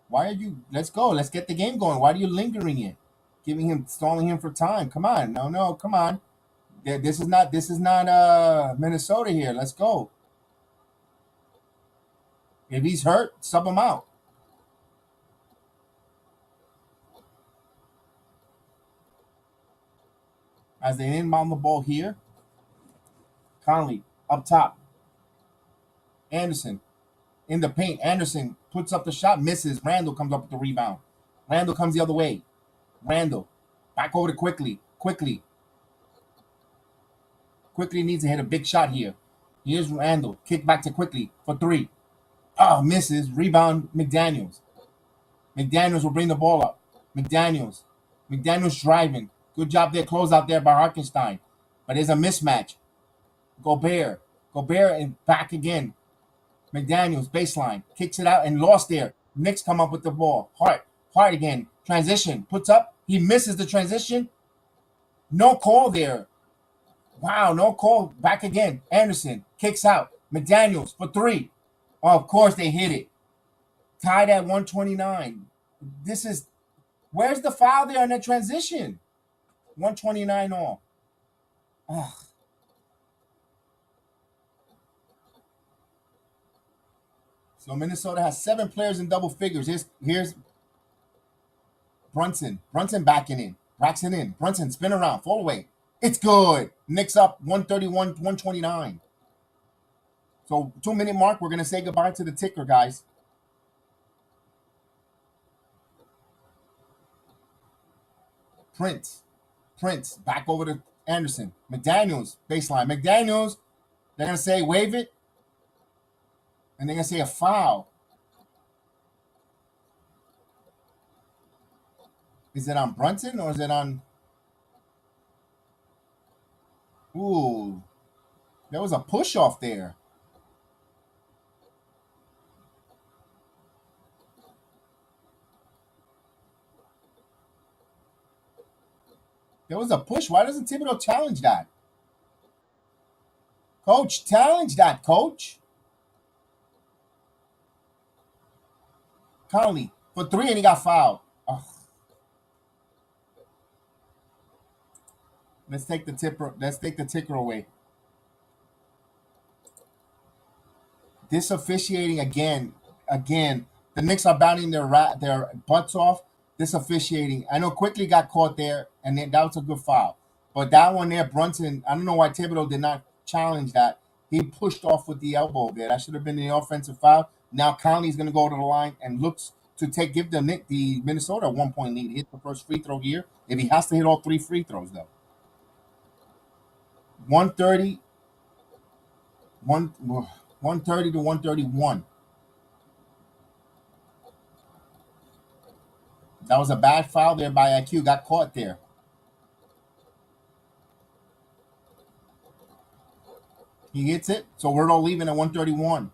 Why are you? Let's go. Let's get the game going. Why are you lingering it? Stalling him for time. Come on. No, come on. This is not Minnesota here. Let's go. If he's hurt, sub him out. As they inbound the ball here, Conley up top. Anderson in the paint. Anderson puts up the shot, misses. Randall comes up with the rebound. Randall comes the other way. Randall back over to Quickly needs to hit a big shot here. Here's Randall. Kick back to Quickly for 3. Oh, misses. Rebound, McDaniels. McDaniels will bring the ball up. McDaniels driving. Good job there. Close out there by Harkenstein. But there's a mismatch. Gobert and back again. McDaniels, baseline. Kicks it out and lost there. Knicks come up with the ball. Hart again. Transition. Puts up. He misses the transition. No call there. Wow, no call. Back again. Anderson kicks out. McDaniels for 3. Oh, of course they hit it. Tied at 129. Where's the foul there on that transition? 129 all. Ugh. So Minnesota has 7 players in double figures. Here's Brunson. Brunson backing in. Braxton in. Brunson spin around. Fall away. It's good. Knicks up 131, 129. So 2-minute mark. We're going to say goodbye to the ticker, guys. Prince Prince back over to Anderson. McDaniels baseline. McDaniels. They're gonna say wave it, and they're gonna say a foul. Is it on Brunson or is it on? Ooh, there was a push off there. There was a push. Why doesn't Thibodeau challenge that? Coach, challenge that, coach. Conley for three, and he got fouled. Ugh. Let's take the tipper. Let's take the ticker away. This officiating again. The Knicks are bounding their butts off. This officiating. I know quickly got caught there, and then that was a good foul. But that one there, Brunson. I don't know why Thibodeau did not challenge that. He pushed off with the elbow there. That should have been the offensive foul. Now Conley's going to go to the line and looks to give the Minnesota a 1 point lead. Hit the first free throw here. If he has to hit all three free throws though. 130, 130 to 131. That was a bad foul there by IQ. Got caught there. He hits it. So we're all leaving at 131.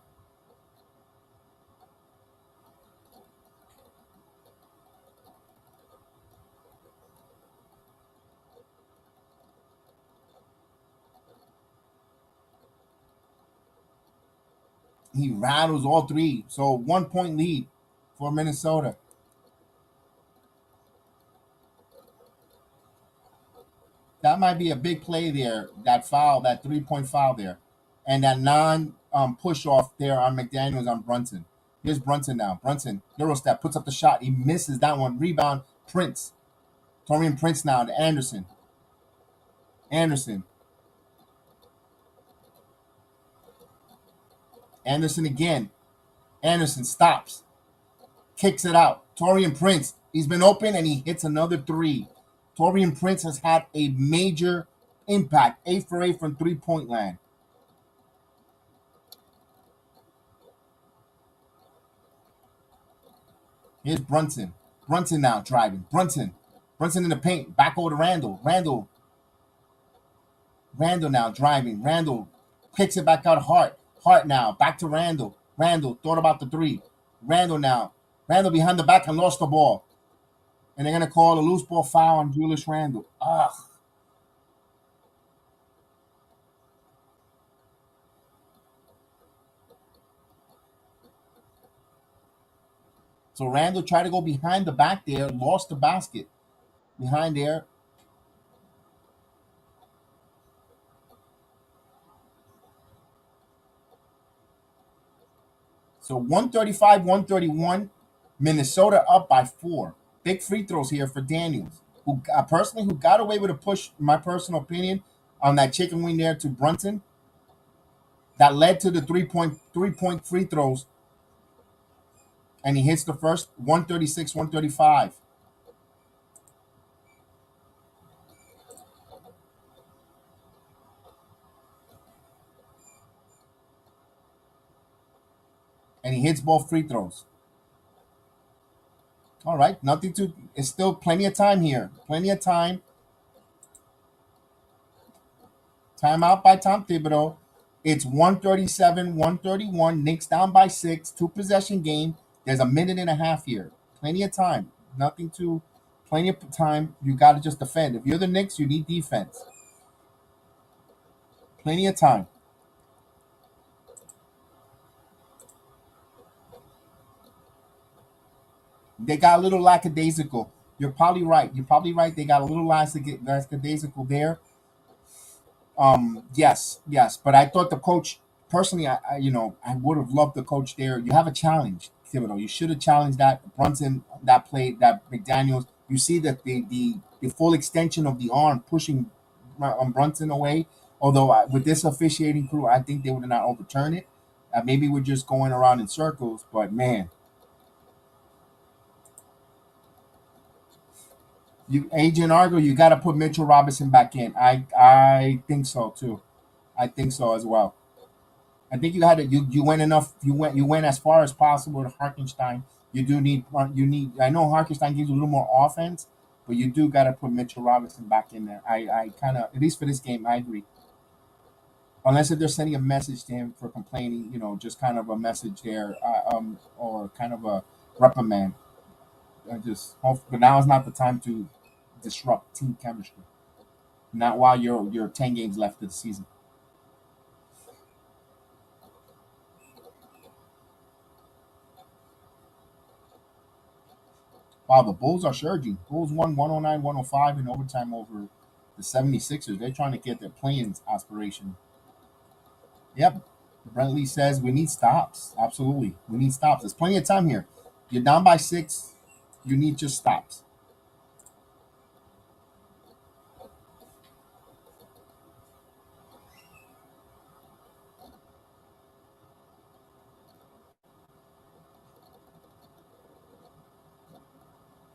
He rattles all three. So 1 point lead for Minnesota. That might be a big play there. That foul, that 3 point foul there. And that non push off there on McDaniels on Brunson. Here's Brunson now. Brunson, Euro step, puts up the shot. He misses that one. Rebound, Prince. Torian Prince now to Anderson. Anderson. Anderson again. Anderson stops. Kicks it out. Torian Prince. He's been open and he hits another three. Torian Prince has had a major impact. 8 for 8 from 3 point land. Here's Brunson. Brunson now driving. Brunson. Brunson in the paint. Back over to Randall. Randall now driving. Randall kicks it back out. Hart. Hart now. Back to Randall. Randall thought about the three. Randall now. Randall behind the back and lost the ball. And they're going to call a loose ball foul on Julius Randall. Ugh. So Randall tried to go behind the back there, lost the basket. Behind there. So 135, 131. Minnesota up by 4. Big free throws here for Daniels, who personally who got away with a push, in my personal opinion, on that chicken wing there to Brunson. That led to the 3 point free throws, and he hits the first 136, 135. And he hits both free throws. All right, nothing to. It's still plenty of time here. Plenty of time. Timeout by Tom Thibodeau. It's 137, 131. Knicks down by 6. 2 possession game. There's a minute and a half here. Plenty of time. Nothing to. Plenty of time. You got to just defend. If you're the Knicks, you need defense. Plenty of time. They got a little lackadaisical. You're probably right. You're probably right. They got a little lackadaisical there. Yes, yes. But I thought the coach personally, I would have loved the coach there. You have a challenge, Thibodeau. You should have challenged that Brunson, that play, that McDaniels. You see that the full extension of the arm pushing Brunson away. Although with this officiating crew, I think they would have not overturned it. Maybe we're just going around in circles. But man, You Agent Argo, you got to put Mitchell Robinson back in. I think so too. I think so as well. I think you had to, you went enough. You went as far as possible to Harkenstein. You do need you need. I know Harkenstein gives you a little more offense, but you do got to put Mitchell Robinson back in there. I kind of, at least for this game, I agree. Unless if they're sending a message to him for complaining, just kind of a message there, or kind of a reprimand. But now is not the time to disrupt team chemistry. Not while you're 10 games left of the season. Wow, the Bulls are surging. Bulls won 109-105 in overtime over the 76ers. They're trying to get their playing aspiration. Yep. Brent Lee says we need stops. Absolutely. We need stops. There's plenty of time here. You're down by 6. You need just stops.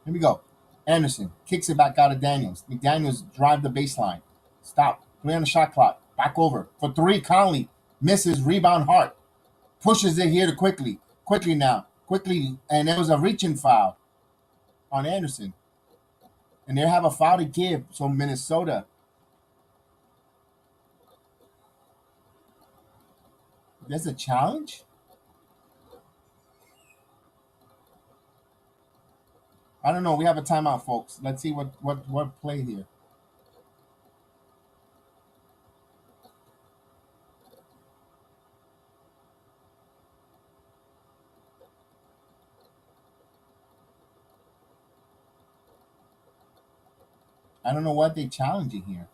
Here we go. Anderson kicks it back out of Daniels. McDaniels drive the baseline. Stop. 3 on the shot clock. Back over. For 3, Conley misses. Rebound Hart. Pushes it here to quickly. Quickly now. Quickly. And there was a reaching foul on Anderson. And they have a foul to give. So Minnesota. There's a challenge? I don't know. We have a timeout, folks. Let's see what play here. I don't know what they challenging here.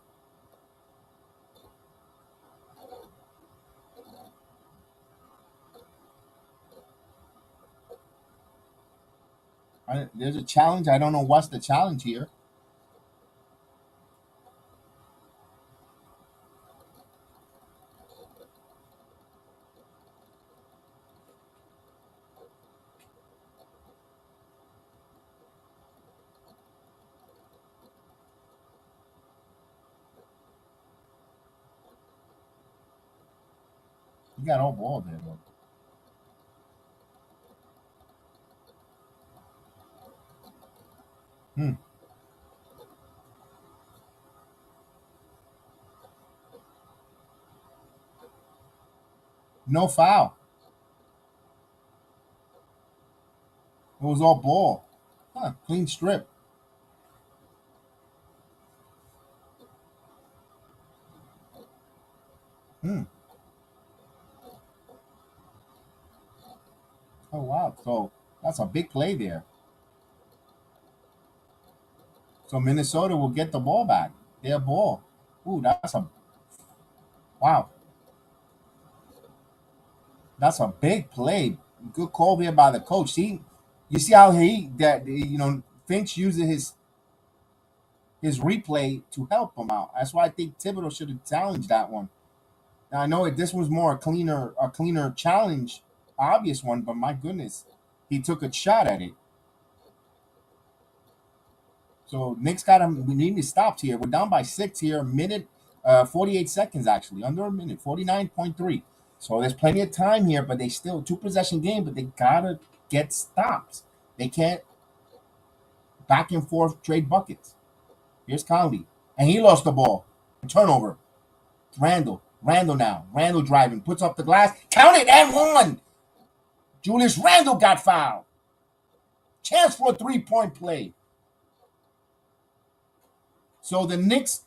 There's a challenge. I don't know what's the challenge here. You got all ball there, though. Hmm. No foul. It was all ball. Huh. Clean strip. Hmm. Oh wow. So that's a big play there. So Minnesota will get the ball back. Their ball. Ooh, that's a wow. That's a big play. Good call there by the coach. See, you see how Finch uses his replay to help him out. That's why I think Thibodeau should have challenged that one. Now I know this was more a cleaner challenge, obvious one, but my goodness, he took a shot at it. So Knicks got him. We need to stop here. We're down by 6 here. A minute, 48 seconds actually, under a minute, 49.3. So there's plenty of time here, but they still 2 possession game, but they gotta get stops. They can't back and forth trade buckets. Here's Conley, and he lost the ball. Turnover. Randall now. Randall driving, puts up the glass, count it, and one. Julius Randle got fouled. Chance for a 3-point play. So the Knicks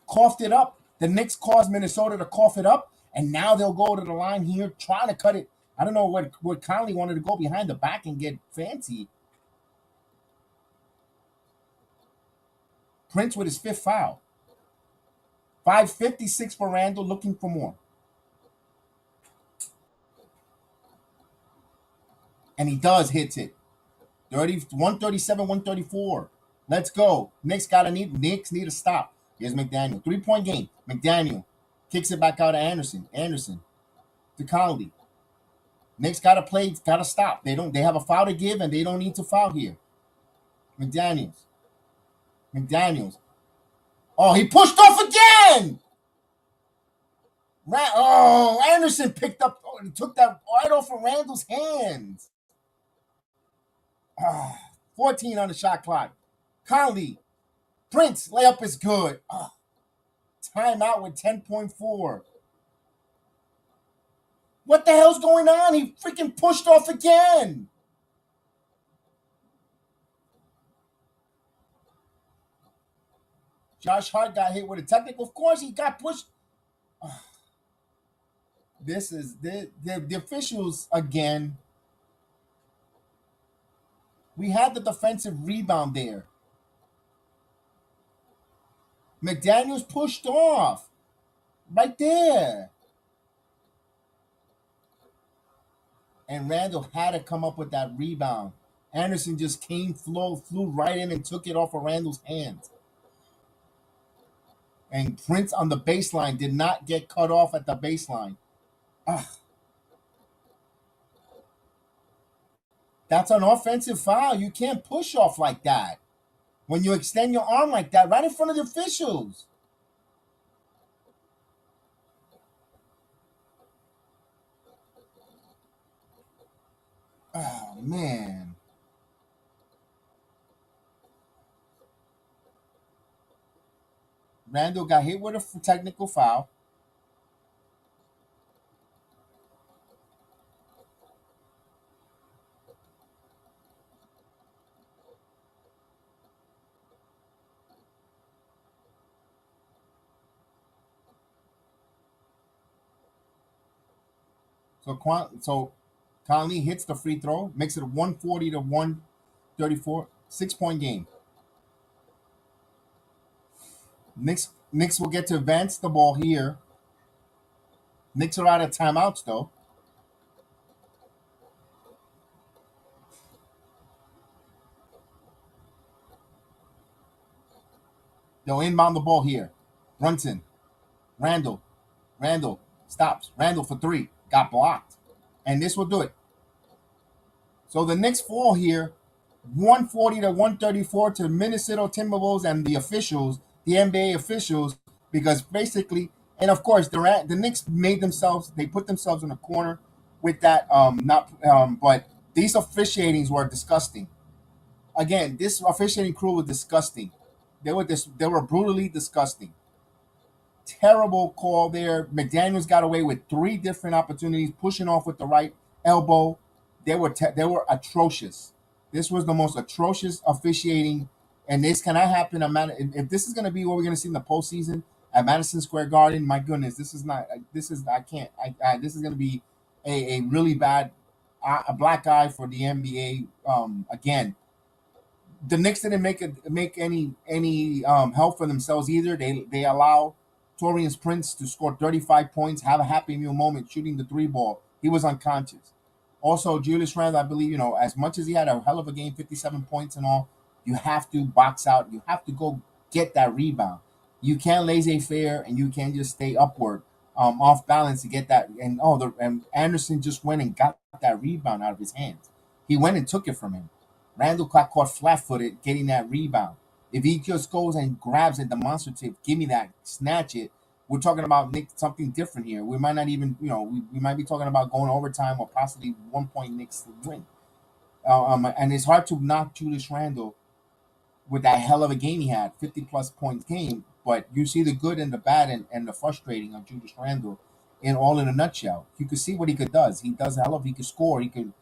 coughed it up. The Knicks caused Minnesota to cough it up, and now they'll go to the line here, trying to cut it. I don't know what Conley wanted to go behind the back and get fancy. Prince with his 5th foul. 5:56 for Randall, looking for more. And he does hit it. 137, 134. Let's go. Knicks need a stop. Here's McDaniel. 3-point game. McDaniel kicks it back out to Anderson. Anderson to Conley. Knicks gotta stop. They have a foul to give and they don't need to foul here. McDaniels. McDaniels. Oh, he pushed off again. Anderson picked up, took that right off of Randall's hands. 14 on the shot clock. Conley, Prince, layup is good. Timeout with 10.4. What the hell's going on? He freaking pushed off again. Josh Hart got hit with a technical. Of course, he got pushed. This is the officials again. We had the defensive rebound there. McDaniels pushed off. Right there. And Randall had to come up with that rebound. Anderson just flew right in and took it off of Randall's hands. And Prince on the baseline did not get cut off at the baseline. That's an offensive foul. You can't push off like that. When you extend your arm like that right in front of the officials. Oh, man. Randall got hit with a technical foul. So Conley hits the free throw, makes it a 140 to 134, 6-point game. Knicks will get to advance the ball here. Knicks are out of timeouts though. They'll inbound the ball here. Brunson, Randall stops. Randall for three, got blocked, and this will do it. So the Knicks fall here, 140 to 134 to Minnesota Timberwolves and the officials, the NBA officials, because basically, and of course, the Knicks they put themselves in a corner with that. But these officiatings were disgusting. Again, this officiating crew was disgusting. They were brutally disgusting. Terrible call there. McDaniels got away with three different opportunities, pushing off with the right elbow. They were atrocious. This was the most atrocious officiating, and this cannot happen. If this is going to be what we're going to see in the postseason at Madison Square Garden, my goodness, this is not. This is I can't. This is going to be a really bad a black eye for the NBA. Again, the Knicks didn't make any help for themselves either. They allow Torian Prince to score 35 points, have a happy meal moment shooting the three ball. He was unconscious. Also, Julius Randle, I believe, as much as he had a hell of a game, 57 points and all, you have to box out. You have to go get that rebound. You can't laissez-faire and you can't just stay upward, off balance to get that. And Anderson just went and got that rebound out of his hands. He went and took it from him. Randall got caught flat-footed getting that rebound. If he just goes and grabs it demonstrative, give me that, snatch it, we're talking about something different here. We might not even, we might be talking about going overtime or possibly 1 point Knicks win. And it's hard to knock Julius Randle with that hell of a game he had, 50-plus points game. But you see the good and the bad and the frustrating of Julius Randle in a nutshell. You could see what he does. He does a hell of, he could score. He could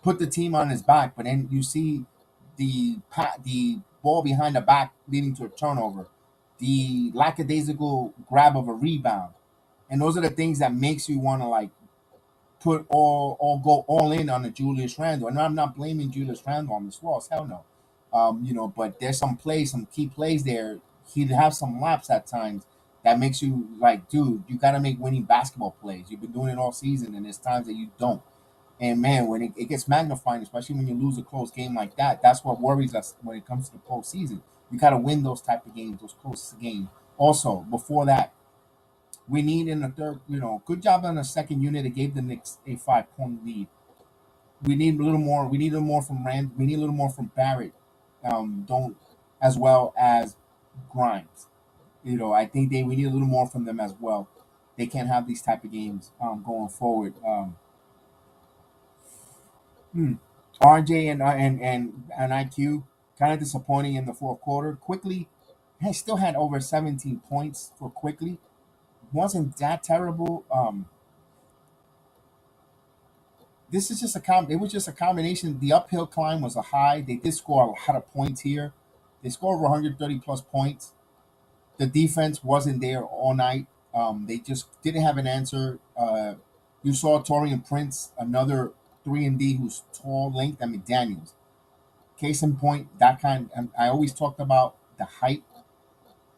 put the team on his back. But then you see the ball behind the back leading to a turnover, the lackadaisical grab of a rebound, and those are the things that makes you want to put go all in on the Julius Randle. And I'm not blaming Julius Randle on this loss, hell no. But there's some key plays there. He'd have some laps at times that makes you dude, you got to make winning basketball plays. You've been doing it all season, and there's times that you don't. And man, when it gets magnifying, especially when you lose a close game like that, that's what worries us when it comes to the postseason. You got to win those type of games, those close games. Also, before that, we need in the third, good job on the second unit. It gave the Knicks a 5-point lead. We need a little more. We need a little more from Rand. We need a little more from Barrett. Don't as well as Grimes. I think we need a little more from them as well. They can't have these type of games going forward. Hmm. RJ and IQ kind of disappointing in the fourth quarter. Quickly, he still had over 17 points for Quickly. Wasn't that terrible. This is just It was just a combination. The uphill climb was a high. They did score a lot of points here. They scored over 130 plus points. The defense wasn't there all night. They just didn't have an answer. You saw Torian Prince, another 3 and D who's tall, length, and McDaniels. Case in point, that kind. I always talked about the height,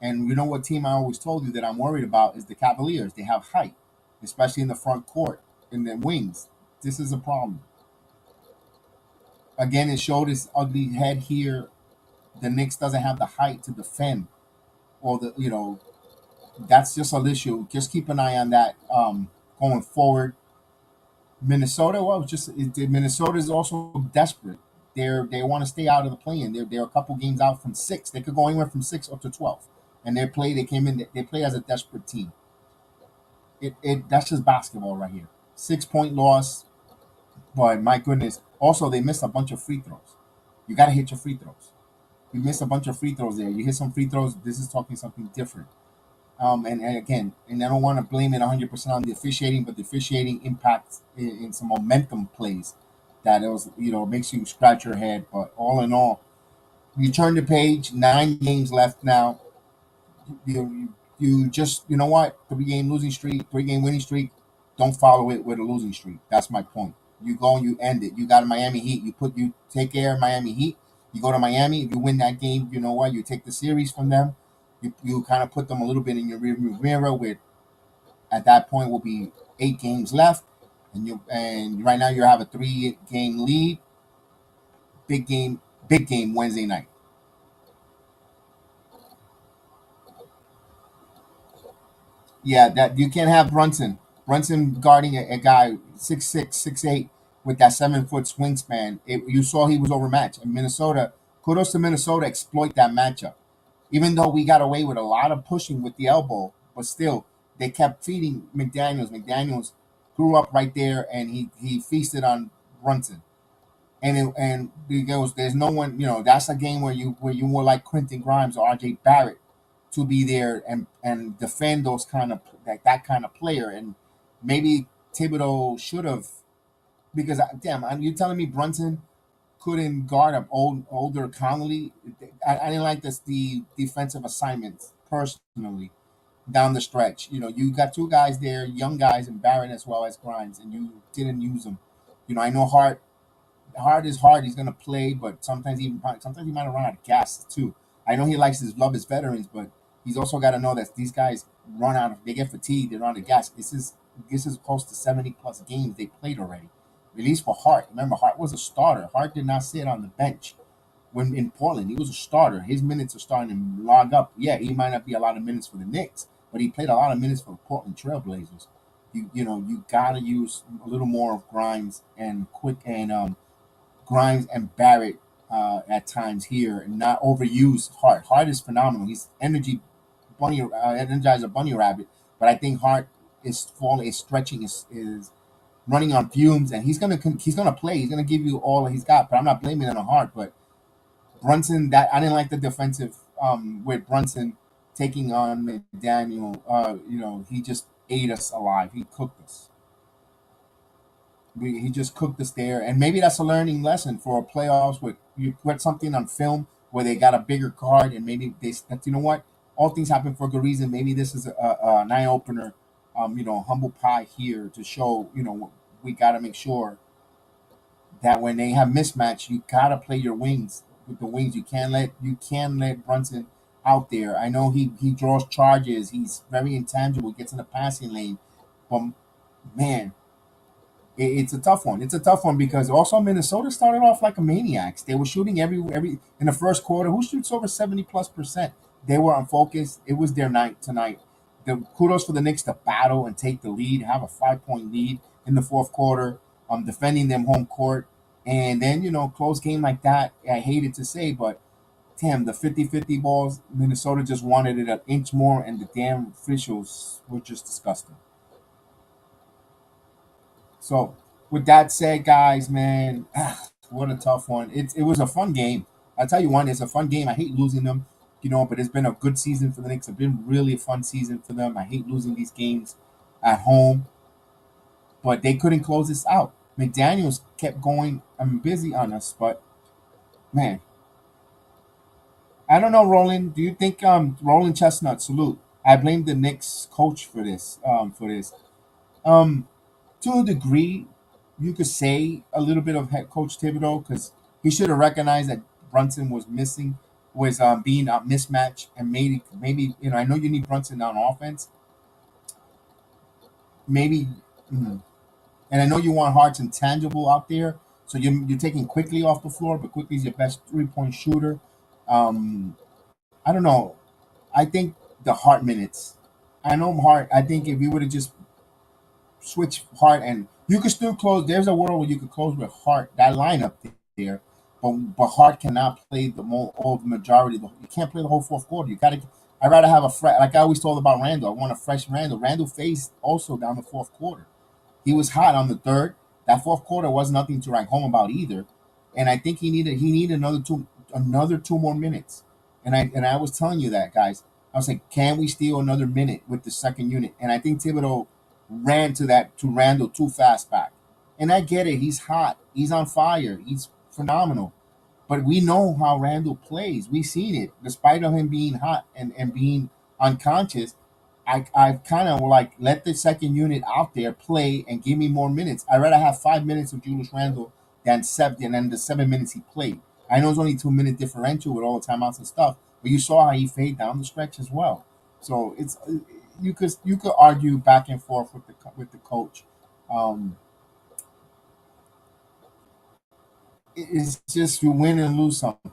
and you know what team I always told you that I'm worried about is the Cavaliers. They have height, especially in the front court, in the wings. This is a problem. Again, it showed its ugly head here. The Knicks doesn't have the height to defend, or that's just an issue. Just keep an eye on that going forward. Minnesota, well, Minnesota is also desperate. They want to stay out of the play-in. They're a couple games out from six. They could go anywhere from six up to 12. And they came in. They play as a desperate team. That's just basketball right here. 6 point loss, but my goodness. Also, they missed a bunch of free throws. You got to hit your free throws. You missed a bunch of free throws there. You hit some free throws. This is talking something different. And again, and I don't want to blame it 100% on the officiating, but the officiating impacts in some momentum plays that it was, makes you scratch your head. But all in all, you turn the page, 9 games left now. You just, you know what, 3 game losing streak, 3 game winning streak, don't follow it with a losing streak. That's my point. You go and you end it. You got a Miami Heat. You take care of Miami Heat. You go to Miami. If you win that game, you know what? You take the series from them. You kind of put them a little bit in your rearview mirror. With at that point will be 8 games left, and right now you have a 3 game lead. Big game Wednesday night. Yeah, that you can't have Brunson guarding a guy 6'6", 6'8", with that 7 foot wingspan. You saw he was overmatched. And Minnesota, kudos to Minnesota, exploit that matchup. Even though we got away with a lot of pushing with the elbow, but still they kept feeding McDaniels. McDaniels grew up right there, and he feasted on Brunson. And he goes, there's no one. That's a game where you more like Quentin Grimes or RJ Barrett to be there and defend those kind of that kind of player. And maybe Thibodeau should have, because damn, you telling me Brunson couldn't guard up older Conley? I didn't like the defensive assignments personally down the stretch. You got two guys there, young guys, and Barrett as well as Grimes, and you didn't use them. I know Hard is hard. He's gonna play, but sometimes he might have run out of gas too. I know he likes his love his veterans, but he's also got to know that these guys run out of. They get fatigued. They run out of gas. This is close to 70 plus games they played already. At least for Hart. Remember, Hart was a starter. Hart did not sit on the bench when in Portland. He was a starter. His minutes are starting to log up. Yeah, he might not be a lot of minutes for the Knicks, but he played a lot of minutes for the Portland Trailblazers. You gotta use a little more of Grimes and Barrett at times here, and not overuse Hart. Hart is phenomenal. He's energizer bunny rabbit. But I think Hart is stretching, is running on fumes, and he's gonna play. He's gonna give you all he's got. But I'm not blaming it on Hart. But Brunson, that I didn't like the defensive with Brunson taking on McDaniel. He just ate us alive. He cooked us. He just cooked us there, and maybe that's a learning lesson for playoffs. Where you put something on film where they got a bigger card, and maybe you know what, all things happen for a good reason. Maybe this is an eye opener, humble pie here to show. We got to make sure that when they have mismatch, you gotta play your wings with the wings. You can't let Brunson out there. I know he draws charges. He's very intangible. Gets in the passing lane, but man, it's a tough one. It's a tough one because also Minnesota started off like a maniacs. They were shooting every in the first quarter. Who shoots over 70+%? They were unfocused. It was their night tonight. The kudos for the Knicks to battle and take the lead, have a 5 point lead in the fourth quarter, defending them home court, and then close game like that. I hated to say, but damn, the 50-50 balls, Minnesota just wanted it an inch more, and the damn officials were just disgusting. So, with that said, guys, man, what a tough one. It was a fun game. I tell you one, it's a fun game. I hate losing them, but it's been a good season for the Knicks. It's been really a fun season for them. I hate losing these games at home, but they couldn't close this out. McDaniels kept going. I'm busy on us, but man, I don't know, Roland. Do you think Roland Chestnut, salute. I blame the Knicks coach for this. Um to a degree, you could say a little bit of head coach Thibodeau because he should have recognized that Brunson was missing, was being a mismatch, and maybe I know you need Brunson on offense, maybe, mhm. And I know you want Hart's intangible out there, so you're taking quickly off the floor, but quickly is your best 3-point shooter. Um, I don't know. I think the Hart minutes. I know Hart. I think if we would have just switch Hart, and you could still close. There's a world where you could close with Hart that lineup there, but Hart cannot play all the majority. You can't play the whole fourth quarter. You got to. I'd rather have like I always told about Randall. I want a fresh Randall. Randall faced also down the fourth quarter. He was hot on the third. That fourth quarter was nothing to write home about either. And I think he needed another 2 more minutes. And I was telling you that, guys. I was like, can we steal another minute with the second unit? And I think Thibodeau ran to Randall too fast back. And I get it. He's hot. He's on fire. He's phenomenal. But we know how Randall plays. We've seen it. Despite of him being hot and being unconscious, I kind of like let the second unit out there play and give me more minutes. I'd rather have 5 minutes of Julius Randle than the 7 minutes he played. I know it's only 2 minute differential with all the timeouts and stuff, but you saw how he faded down the stretch as well. So you could argue back and forth with the coach. Um, it's just you win and lose something.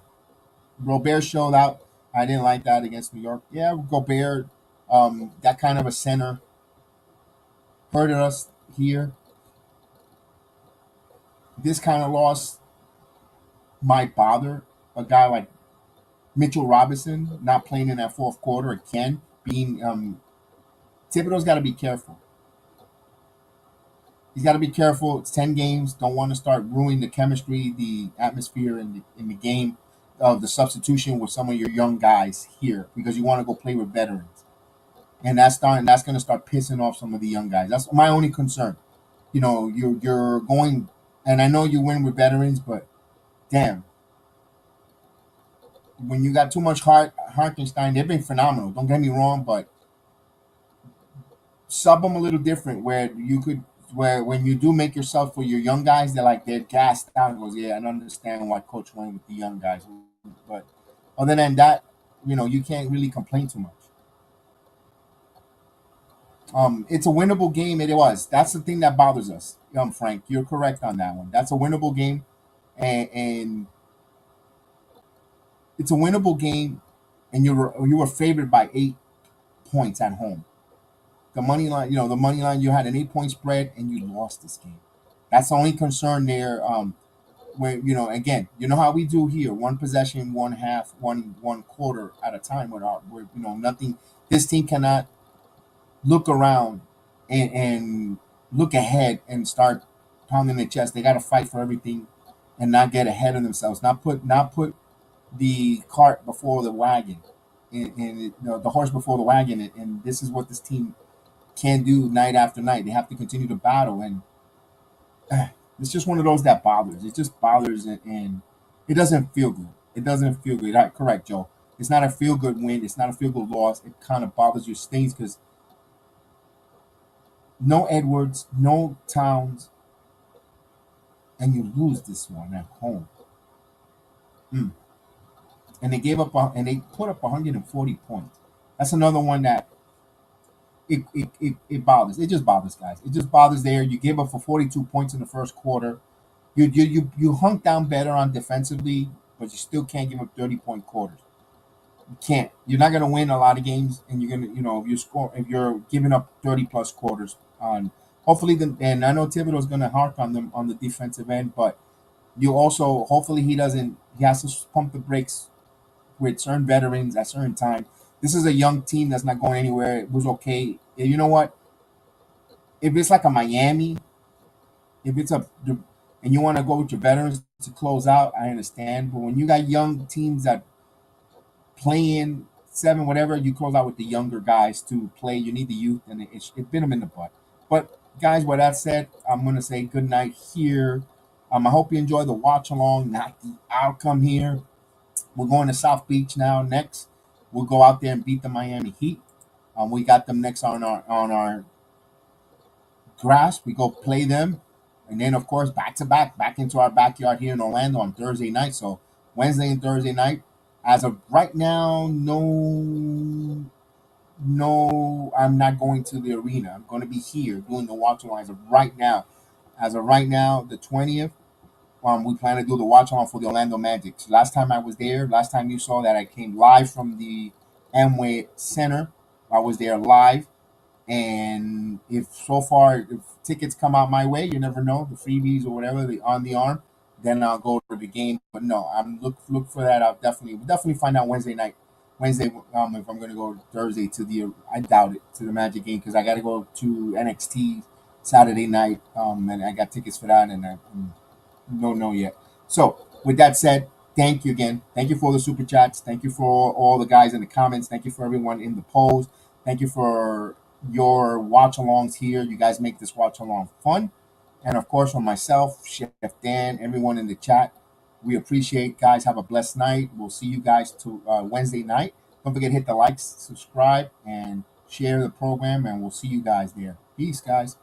Robert showed out. I didn't like that against New York. Yeah, Gobert, that kind of a center hurted us here. This kind of loss might bother a guy like Mitchell Robinson not playing in that fourth quarter again. Being Thibodeau's got to be careful. He's got to be careful. It's 10 games. Don't want to start ruining the chemistry, the atmosphere in the game of the substitution with some of your young guys here because you want to go play with veterans, and that's going to start pissing off some of the young guys. That's my only concern. You're going, and I know you win with veterans, but damn, when you got too much Hartenstein, they've been phenomenal. Don't get me wrong, but sub them a little different where when you do make yourself for your young guys, they're gassed out. And goes, yeah, I understand why coach went with the young guys, but other than that, you can't really complain too much. It's a winnable game. It was. That's the thing that bothers us. Frank, you're correct on that one. That's a winnable game, and it's a winnable game, and you were favored by 8 points at home. The money line, you had an 8 point spread, and you lost this game. That's the only concern there. Where again, you know how we do here: one possession, one half, one quarter at a time. Where nothing. This team cannot look around and look ahead and start pounding their chest. They got to fight for everything and not get ahead of themselves. Not put the cart before the wagon, and the horse before the wagon. And this is what this team can do night after night. They have to continue to battle, and it's just one of those that bothers. It just bothers, and it doesn't feel good. It doesn't feel good. Correct, Joe. It's not a feel good win. It's not a feel good loss. It kind of bothers your stings because no Edwards, no Towns, and you lose this one at home. Mm. And they put up 140 points. That's another one that it bothers. It just bothers, guys. It just bothers there. You gave up for 42 points in the first quarter. You hung down better on defensively, but you still can't give up 30-point quarters. You can't. You're not going to win a lot of games, and you're going to, if you're giving up 30 plus quarters on. Hopefully, and I know Thibodeau's going to harp on them on the defensive end, but you also hopefully he doesn't. He has to pump the brakes with certain veterans at certain time. This is a young team that's not going anywhere. It was okay. And you know what? If it's like a Miami, if it's a and you want to go with your veterans to close out, I understand. But when you got young teams that playing seven, whatever, you close out with the younger guys to play. You need the youth, and it bit them in the butt. But guys, with that said, I'm gonna say good night here. I hope you enjoy the watch along, not the outcome here. We're going to South Beach now. Next, we'll go out there and beat the Miami Heat. We got them next on our grass. We go play them, and then of course back to back into our backyard here in Orlando on Thursday night. So Wednesday and Thursday night. As of right now, no, I'm not going to the arena. I'm going to be here doing the watch along as of right now. As of right now, the 20th, we plan to do the watch along for the Orlando Magic. So last time I was there, last time you saw that I came live from the Amway Center. I was there live. And if so far, if tickets come out my way, you never know, the freebies or whatever, the on the arm, then I'll go to the game. But no, I'm look for that. We'll definitely find out Wednesday night. Wednesday, if I'm going to go Thursday to the, I doubt it, to the Magic game because I got to go to NXT Saturday night, and I got tickets for that, and I don't know yet. So with that said, thank you again. Thank you for the super chats. Thank you for all the guys in the comments. Thank you for everyone in the polls. Thank you for your watch alongs here. You guys make this watch along fun. And of course, for myself, Chef Dan, everyone in the chat, we appreciate guys. Have a blessed night. We'll see you guys to Wednesday night. Don't forget to hit the likes, subscribe, and share the program. And we'll see you guys there. Peace, guys.